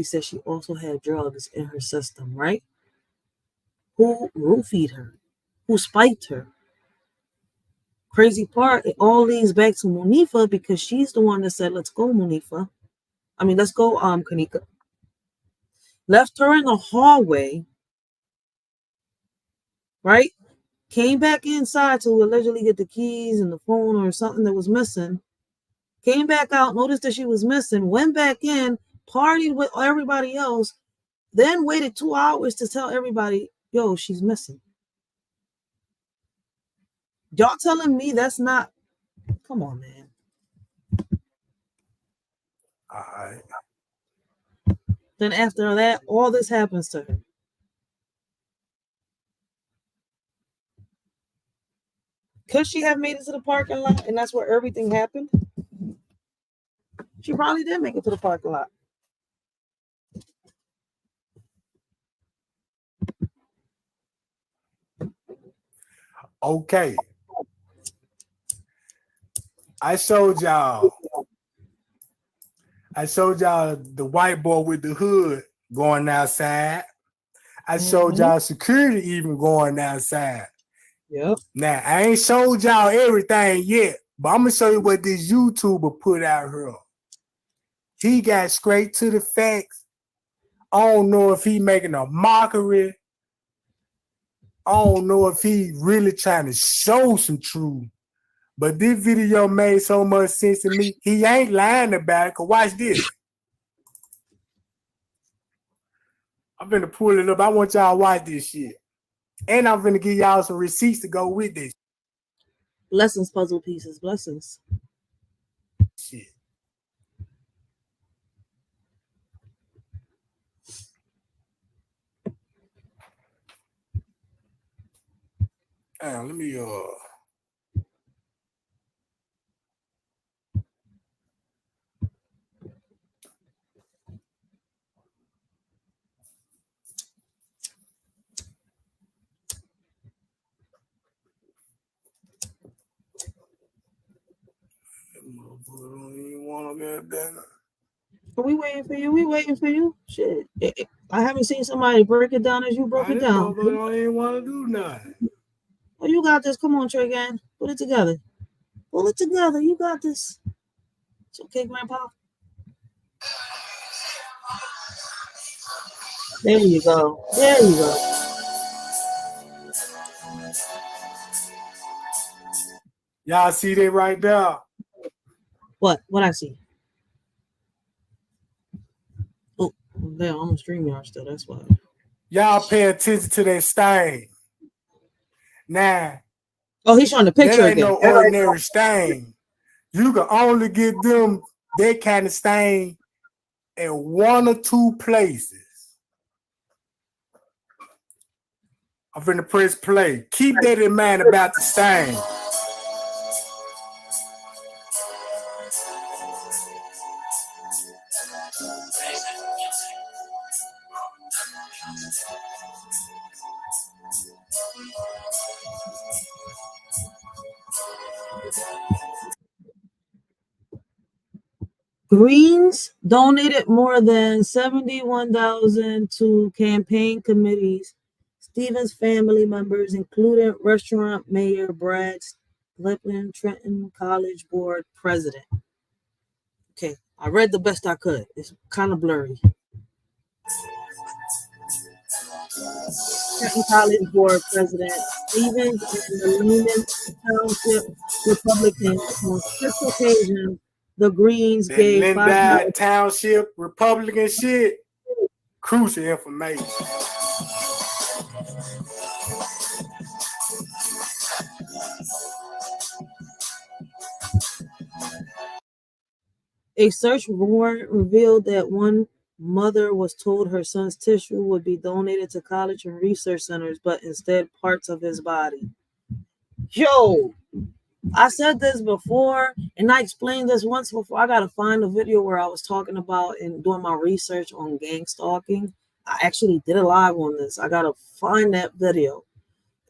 says she also had drugs in her system, right? Who roofied her? who spiked her. Crazy part, it all leads back to Munifa because she's the one that said, let's go, Munifa. Let's go, Kenika. Left her in the hallway, right? Came back inside to allegedly get the keys and the phone or something that was missing. Came back out, noticed that she was missing, went back in, partied with everybody else, then waited 2 hours to tell everybody, yo, she's missing. Y'all telling me that's not, come on, man. All right. Then after that, all this happens to her. Could she have made it to the parking lot and that's where everything happened? She probably did make it to the parking lot. Okay. I showed y'all the white boy with the hood going outside. I showed y'all security even going outside. Yep. Now, I ain't showed y'all everything yet, but I'm going to show you what this YouTuber put out here. He got straight to the facts. I don't know if he making a mockery. I don't know if he really trying to show some truth. But this video made so much sense to me. He ain't lying about it. Cause watch this. I'm gonna pull it up. I want y'all to watch this shit. And I'm gonna give y'all some receipts to go with this. Blessings, puzzle pieces. Blessings. Shit. Let me Are we waiting for you? We waiting for you. Shit. I haven't seen somebody break it down as you broke it down. I don't even want to do nothing. Oh, you got this. Come on, Trey Gang. Put it together. Pull it together. You got this. It's okay, Grandpa. There you go. There you go. Y'all see that right there? What? What I see? Oh, damn, I'm on StreamYard still. That's why. Y'all pay attention to that stain. Now, oh, he's showing the picture that ain't again. no ordinary stain. You can only get them that kind of stain in 1 or 2 places. I'm finna press play. Keep that in mind about the stain. Greens donated more than $71,000 to campaign committees. Stevens family members, including restaurant mayor Brad Lipton, Trenton College Board president. Okay, I read the best I could. It's kind of blurry. Trenton College Board President Stevens and the Lehman Township Republicans on 6 occasions. The Greens That gave Lindide Township Republican shit. Crucial information. A search warrant revealed that one mother was told her son's tissue would be donated to college and research centers, but instead parts of his body. Yo, I said this before, and I explained this once before. I gotta find a video where I was talking about and doing my research on gang stalking. I actually did a live on this. I gotta find that video.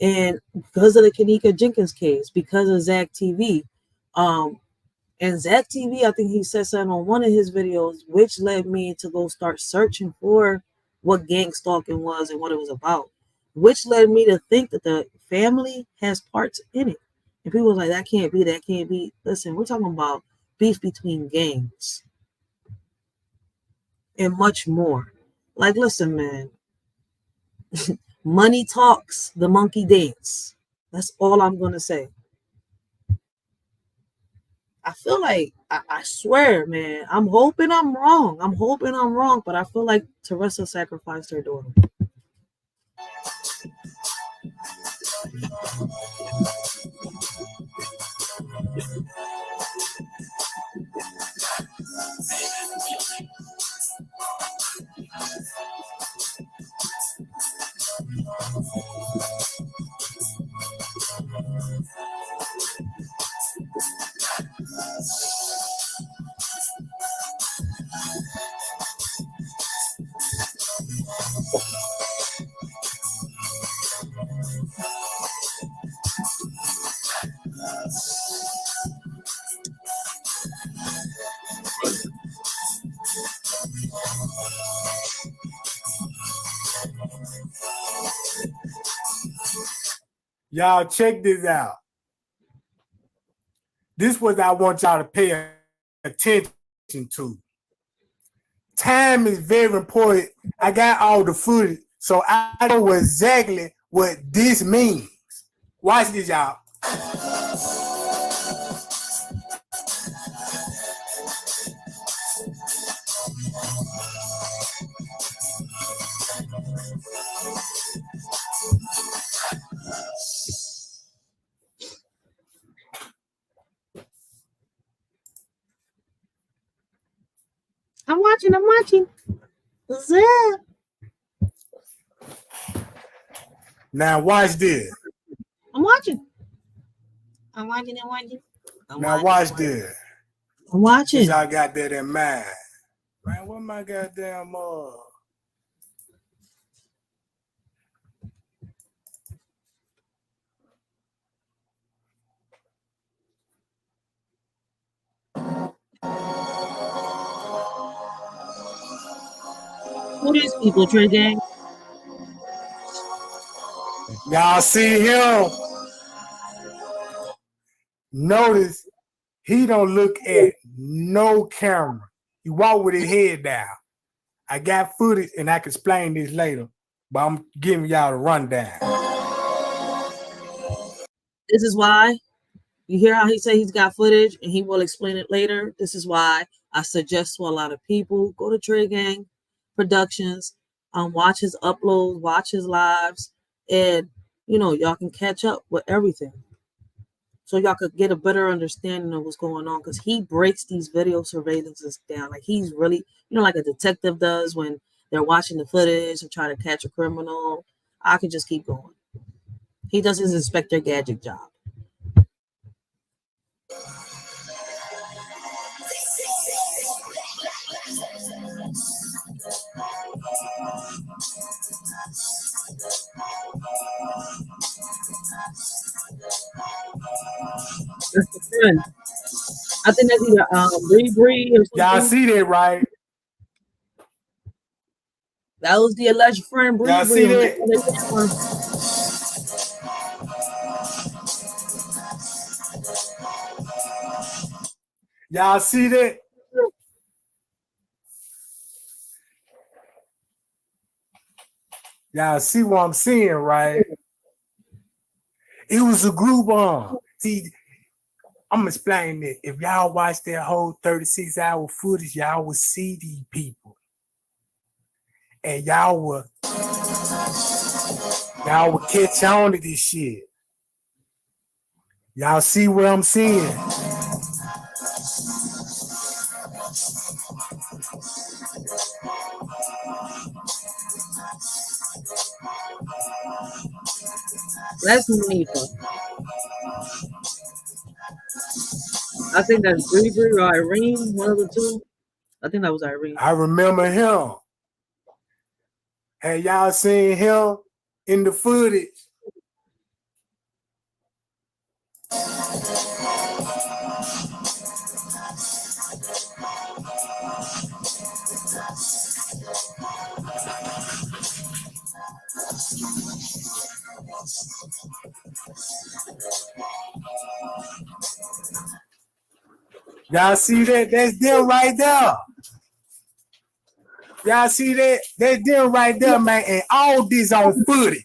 And because of the Kenika Jenkins case, because of Zach TV, and Zach TV, I think he said something on one of his videos, which led me to go start searching for what gang stalking was and what it was about, which led me to think that the family has parts in it. And people are like, that can't be, that can't be. Listen, we're talking about beef between gangs and much more. Like, listen, man, money talks, the monkey dance. That's all I'm going to say. I feel like, I swear, man, I'm hoping I'm wrong. But I feel like Teresa sacrificed her daughter. Y'all check this out. This is what I want y'all to pay attention to. Time is very important. I got all the footage, so I know exactly what this means. Watch this, y'all. I'm watching. Zip. Now watch this. I'm watching. Now watch this. I'm watching. Since I got that in mind. Man, what my goddamn Who these people, Trey Gang? Y'all see him? Notice he don't look at no camera. He walk with his head down. I got footage and I can explain this later, but I'm giving y'all a rundown. This is why you hear how he say he's got footage and he will explain it later. This is why I suggest to a lot of people, go to Trey Gang Productions, watch his uploads, watch his lives, and y'all can catch up with everything. So y'all could get a better understanding of what's going on, because he breaks these video surveillances down. Like he's really, like a detective does when they're watching the footage and try to catch a criminal. I can just keep going. He does his Inspector Gadget job. That's the friend. I think that's either Bree or something. Y'all see that, right? That was the alleged friend Bree. Y'all see that? Y'all see that? Y'all see what I'm seeing, right? It was a group on. See, I'm explaining it. If y'all watch that whole 36-hour footage, y'all will see these people. And y'all will catch on to this shit. Y'all see what I'm seeing? That's Monica. I think that's Bree or Irene, one of the two. I think that was Irene. I remember him. Have y'all seen him in the footage? Y'all see that? That's them right there. Y'all see that? That's them right there, man. And all this on footage.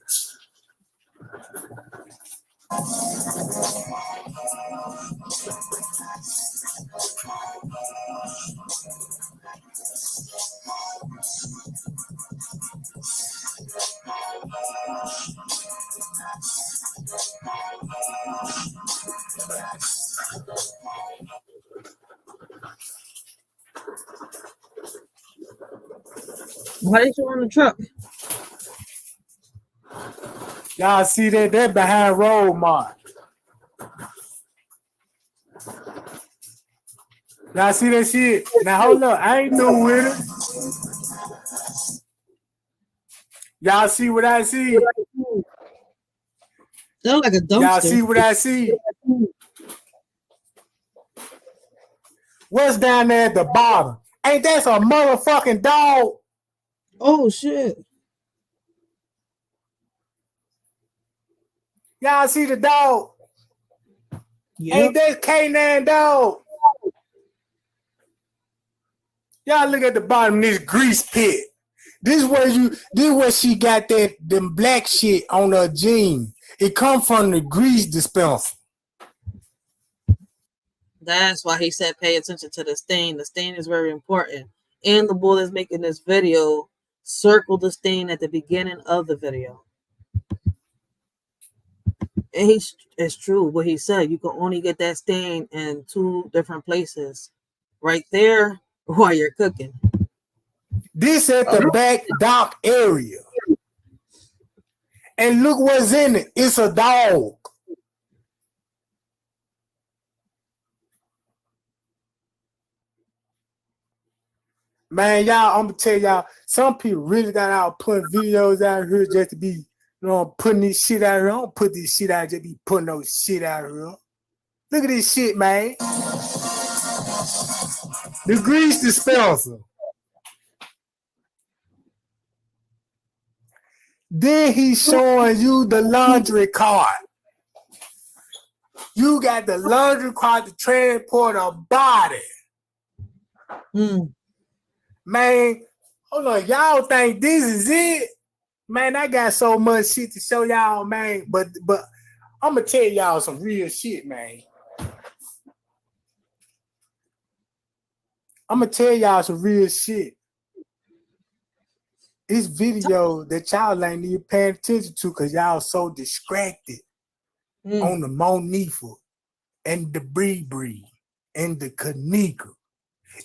Why they on the truck? Y'all see that? They're behind road mark. Y'all see that shit? Now hold up. I ain't new with it. Y'all see what I see? Sound like a dumpster. Y'all see what I see? What's down there at the bottom? Ain't that a motherfucking dog? Oh shit. Y'all see the dog? Yep. Ain't that K9 dog? Y'all look at the bottom of this grease pit. This where she got them black shit on her jeans. It come from the grease dispenser. That's why he said pay attention to the stain. The stain is very important. And the boy that's making this video circled the stain at the beginning of the video. And it's true what he said. You can only get that stain in 2 different places. Right there while you're cooking. This at the back dock area. And look what's in it. It's a dog. Man, y'all, I'm gonna tell y'all, some people really got out putting videos out here just to be, putting this shit out here. I don't put this shit out just be putting no shit out here. Look at this shit, man. The grease dispenser. Then he's showing you the laundry cart. You got the laundry cart to transport a body. Man, hold on. Y'all think this is it? Man, I got so much shit to show y'all, man. But I'm going to tell y'all some real shit, man. I'm going to tell y'all some real shit. This video that y'all ain't even paying attention to because y'all so distracted on the Monifa and the Bree and the Kenika.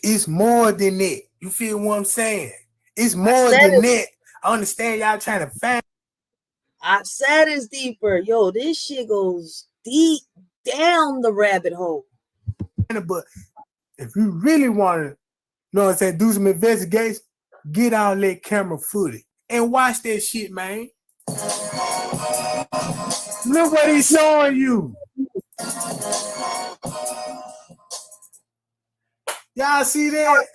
It's more than that. You feel what I'm saying? It's more than that. I understand y'all trying to find. I said it's deeper. Yo, this shit goes deep down the rabbit hole. But if you really want to, you know what I'm saying, do some investigation, get all that camera footage and watch that shit, man. Look what he's showing you. Y'all see that?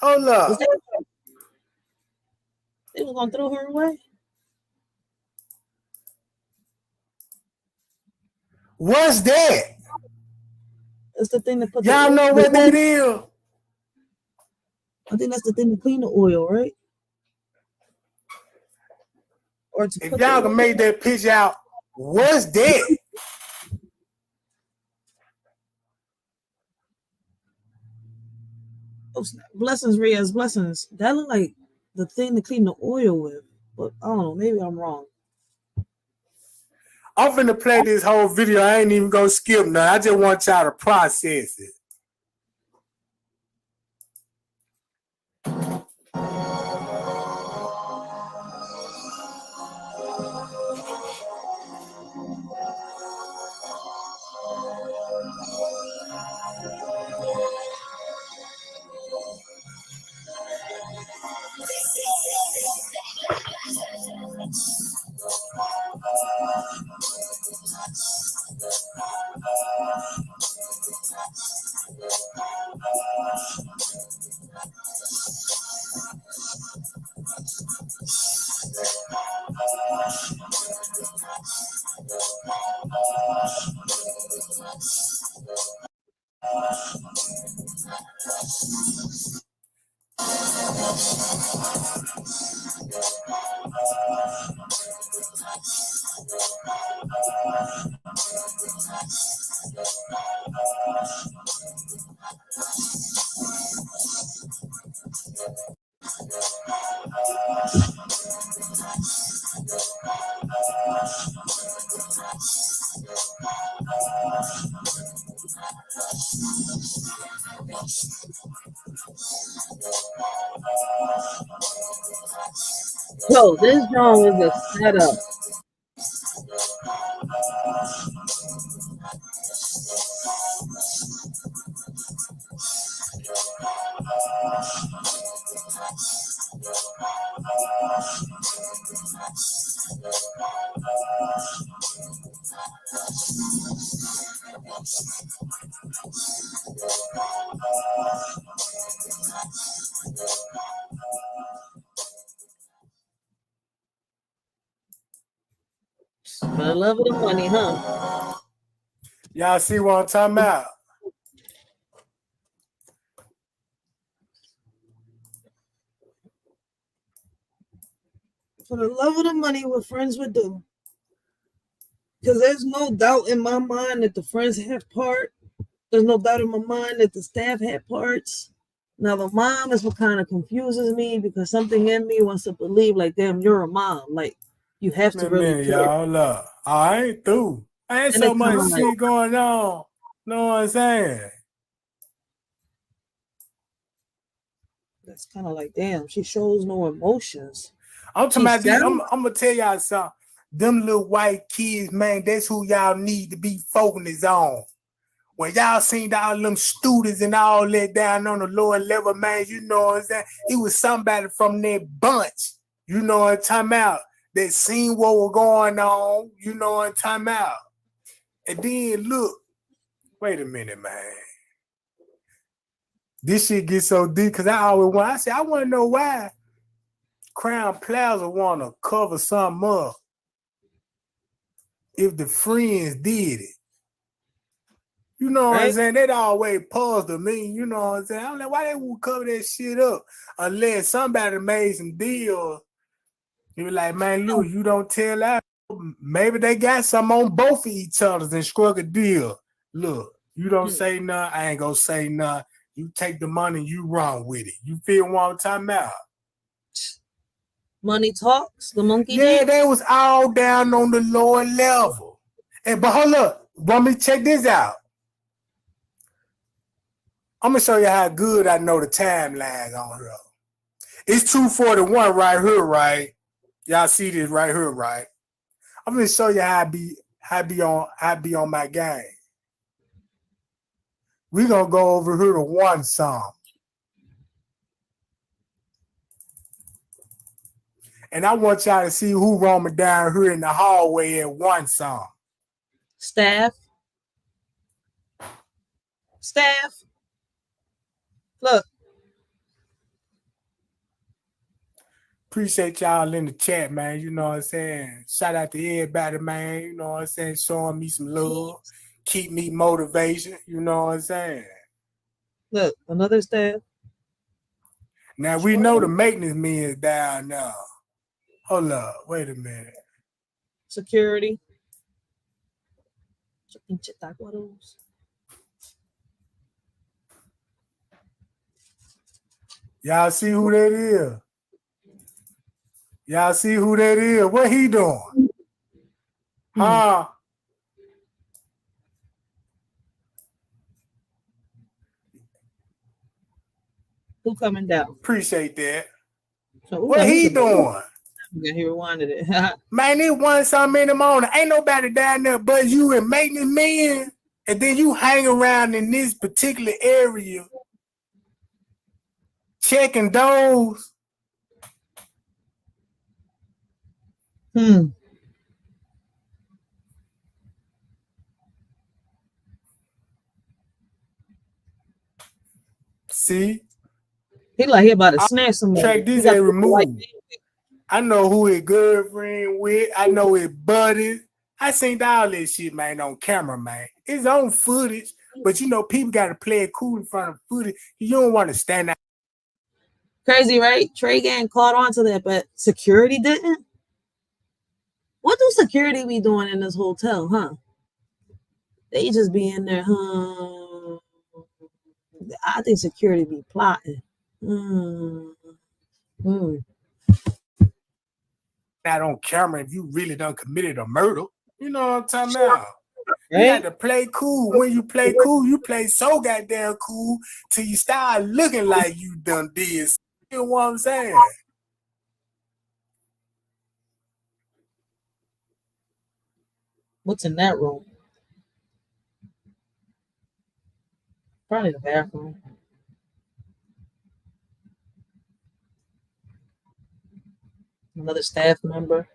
Hold up. They was gonna throw her away. What's that? That's the thing to put. Y'all know what that is? I think that's the thing to clean the oil, right? Or to if y'all can make that picture out, what's that? Oh, blessings, Riaz, blessings. That look like the thing to clean the oil with, but I don't know. Maybe I'm wrong. I'm finna play this whole video. I ain't even gonna skip none. I just want y'all to process it. Yo, this John was a setup. For the love of the money, huh? Y'all see what I'm talking about? For the love of the money, what friends would do. Because there's no doubt in my mind that the friends have part. There's no doubt in my mind that the staff had parts. Now the mom is what kind of confuses me because something in me wants to believe like, damn, you're a mom. Like, you have to really care. Y'all, look, I ain't through. I ain't so much shit going on. Know what I'm saying? That's kind of like, damn, she shows no emotions. I'm talking about these. I'm gonna tell y'all something. Them little white kids, man, that's who y'all need to be focused on. When y'all seen all them students and all that down on the lower level, man, you know what I'm saying? It was somebody from that bunch, you know what I'm talking about, that seen what was going on, you know what I'm talking about. And then look, wait a minute, man. This shit gets so deep because I always want, I said, I want to know why Crown Plaza want to cover something up if the friends did it. You know what I'm saying? That always puzzled me. You know what I'm saying? I'm like, why they would cover that shit up unless somebody made some deal. You be like, man, look, you don't tell out. Maybe they got some on both of each other and struck a deal. Look, you don't say nothing, I ain't gonna say nothing. You take the money, you run with it. You feel what I'm talking about? Money talks, the monkey dance? They was all down on the lower level. But hold up, want me to check this out? I'm gonna show you how good I know the timelines on her. It's 2:41 right here, right? Y'all see this right here, right? I'm gonna show you how I be on my game. We gonna go over here to one song. And I want y'all to see who roaming down here in the hallway at one song. Staff. Look. Appreciate y'all in the chat, man. You know what I'm saying? Shout out to everybody, man. You know what I'm saying? Showing me some love. Keep me motivation. You know what I'm saying? Look, another staff. Now, we know the maintenance men is down now. Hold up. Wait a minute. Security. Y'all see who that is? Y'all see who that is? What he doing? Huh? Who coming down? Appreciate that. So, what he doing? He rewinded it. Man, it 1-something in the morning. Ain't nobody down there but you and maintenance men. And then you hang around in this particular area checking those. See? He like he about to snatch somebody. Check this and remove. I know who his girlfriend with. I know his buddy. I seen all this shit, man, on camera, man. It's on footage. But you know, people got to play it cool in front of footage. You don't want to stand out. Crazy, right? Trey Gang caught on to that, but security didn't. What do security be doing in this hotel, huh? They just be in there, huh? I think security be plotting. Not on camera if you really done committed a murder. You know what I'm talking about? Right? You got to play cool. When you play cool, you play so goddamn cool till you start looking like you done did. You know what I'm saying? What's in that room? Probably the bathroom. Another staff member.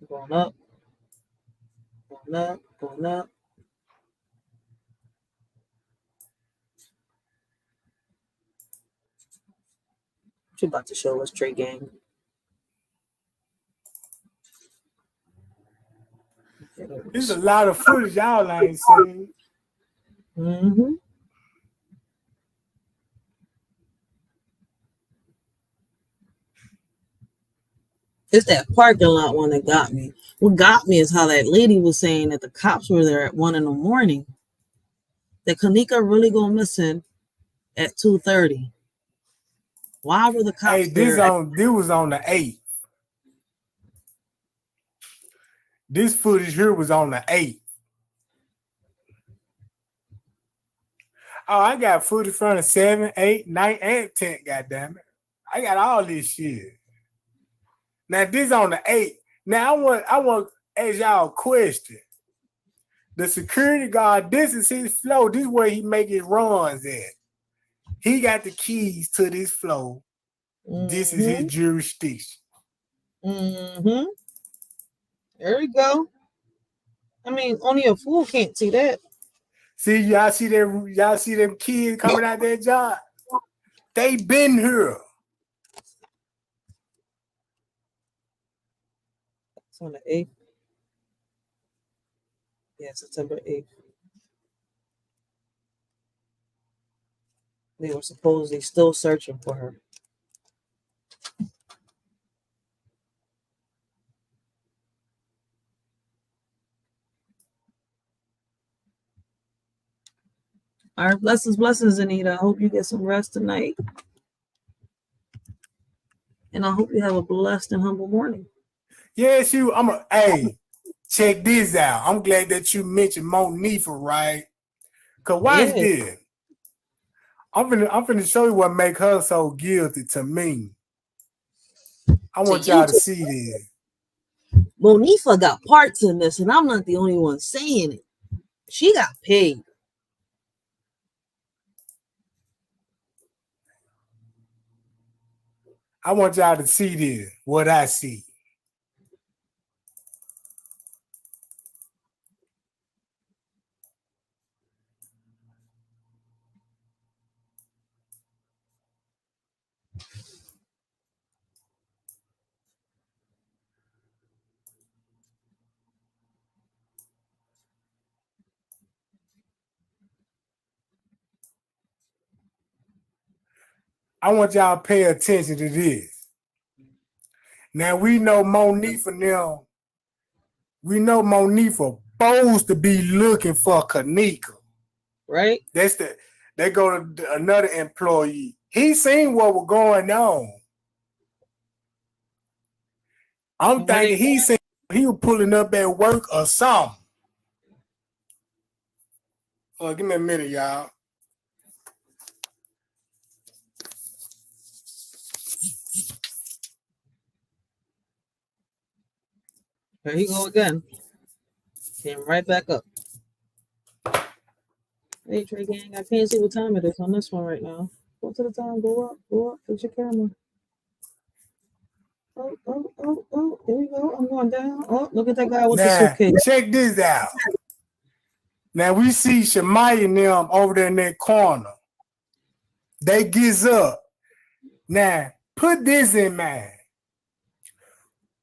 Going up. Going up. Going up. What you about to show us, Trey Gang? There's a lot of footage y'all ain't seen. It's that parking lot one that got me. What got me is how that lady was saying that the cops were there at 1 a.m. That kenika really go missing at 2:30. Why were the cops Hey, this there? was on the 8th. This footage here was on the 8th. Oh, I got footage from the 7, 8, 9, and 10, goddammit. I got all this shit. Now this on the 8th. Now I want to ask y'all a question. The security guard, this is his flow. This is where he make his runs at. He got the keys to this flow. This is his jurisdiction. There we go. I mean, only a fool can't see that. See, y'all see them kids coming out that job? They been here. It's on the 8th. Yeah, September 8th. They were supposedly still searching for her. All right, blessings, Anita. I hope you get some rest tonight. And I hope you have a blessed and humble morning. Yes, hey, check this out. I'm glad that you mentioned Monifa, right? Cause watch this. I'm finna show you what make her so guilty to me. I want y'all to see this. Monifa got parts in this, and I'm not the only one saying it. She got paid. I want y'all to see this, what I see. I want y'all to pay attention to this. Now we know Monifa now. We know Monifa supposed to be looking for kenika. Right? They go to another employee. He seen what was going on. I'm thinking he seen he was pulling up at work or something. Oh, give me a minute, y'all. There you go again. Came right back up. Hey, Trey Gang, I can't see what time it is on this one right now. Go to the time, go up, fix your camera. Oh, here we go. I'm going down. Oh, look at that guy with the suitcase. Check this out. Now we see Shemaya and them over there in that corner. They gets up. Now, put this in mind.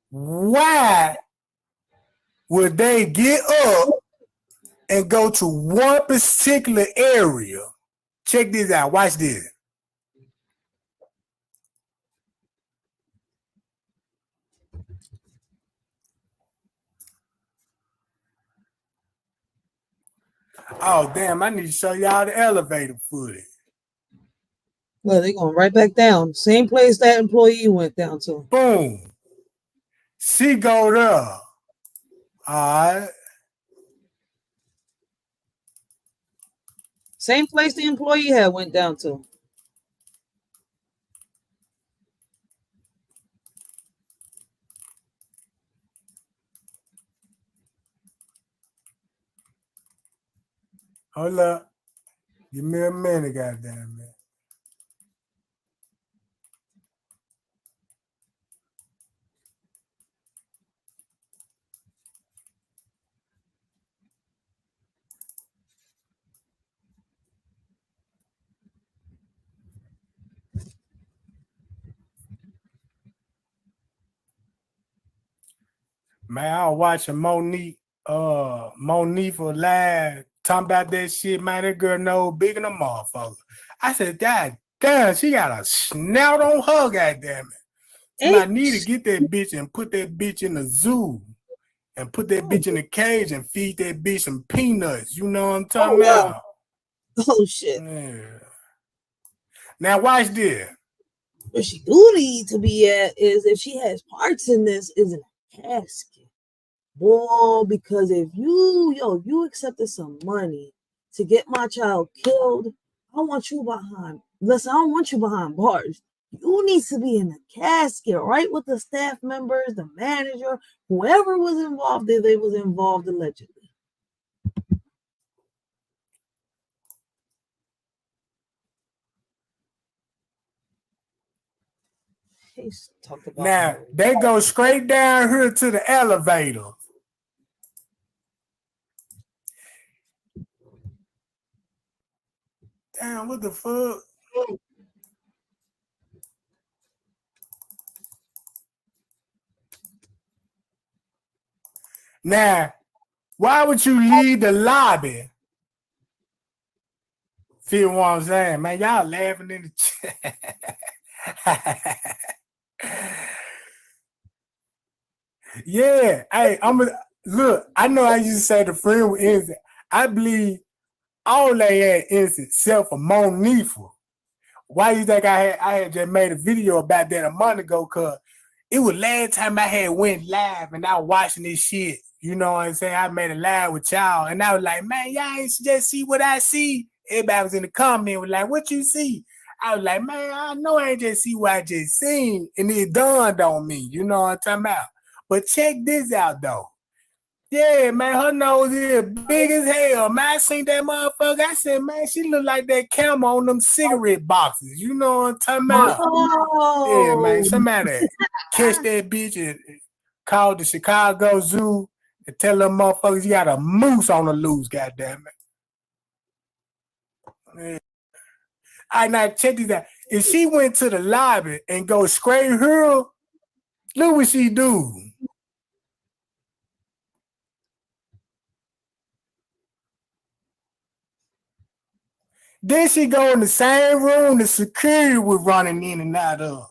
Why would they get up and go to one particular area? Check this out. Watch this. Oh, damn. I need to show y'all the elevator footage. Well, they're going right back down. Same place that employee went down to. Boom. She go there. All right. Same place the employee had went down to. Hold up. Give me a minute, goddamn man. Man, I was watching Monique for live talking about that shit, man. That girl no big than a motherfucker. I said, God damn, she got a snout on her, goddamn it. So I need to get that bitch and put that bitch in the zoo and put that bitch in the cage and feed that bitch some peanuts. You know what I'm talking about? Oh shit. Yeah. Now watch this. Where she do need to be at is if she has parts in this is in a casket. Boy, because if you accepted some money to get my child killed, I want you behind. Listen, I don't want you behind bars. You need to be in a casket, right? With the staff members, the manager, whoever was involved, if they was involved allegedly. Now, they go straight down here to the elevator. Damn, what the fuck? Now, why would you leave the lobby? Feel what I'm saying? Man, y'all laughing in the chat. Yeah, hey, look, I know I used to say the friend was innocent. I believe all they had innocent except for Monifa. Why you think I had just made a video about that a month ago? Cause it was last time I had went live and I was watching this shit. You know what I'm saying? I made a live with y'all and I was like, man, y'all ain't just see what I see. Everybody was in the comment was like, what you see? I was like, man, I know I ain't just see what I just seen. And it dawned on me. You know what I'm talking about? But check this out though. Yeah, man, her nose is big as hell. Man, I seen that motherfucker. I said, man, she look like that camel on them cigarette boxes. You know what I'm talking about? Oh. Yeah, man, somebody catch that bitch and call the Chicago Zoo and tell them motherfuckers you got a moose on the loose, goddamn it. Yeah. All right, now check this out. If she went to the lobby and go straight here, look what she do. Then she go in the same room the security was running in and out of.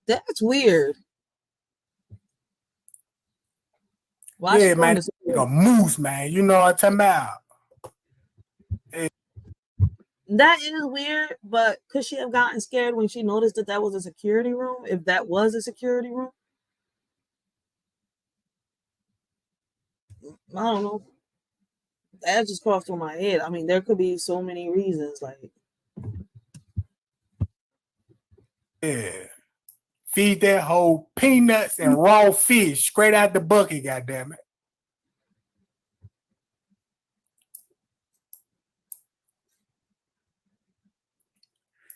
That's weird. Why yeah, man, like a moose, man. You know what I'm talking about? Yeah. That is weird, but could she have gotten scared when she noticed that was a security room? If that was a security room? I don't know. That just crossed through my head. I mean, there could be so many reasons. Like, yeah, feed that whole peanuts and raw fish straight out the bucket. Goddamn it!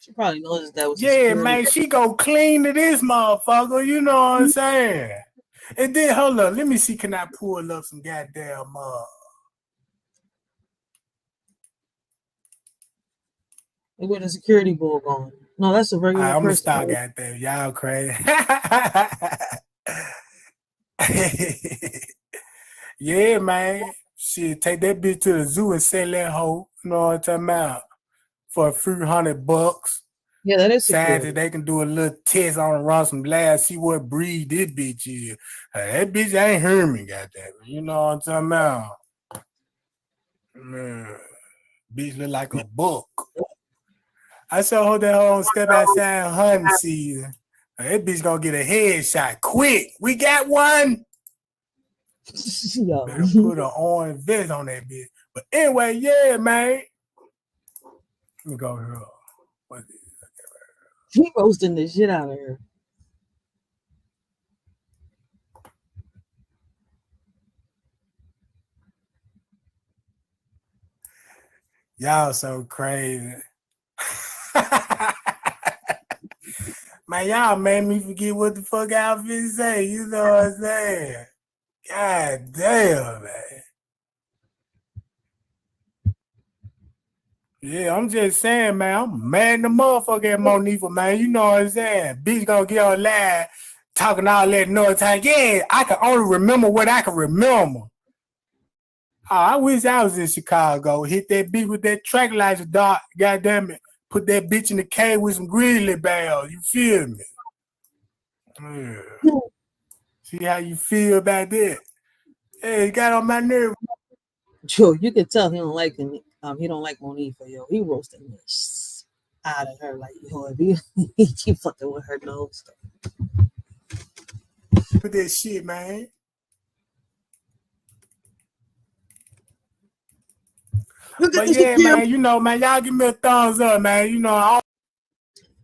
She probably noticed that was. Yeah, man, she go clean to this motherfucker. You know what I'm saying? And then hold up, let me see. Can I pull up some goddamn? Where the security bull going? No, that's a regular I'm person. I'm gonna stop goddamn. Y'all crazy. Yeah, man. Shit, take that bitch to the zoo and sell that hoe. You know what I'm talking about? For a few $100. Yeah, that is Scientists, security. they can do a little test on run some labs, see what breed this bitch is. That bitch ain't Herman, goddamn. You know what I'm talking about? Man, bitch look like a book. I saw her that hoe step outside hunting season. That bitch gonna get a headshot quick. We got one. Better put an orange vest on that bitch. But anyway, yeah, man. Let me go here. What is this? He roasting the shit out of her. Y'all so crazy. Man, y'all made me forget what the fuck I was finna say. You know what I'm saying? God damn, man. Yeah, I'm just saying, man. I'm mad in the motherfucker at Monifa, man. You know what I'm saying? Bitch gonna get on live talking all that noise time. Yeah, I can only remember what I can remember. Oh, I wish I was in Chicago. Hit that bitch with that track lights, dog. Goddamn it. Put that bitch in the cave with some grizzly bears. You feel me? Yeah. See how you feel about that? Hey, it got on my nerve. Joe, you can tell he don't like him. He don't like Monifa, yo. He roasting the shit out of her, like, yo, if he keep fucking with her nose stuff. With that shit, man. But yeah, man, you know, man, y'all give me a thumbs up, man. You know,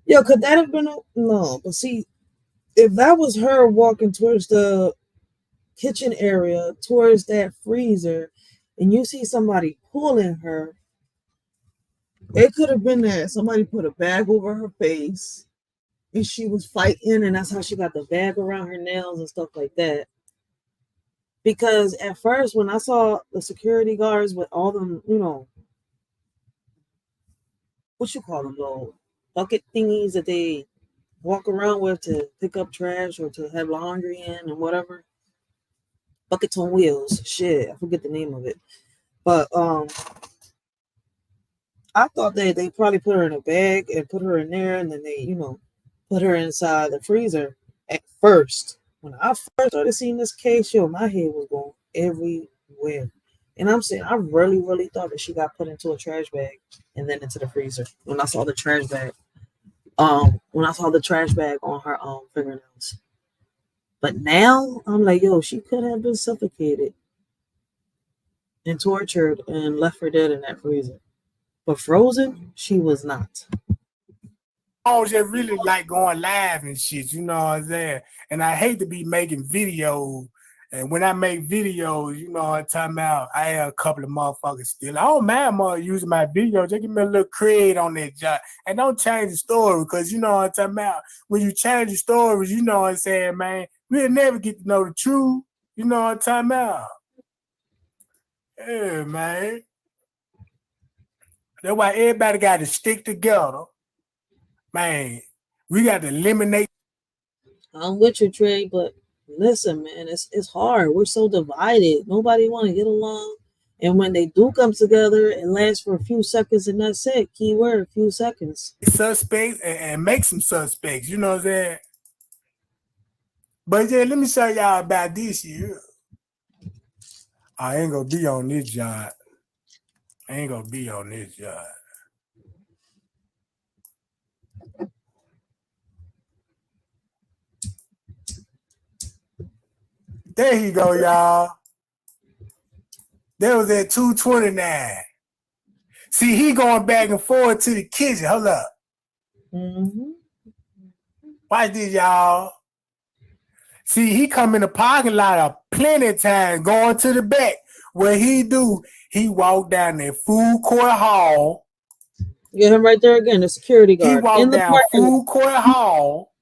yo, could that have been no? But see, if that was her walking towards the kitchen area, towards that freezer, and you see somebody pulling her, it could have been that somebody put a bag over her face and she was fighting, and that's how she got the bag around her nails and stuff like that. Because at first, when I saw the security guards with all them, you know, what you call them, little bucket thingies that they walk around with to pick up trash or to have laundry in and whatever. Buckets on wheels. Shit, I forget the name of it. But I thought they probably put her in a bag and put her in there, and then they, you know, put her inside the freezer at first. When I first started seeing this case, yo, my head was going everywhere. And I'm saying, I really, really thought that she got put into a trash bag and then into the freezer when I saw the trash bag. When I saw the trash bag on her fingernails. But now I'm like, yo, she could have been suffocated and tortured and left for dead in that freezer. But frozen, she was not. I just really like going live and shit, you know what I'm saying? And I hate to be making videos. And when I make videos, you know what I'm talking about, I have a couple of motherfuckers still. I don't mind using my videos. Just give me a little cred on that job. And don't change the story, because you know what I'm talking about. When you change the stories, you know what I'm saying, man, we'll never get to know the truth. You know what I'm talking about? Yeah, man. That's why everybody got to stick together. Man, we got to eliminate. I'm with you, Trey, but listen, man, it's hard. We're so divided. Nobody want to get along. And when they do come together, it lasts for a few seconds, and that's it. Keyword, a few seconds. Suspects and make some suspects, you know what I'm saying? But yeah, let me show y'all about this here. I ain't gonna be on this job. I ain't gonna be on this job. There you go, y'all. That was at 229. See, he going back and forth to the kitchen. Hold up. Mm-hmm. Watch this, y'all. See, he come in the parking lot a plenty of times going to the back. What he do, he walk down that food court hall. Get him right there again, the security guard. He walked down food court hall,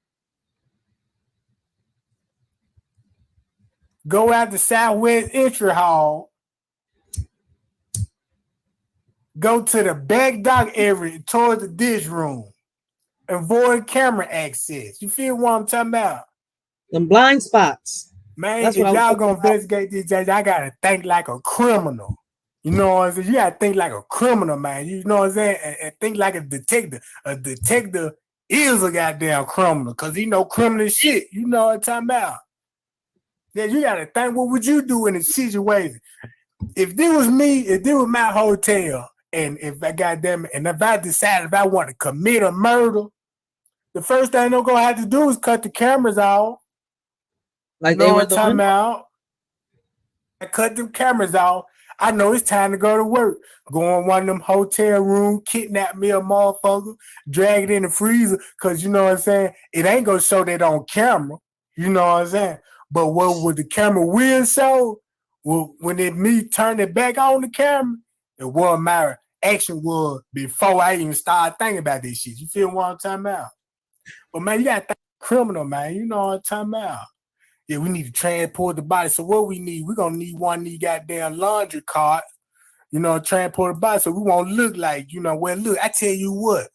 go out the southwest entry hall, go to the back dock area towards the dish room, avoid camera access. You feel what I'm talking about? Them blind spots. Man, That's if what I was y'all thinking gonna about. investigate this, judge, I gotta think like a criminal. You know what I'm saying? You gotta think like a criminal, man. You know what I'm saying? And think like a detective. A detective is a goddamn criminal because he know criminal shit. You know what I'm talking about? Yeah, you gotta think, what would you do in a situation? If this was me, if this was my hotel, and if I goddamn it, and if I decided if I want to commit a murder, the first thing they're gonna have to do is cut the cameras off. Like You know they what were I'm talking doing. about? I cut them cameras off. I know it's time to go to work. Go in one of them hotel rooms, kidnap me a motherfucker, drag it in the freezer, because you know what I'm saying? It ain't gonna show that on camera. You know what I'm saying? But what would the camera will show? Well, when me turn it back on the camera, it was my action was before I even started thinking about this shit. You feel what I'm talking about? But man, you gotta think criminal, man. You know what I'm talking about? Yeah, we need to transport the body. So what we need, we're gonna need one of these goddamn laundry carts, you know, transport the body so we won't look like, you know, well, look, I tell you what,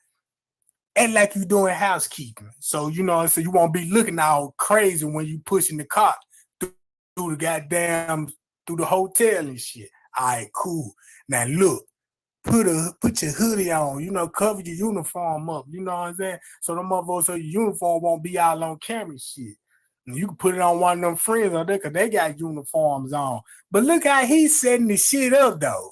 act like you doing housekeeping. So, you know, so you won't be looking all crazy when you pushing the cart through the goddamn, through the hotel and shit. All right, cool. Now look, put your hoodie on, you know, cover your uniform up, you know what I'm saying? So the motherfuckers, so your uniform won't be out on camera and shit. And you can put it on one of them friends on there because they got uniforms on. But look how he's setting the shit up though.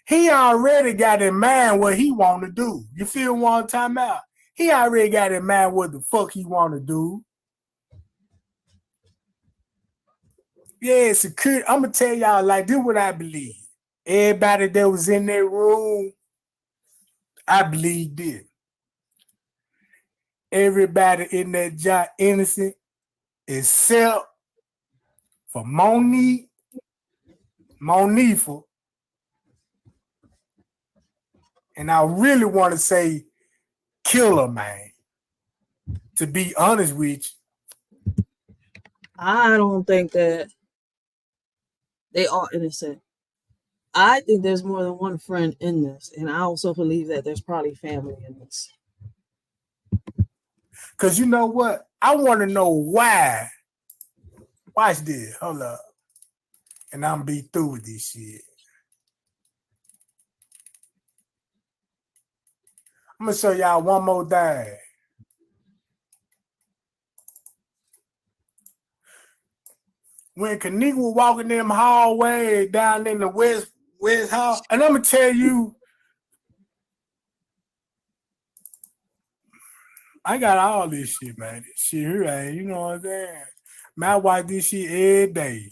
He already got in mind what he want to do. You feel what I'm talking about? He already got in mind what the fuck he want to do. Yeah, security. I'm going to tell y'all, like, this is what I believe. Everybody that was in that room, I believe this. Everybody in that job innocent except for Monifa, and I really want to say Killer, man. To be honest with you. I don't think that they are innocent. I think there's more than one friend in this, and I also believe that there's probably family in this. Because you know what? I want to know why. Watch this. Hold up. And I'm be through with this shit. I'm going to show y'all one more thing. When Kenika was walking them hallway down in the West Hall, and I'm going to tell you, I got all this shit, man. This shit here, man. You know what I'm saying? Man, I watch this shit every day.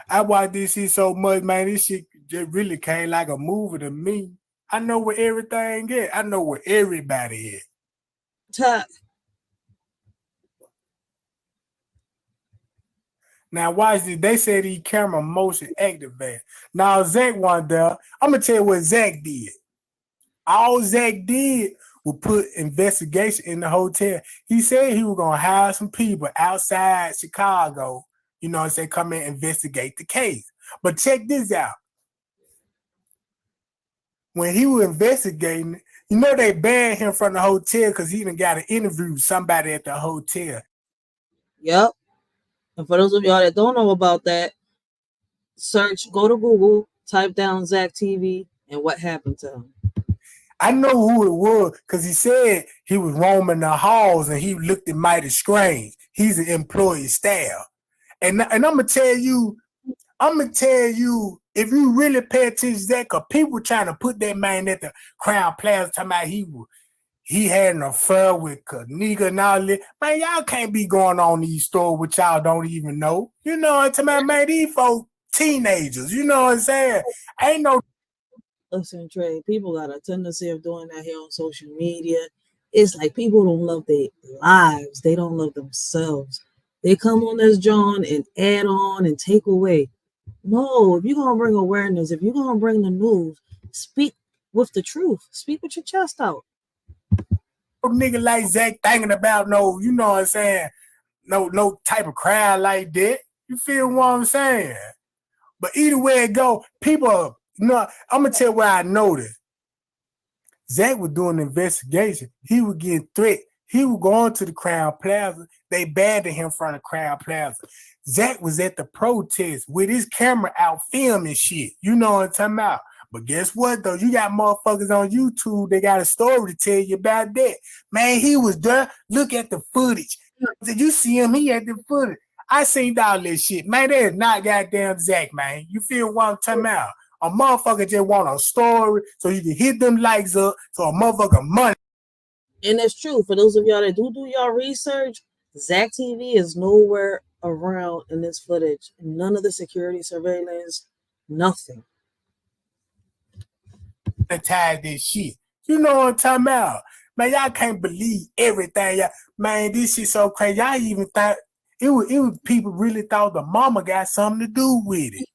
I watch this shit so much, man. This shit just really came like a movie to me. I know where everything is. I know where everybody is. Now watch this. They said he camera motion activated. Now Zach wasn't there. I'm gonna tell you what Zach did. All Zach did was put investigation in the hotel. He said he was gonna hire some people outside Chicago, you know, and say come in and investigate the case. But check this out. When he was investigating, you know they banned him from the hotel because he done got an interview with somebody at the hotel. Yep. And for those of y'all that don't know about that, go to Google, type down Zach TV, and what happened to him. I know who it was because he said he was roaming the halls and he looked at mighty strange. He's an employee staff. And I'm gonna tell you, if you really pay attention to that, because people were trying to put that man at the Crown Plaza talking about he had an affair with Kenika and all that. Man, y'all can't be going on these stores which y'all don't even know. You know what I'm talking about, man? These folks teenagers, you know what I'm saying? Ain't no. Listen, Trey, people got a tendency of doing that here on social media. It's like people don't love their lives. They don't love themselves. They come on this John and add on and take away. No, if you're going to bring awareness, if you're going to bring the news, speak with the truth. Speak with your chest out. Nigga like Zach thinking about no, you know what I'm saying, no type of crowd like that. You feel what I'm saying? But either way it go, people, you know, I'm gonna tell you where I noticed. Zach was doing an investigation. He was getting threat. He was going to the Crown Plaza They banned him from the Crowd Plaza. Zach was at the protest with his camera out filming shit. You know what I'm talking about? But guess what, though? You got motherfuckers on YouTube, they got a story to tell you about that. Man, he was there. Look at the footage. Did you see him? He had the footage. I seen all this shit. Man, that is not goddamn Zach, man. You feel what I'm talking about? A motherfucker just want a story so you can hit them likes up so a motherfucker money. And it's true. For those of y'all that do y'all research, Zach TV is nowhere around in this footage. None of the security surveillance, nothing. Monetize this shit. You know what I'm talking about? Man, y'all can't believe everything. Man, this shit so crazy. Y'all even thought it was people really thought the mama got something to do with it.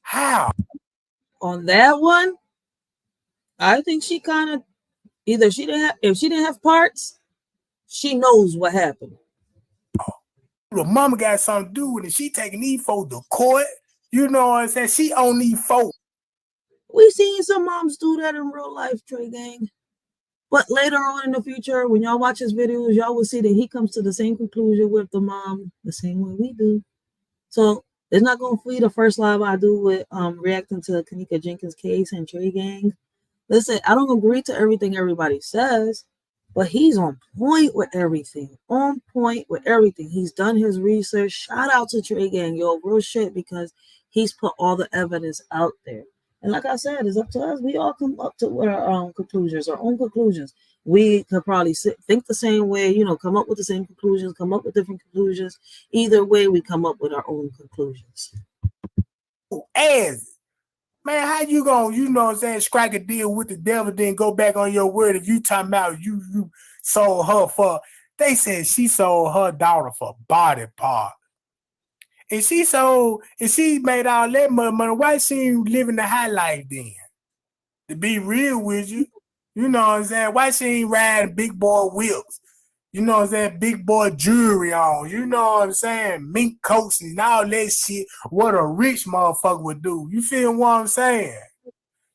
How? On that one, I think she kind of either she didn't have, if she didn't have parts, she knows what happened. The mama got something to do with it. She taking these folks to court. You know what I'm saying? She on these folks. We seen some moms do that in real life, Trey Gang. But later on in the future, when y'all watch his videos, y'all will see that he comes to the same conclusion with the mom the same way we do. So it's not going to be the first live I do with reacting to Kenika Jenkins' case and Trey Gang. Listen, I don't agree to everything everybody says, but he's on point with everything. On point with everything. He's done his research. Shout out to Trey Gang, yo, real shit, because he's put all the evidence out there. And like I said, it's up to us. We all come up to our own conclusions, our own conclusions. We could probably think the same way, you know, come up with the same conclusions, come up with different conclusions. Either way, we come up with our own conclusions. As man, how you gonna, you know what I'm saying, strike a deal with the devil, then go back on your word if you talking about you sold her for, they said she sold her daughter for body part. And she made all that money, why she ain't living the high life then? To be real with you, you know what I'm saying? Why she ain't riding big boy wheels? You know what I'm saying? Big boy jewelry on. You know what I'm saying? Mink coats and all that shit. What a rich motherfucker would do. You feel what I'm saying?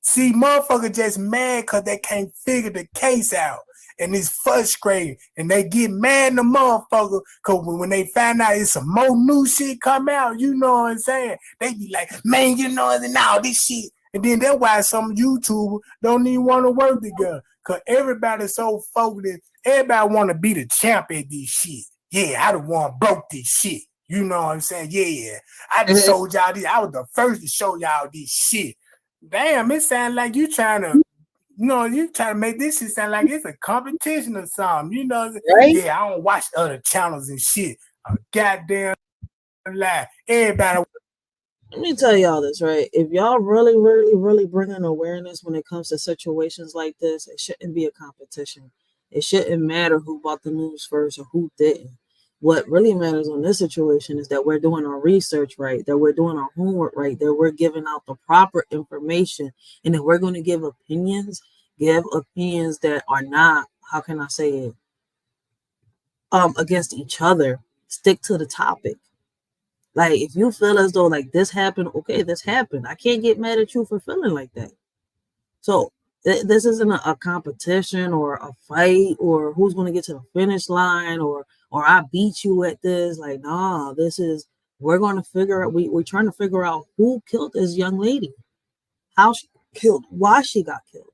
See, motherfucker just mad because they can't figure the case out. And it's frustrating. And they get mad in the motherfucker because when they find out it's some more new shit come out, you know what I'm saying? They be like, man, you know, now this shit. And then that's why some YouTubers don't even want to work together. Because everybody's so focused. Everybody want to be the champ at this shit. Yeah, I the one broke this shit. You know what I'm saying? Yeah, I just showed y'all this. I was the first to show y'all this shit. Damn, it sounds like you trying to, you trying to make this shit sound like it's a competition or something. You know? Right? Yeah, I don't watch other channels and shit. A goddamn lie. Everybody. Let me tell y'all this, right? If y'all really, really, really bring an awareness when it comes to situations like this, it shouldn't be a competition. It shouldn't matter who bought the news first or who didn't. What really matters on this situation is that we're doing our research right, that we're doing our homework right, that we're giving out the proper information, and if we're going to give opinions that are not, how can I say it, against each other. Stick to the topic. Like, if you feel as though like this happened, okay, this happened. I can't get mad at you for feeling like that. So this isn't a competition or a fight or who's going to get to the finish line or I beat you at this. Like, nah, we're going to figure out, we're trying to figure out who killed this young lady, how she killed, why she got killed.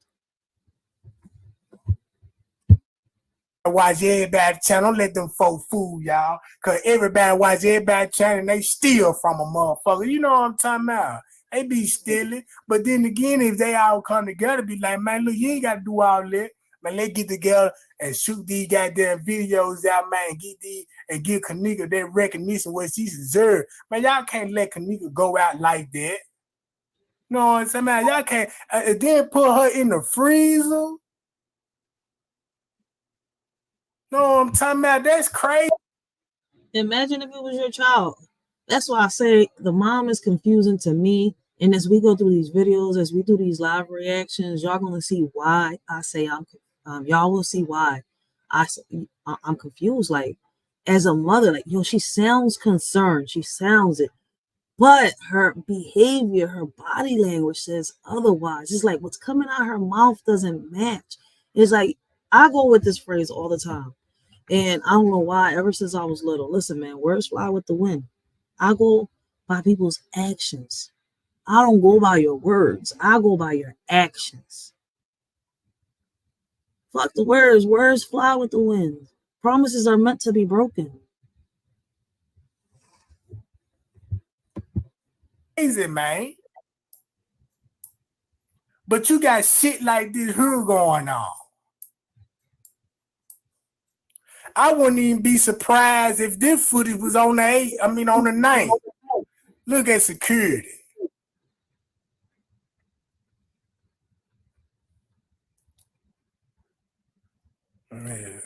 Watch everybody channel. Don't let them folk fool y'all. Because everybody watch everybody channel and they steal from a motherfucker. You know what I'm talking about? They be stealing. But then again, if they all come together, be like, man, look, you ain't got to do all that. Man, let's get together and shoot these goddamn videos out, man, and give Kenika that recognition what she deserves. Man, y'all can't let Kenika go out like that. You know what I'm saying, man? Y'all can't. Then put her in the freezer. No, I'm talking about, that's crazy. Imagine if it was your child. That's why I say the mom is confusing to me. And as we go through these videos, as we do these live reactions, y'all gonna see why I say y'all will see why I'm confused. Like, as a mother, like, yo, she sounds concerned. She sounds it. But her behavior, her body language says otherwise. It's like what's coming out of her mouth doesn't match. It's like, I go with this phrase all the time. And I don't know why, ever since I was little. Listen, man, words fly with the wind. I go by people's actions. I don't go by your words. I go by your actions. Fuck the words. Words fly with the wind. Promises are meant to be broken. Easy, man. But you got shit like this here going on. I wouldn't even be surprised if this footage was on the on the 9th. Look at security. Yeah.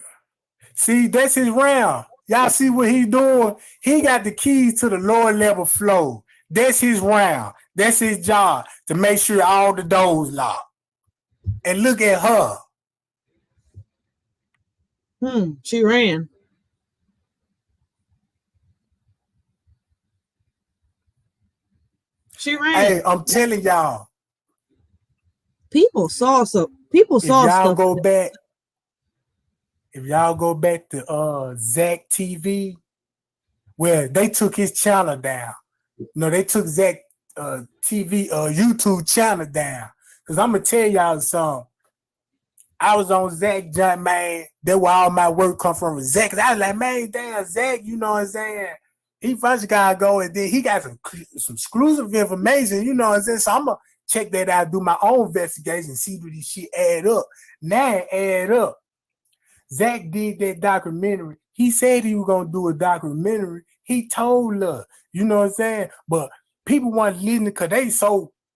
See, that's his round. Y'all see what he's doing? He got the keys to the lower level flow. That's his round. That's his job, to make sure all the doors locked. And look at her. She ran. She ran. Hey, I'm telling y'all. People saw stuff. People saw if y'all stuff. Go back, if y'all go back to Zach TV, where they took his channel down. No, they took Zach TV YouTube channel down. Cause I'm gonna tell y'all something. I was on Zach Jump, man. That's where all my work come from Zach. Cause I was like, man, damn, Zach, you know what I'm saying? He first gotta go, and then he got some exclusive information, you know what I'm saying? So I'm gonna check that out, do my own investigation, see what this shit add up. Now it add up. Zach did that documentary. He said he was gonna do a documentary. He told us, you know what I'm saying? But people want to listen because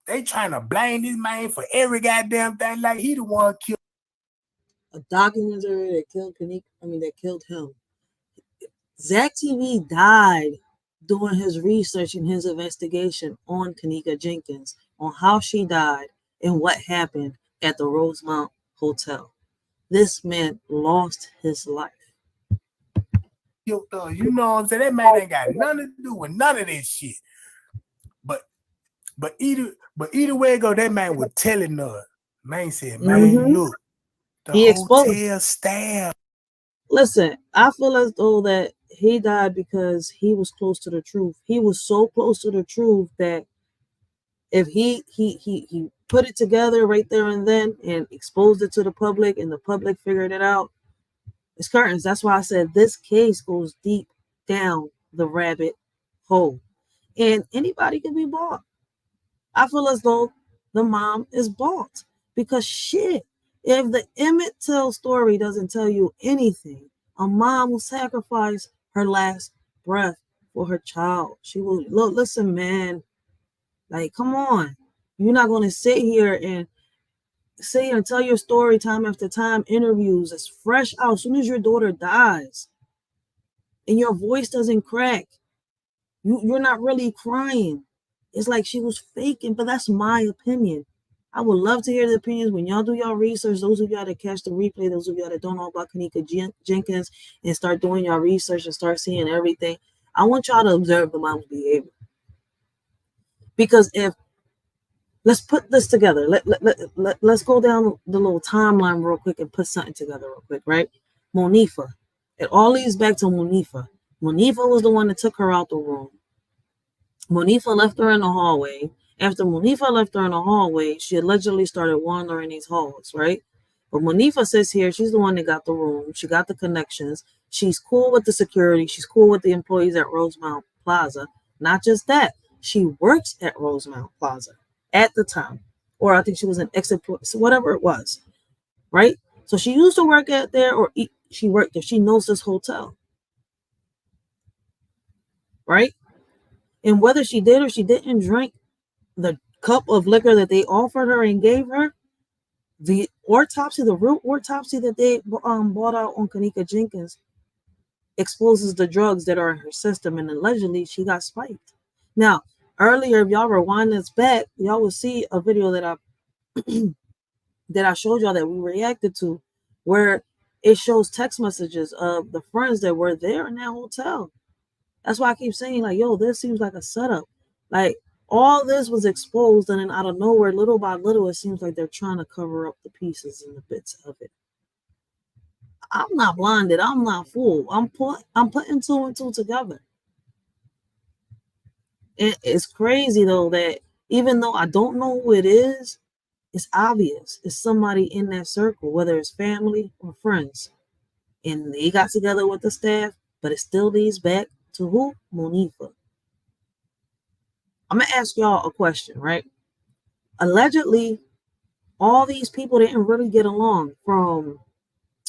they trying to blame this man for every goddamn thing. Like he the one killed. A documentary that killed kenika. That killed him. Zach TV died doing his research and his investigation on Kenika Jenkins, on how she died and what happened at the Rosemount Hotel. This man lost his life. You know what I'm saying? That man ain't got nothing to do with none of this shit. But either way it go, that man was telling us. Man said, man, look, the hotel staff. Listen, I feel as though that he died because he was close to the truth. He was so close to the truth that if he put it together right there and then and exposed it to the public and the public figured it out, it's curtains. That's why I said this case goes deep down the rabbit hole. And anybody can be bought. I feel as though the mom is bought because shit, if the Emmett Till story doesn't tell you anything, a mom will sacrifice her last breath for her child. She will look, listen, man, like, come on. You're not going to sit here and tell your story time after time, interviews. It's fresh out as soon as your daughter dies and your voice doesn't crack. You're not really crying. It's like she was faking, but that's my opinion. I would love to hear the opinions when y'all do y'all research. Those of y'all that catch the replay, those of y'all that don't know about Kenika Jenkins and start doing y'all research and start seeing everything. I want y'all to observe the mom's behavior. Because let's put this together. Let's go down the little timeline real quick and put something together real quick, right? Monifa. It all leads back to Monifa. Monifa was the one that took her out the room. Monifa left her in the hallway. After Monifa left her in the hallway, she allegedly started wandering these halls, right? But Monifa says here she's the one that got the room. She got the connections. She's cool with the security. She's cool with the employees at Rosemount Plaza. Not just that, she works at Rosemount Plaza at the time. Or I think she was an whatever it was, right? So she used to work at there or she worked there. She knows this hotel, right? And whether she did or she didn't drink the cup of liquor that they offered her and gave her, the root autopsy that they bought out on Kenika Jenkins exposes the drugs that are in her system, and allegedly she got spiked. Now, earlier, if y'all rewind this back, y'all will see a video that I showed y'all that we reacted to, where it shows text messages of the friends that were there in that hotel. That's why I keep saying, like, yo, this seems like a setup. Like, all this was exposed, and then out of nowhere, little by little, it seems like they're trying to cover up the pieces and the bits of it. I'm not blinded. I'm not fooled. I'm putting two and two together. It's crazy though that even though I don't know who it is, it's obvious. It's somebody in that circle, whether it's family or friends. And they got together with the staff, but it still leads back to who? Monifa. I'm going to ask y'all a question, right? Allegedly, all these people didn't really get along, from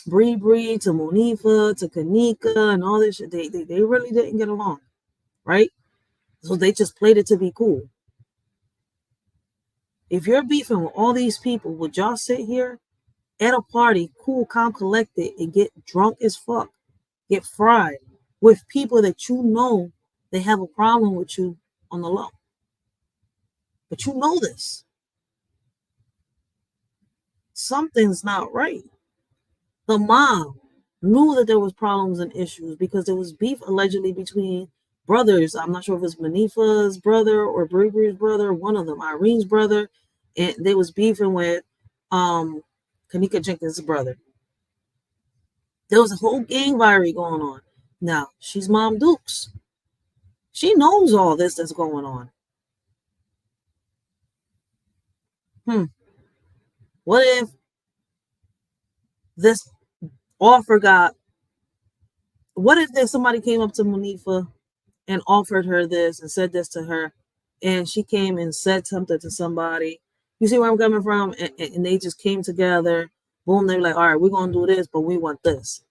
Bree to Monifa to Kenika and all this shit. They really didn't get along, right? So they just played it to be cool. If you're beefing with all these people, would y'all sit here at a party, cool, calm, collected, and get drunk as fuck, get fried with people that you know they have a problem with you on the low? But you know this. Something's not right. The mom knew that there was problems and issues because there was beef allegedly between brothers. I'm not sure if it's Monifa's brother or Bree's brother, one of them, Irene's brother, and they was beefing with kenika Jenkins' brother. There was a whole gang violence going on. Now, she's Mom Dukes. She knows all this that's going on. What if this offer what if there's somebody came up to Monifa and offered her this and said this to her, and she came and said something to somebody? You see where I'm coming from? And they just came together. Boom, they're like, all right, we're going to do this, but we want this.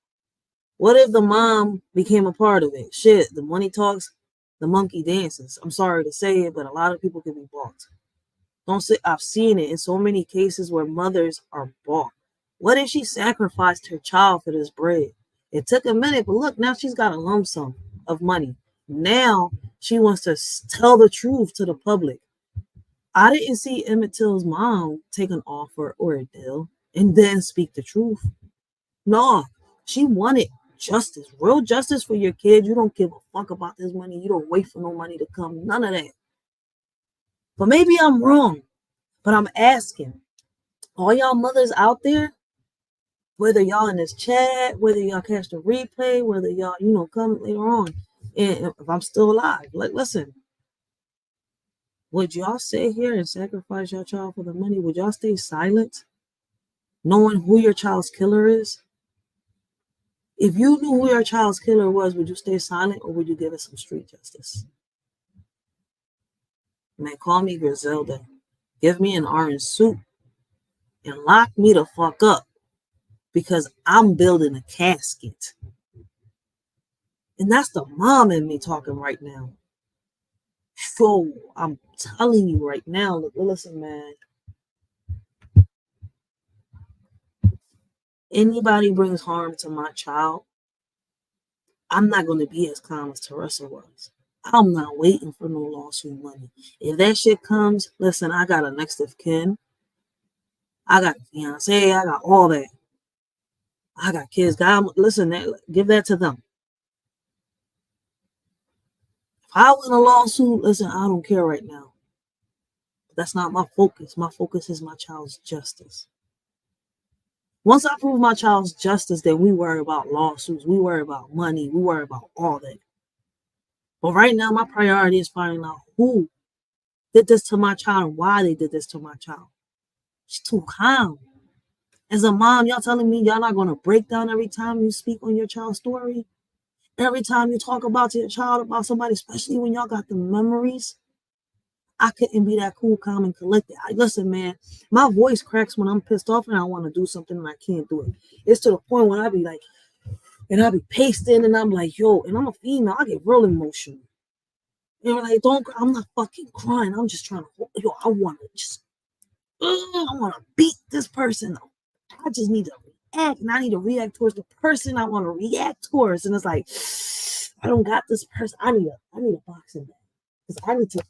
What if the mom became a part of it? Shit, the money talks, the monkey dances. I'm sorry to say it, but a lot of people can be bought. Don't say, I've seen it in so many cases where mothers are bought. What if she sacrificed her child for this bread? It took a minute, but look, now she's got a lump sum of money. Now she wants to tell the truth to the public. I didn't see Emmett Till's mom take an offer or a deal and then speak the truth. No, she wanted justice, real justice for your kid. You don't give a fuck about this money. You don't wait for no money to come. None of that. But maybe I'm wrong. But I'm asking all y'all mothers out there, whether y'all in this chat, whether y'all catch the replay, whether y'all, come later on, and if I'm still alive, like, listen, would y'all sit here and sacrifice your child for the money? Would y'all stay silent, knowing who your child's killer is? If you knew who your child's killer was, would you stay silent or would you give it some street justice? Man, call me Griselda. Give me an orange suit and lock me the fuck up because I'm building a casket. And that's the mom in me talking right now. So I'm telling you right now, look, listen, man. Anybody brings harm to my child, I'm not going to be as calm as Teresa was. I'm not waiting for no lawsuit money. If that shit comes, listen, I got a next of kin. I got a fiance. I got all that. I got kids. God, listen, give that to them. If I win a lawsuit, listen, I don't care right now. But that's not my focus. My focus is my child's justice. Once I prove my child's justice, then we worry about lawsuits. We worry about money. We worry about all that. But right now, my priority is finding out who did this to my child and why they did this to my child. She's too calm. As a mom, y'all telling me y'all not going to break down every time you speak on your child's story? Every time you talk about your child, about somebody, especially when y'all got the memories? I couldn't be that cool, calm, and collected. Listen, man, my voice cracks when I'm pissed off and I want to do something and I can't do it. It's to the point when I be like, and I be pasting and I'm like, yo, and I'm a female, I get real emotional. And like, I'm not fucking crying. I'm just trying to, I want to beat this person. I just need to react, and I need to react towards the person I want to react towards. And it's like, I don't got this person. I need a boxing bag because I need to.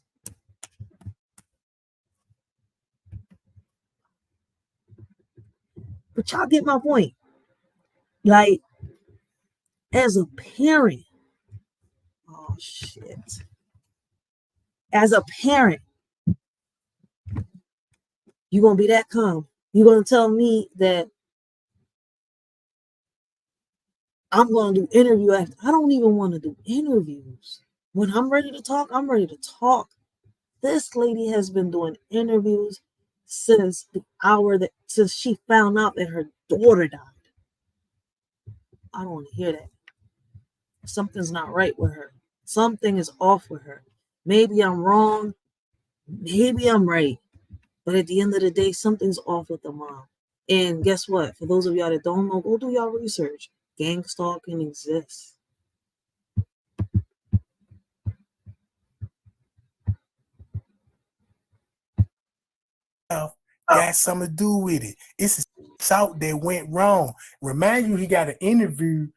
But y'all get my point. Like, as a parent, oh shit. As a parent, you're gonna be that calm. You're gonna tell me that I'm going to do interview after. I don't even want to do interviews. When I'm ready to talk, I'm ready to talk. This lady has been doing interviews since since she found out that her daughter died. I don't want to hear that. Something's not right with her. Something is off with her. Maybe I'm wrong. Maybe I'm right. But at the end of the day, something's off with the mom. And guess what? For those of y'all that don't know, go do y'all research. Gang stalking exists. Got something to do with it. It's assault that went wrong. Remind you, he got an interview.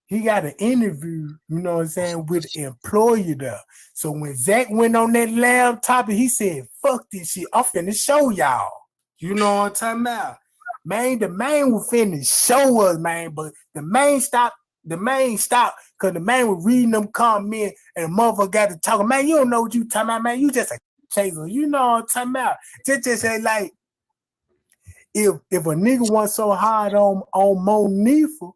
You know what I'm saying, with the employer there. So when Zach went on that laptop, he said, fuck this shit. I'm finna show y'all. You know what I'm talking about? Man, the man was finna show us, man, but the man stopped because the man was reading them comments and the motherfucker got to talking. Man, you don't know what you talking about, man. You just a chaser. You know what I'm talking about? Just say like, if a nigga wasn't so hard on Monifa,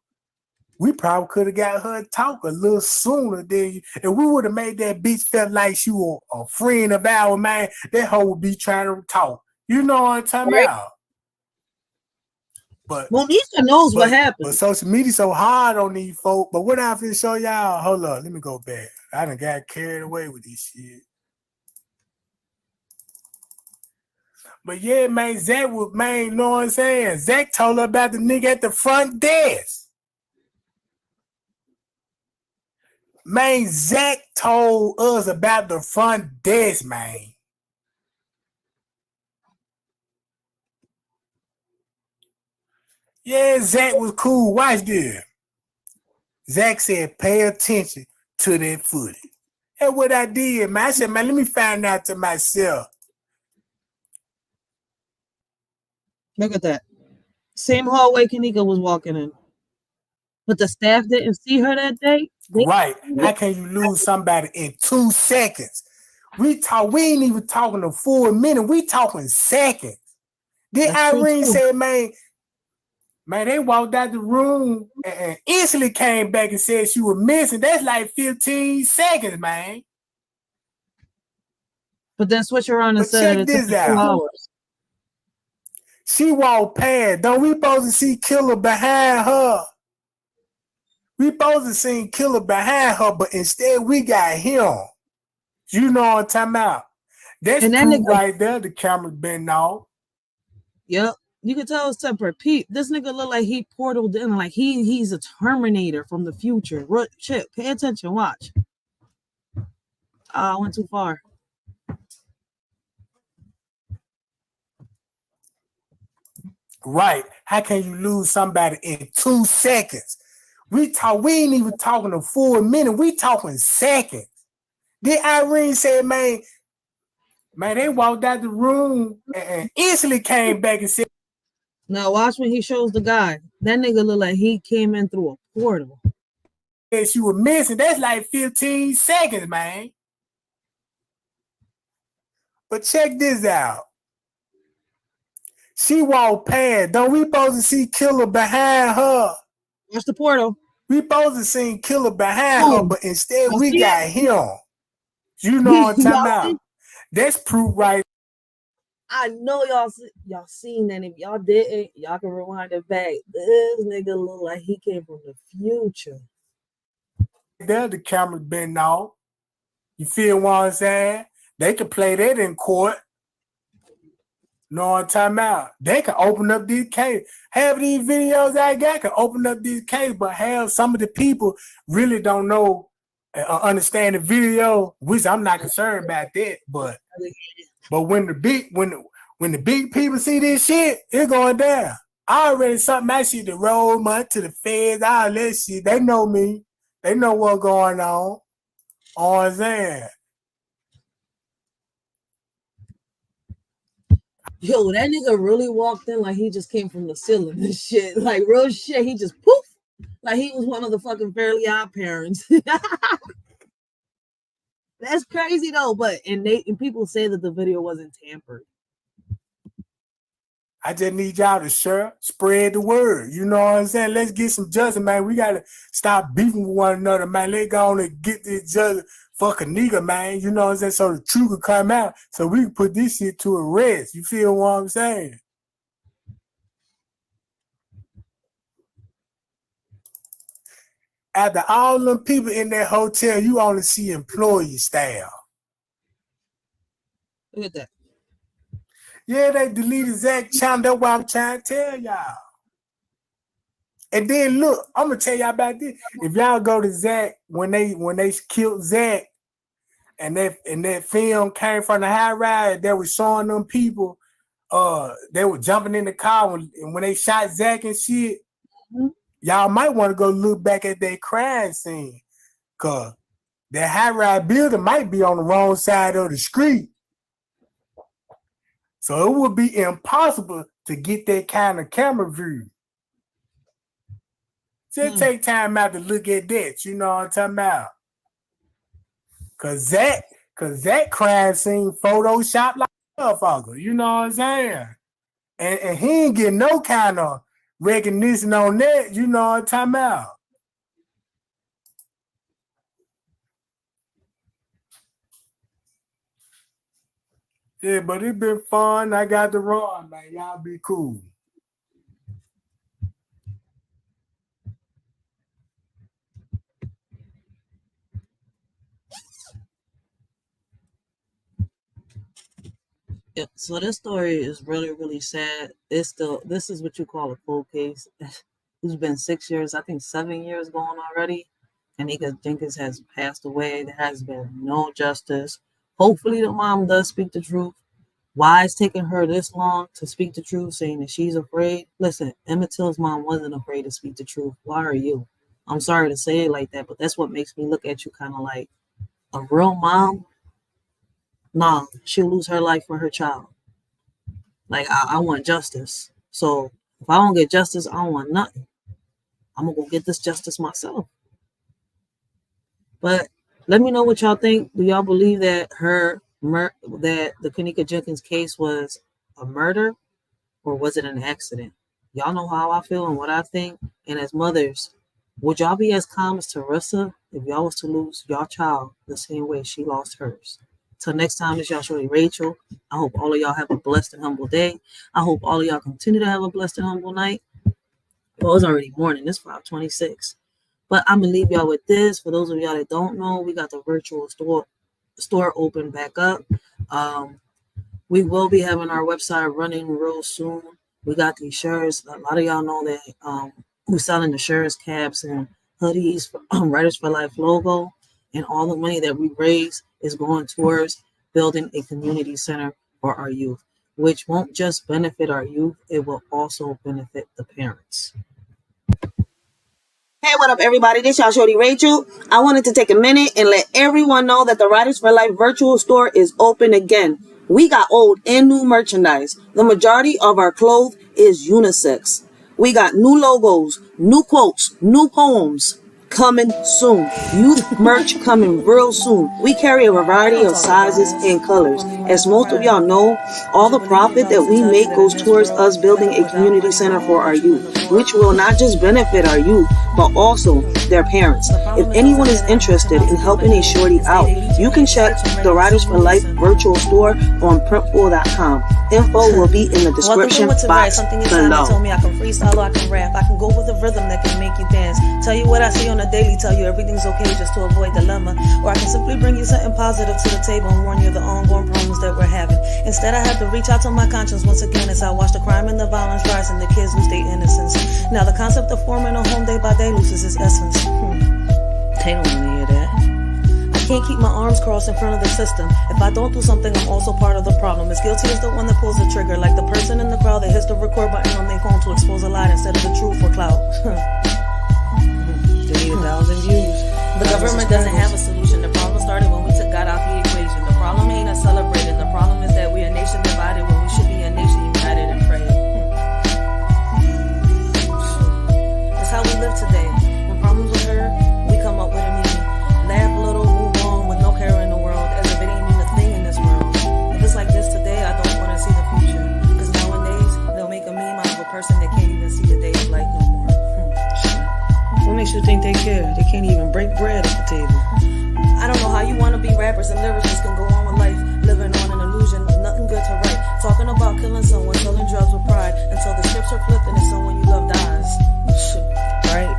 we probably could have got her to talk a little sooner than and we would have made that bitch feel like she was a friend of ours, man. That hoe would be trying to talk. You know what I'm talking about? But Monisha knows what happened. But social media so hard on these folks. But what I'm finna show y'all, hold up, let me go back. I done got carried away with this shit. But yeah, man, Zach was, man, you know what I'm saying? Zach told her about the nigga at the front desk. Man, Zach told us about the front desk, man. Yeah, Zach was cool. Watch this. Zach said, pay attention to that footage. That's what I did, man. I said, man, let me find out to myself. Look at that. Same hallway Kenika was walking in. But the staff didn't see her that day. Right. How can you lose somebody in 2 seconds? We ain't even talking a full minute. We talking seconds. Then Irene said, man, they walked out the room and instantly came back and said she was missing. That's like 15 seconds, man. But then switch around and said check this out. 2 hours. She walked past. Don't we supposed to see Killer behind her? We supposed to see Killer behind her, but instead we got him. You know what I'm talking about? That's proof right there. The camera been off. Yep. You can tell it's temper. Pete, this nigga look like he portaled in, like he's a Terminator from the future. Chip, pay attention, watch. I went too far. Right. How can you lose somebody in 2 seconds? We ain't even talking a full minute. We talking seconds. Then Irene said, man, they walked out the room and instantly came back and said, now watch when he shows the guy. That nigga look like he came in through a portal. She was missing. That's like 15 seconds, man. But check this out. She walked past. Don't we supposed to see Killer behind her? Watch the portal. We supposed to see Killer behind her, but instead we got him. You know what I'm talking about? That's proof right. I know y'all seen that. If y'all didn't, y'all can rewind it back. This nigga look like he came from the future. There, the camera been off. You feel what I'm saying? They could play that in court. Know what I'm talking about? They can open up these cases. Half these videos I got can open up these cases, but have some of the people really don't know understand the video, which I'm not concerned about that. But when the big people see this shit, it's going down. I already something I see the road money to the feds, all that shit. They know me. They know what's going on. All I'm saying. Yo, that nigga really walked in like he just came from the ceiling and shit. Like real shit. He just poof. Like he was one of the fucking Fairly Odd Parents. That's crazy though. But and people say that the video wasn't tampered. I just need y'all to spread the word. You know what I'm saying? Let's get some justice, man. We got to stop beefing with one another, man. Let's go on and get this justice for kenika, man. You know what I'm saying? So the truth can come out so we can put this shit to a rest. You feel what I'm saying? After all them people in that hotel, you only see employee style. Look at that. Yeah, they deleted Zach channel. That's what I'm trying to tell y'all. And then look, I'm gonna tell y'all about this. If y'all go to Zach when they killed Zach, and that film came from the high rise, they were showing them people. They were jumping in the car when they shot Zach and shit. Y'all might want to go look back at that crime scene, cause that high rise building might be on the wrong side of the street. So it would be impossible to get that kind of camera view. Just take time out to look at that. You know what I'm talking about? Cause that crime scene Photoshop like a motherfucker. You know what I'm saying? And he ain't getting no kind of recognition on that. You know what I'm talking about? Yeah, but it's been fun. I got to run, man. Y'all be cool. Yeah, so this story is really, really sad. This is what you call a cold case. It's been 6 years, I think 7 years gone already. Kenika Jenkins has passed away. There has been no justice. Hopefully the mom does speak the truth. Why it's taking her this long to speak the truth, saying that she's afraid? Listen, Emmett Till's mom wasn't afraid to speak the truth. Why are you? I'm sorry to say it like that, but that's what makes me look at you kind of like a real mom. Nah, she'll lose her life for her child. Like, I want justice. So if I don't get justice, I don't want nothing. I'm going to go get this justice myself. But let me know what y'all think. Do y'all believe that that the Kenika Jenkins case was a murder, or was it an accident? Y'all know how I feel and what I think. And as mothers, would y'all be as calm as Teresa if y'all was to lose your child the same way she lost hers? Till next time, it's y'all shorty Rachel. I hope all of y'all have a blessed and humble day. I hope all of y'all continue to have a blessed and humble night. Well, it's already morning. It's 5:26. But I'm going to leave y'all with this. For those of y'all that don't know, we got the virtual store open back up. We will be having our website running real soon. We got these shirts. A lot of y'all know that we're selling the shirts, caps, and hoodies for Writers for Life logo. And all the money that we raise is going towards building a community center for our youth, which won't just benefit our youth, it will also benefit the parents. Hey, what up, everybody? This y'all shorty Rachel. I wanted to take a minute and let everyone know that the Writers for Life virtual store is open again. We got old and new merchandise. The majority of our clothes is unisex. We got new logos, new quotes, new poems coming soon. Youth merch coming real soon. We carry a variety of sizes and colors. As most of y'all know, all the profit that we make goes towards us building a community center for our youth, which will not just benefit our youth, but also their parents. If anyone is interested in helping a shorty out, you can check the Writers for Life virtual store on printful.com. Info will be in the description box below. Told me I can freestyle or I can rap. I can go with a rhythm that can make you dance. Tell you what I see on a daily, tell you everything's okay just to avoid dilemma. Or I can simply bring you something positive to the table and warn you of the ongoing problems that we're having. Instead, I have to reach out to my conscience once again as I watch the crime and the violence rise and the kids lose their innocence. Now the concept of forming a home day by day loses its essence. They don't want to hear that. I can't keep my arms crossed in front of the system. If I don't do something, I'm also part of the problem. As guilty as the one that pulls the trigger, like the person in the crowd that hits the record button on their phone to expose a lie instead of the truth for clout. They need 1,000 views. The government doesn't have a solution. The problem started when we took God out the equation. The problem ain't us celebrating. The problem is that we a nation divided when we should be a nation united and praying. That's how we live today. When problems occur, we come up with a meaning. Laugh a little, move on with no care in the world, as if it ain't even a thing in this world. If it's like this today, I don't want to see the future. Because nowadays, they'll make They can't even break bread at the table. I don't know how you wanna be rappers and lyricists can go on with life, living on an illusion with nothing good to write. Talking about killing someone, selling drugs with pride, until the scripts are flipped and it's someone you love dies. Right?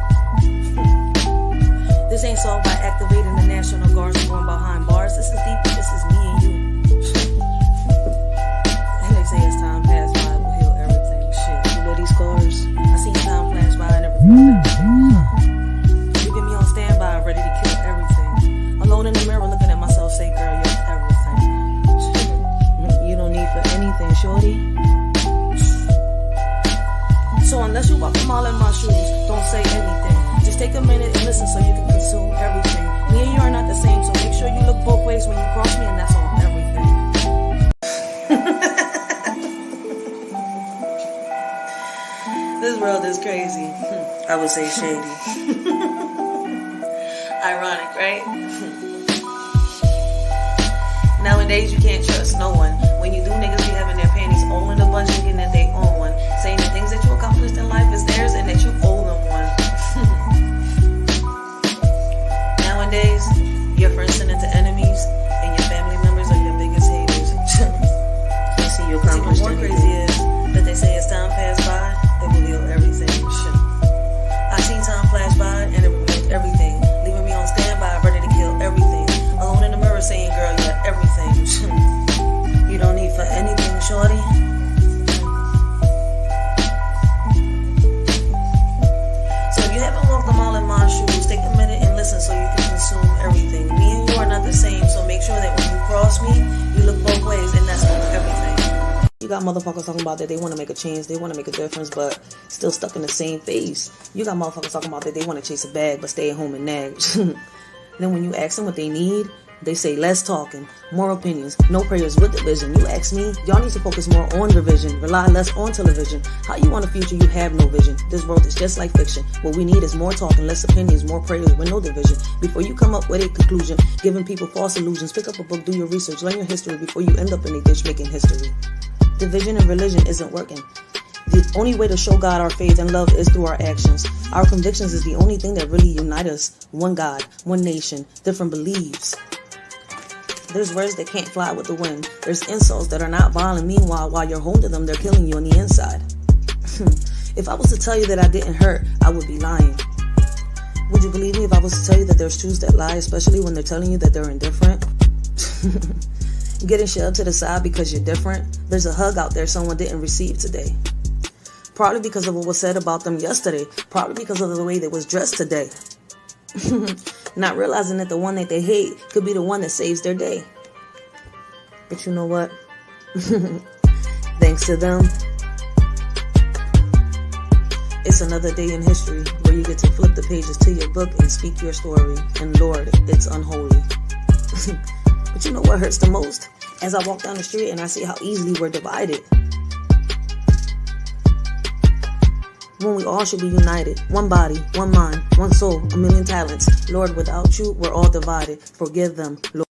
This ain't solved by activating the National Guards going behind bars. This is deeper, this is me and you. And they say as time passes by, it will heal everything. Shit, You know these scars? I seen time flash by and never felt everything. You get me on standby, ready to kill everything. Alone in the mirror looking at myself, say, girl, you're everything. You don't need for anything, shorty. So unless you walk a mile in my shoes, don't say anything. Just take a minute and listen so you can consume everything. Me and you are not the same, so make sure you look both ways when you cross me, and that's on everything. This world is crazy. I would say shady. Ironic, right? Nowadays, you can't trust no one. When you do, niggas be having their panties all in a bunch, thinking that they own one. Saying the things that you accomplished in life is theirs and that you owe them one. Nowadays, your friends turn into enemies, and your family members are your biggest haters. Can't see you accomplished What's even more anything. crazy is that they say as time passed by, it revealed everything. I seen time flash by and it revealed everything, leaving me on standby, ready to kill everything. Alone in the mirror saying, girl, you're everything. You don't need for anything, shorty. So if you haven't walked a mile in my shoes, take a minute and listen so you can consume everything. Me and you are not the same, so make sure that when you cross me, you look both ways, and that's on everything. You got motherfuckers talking about that they want to make a change, they want to make a difference, but still stuck in the same phase. You got motherfuckers talking about that they want to chase a bag, but stay at home and nag. Then when you ask them what they need, they say less talking, more opinions, no prayers with division. You ask me, y'all need to focus more on division, rely less on television. How you want a future you have no vision? This world is just like fiction. What we need is more talking, less opinions, more prayers with no division. Before you come up with a conclusion, giving people false illusions, pick up a book, do your research, learn your history before you end up in a ditch making history. Division and religion isn't working. The only way to show God our faith and love is through our actions. Our convictions is the only thing that really unite us. One God, one nation, different beliefs. There's words that can't fly with the wind. There's insults that are not violent. Meanwhile, while you're home to them, they're killing you on the inside. If I was to tell you that I didn't hurt, I would be lying. Would you believe me if I was to tell you that there's truths that lie, especially when they're telling you that they're indifferent? Getting shoved to the side because you're different. There's a hug out there someone didn't receive today. Probably because of what was said about them yesterday. Probably because of the way they was dressed today. Not realizing that the one that they hate could be the one that saves their day. But you know what? Thanks to them, it's another day in history where you get to flip the pages to your book and speak your story. And Lord, it's unholy. But you know what hurts the most? As I walk down the street and I see how easily we're divided. When we all should be united. One body, one mind, one soul, a million talents. Lord, without you, we're all divided. Forgive them, Lord.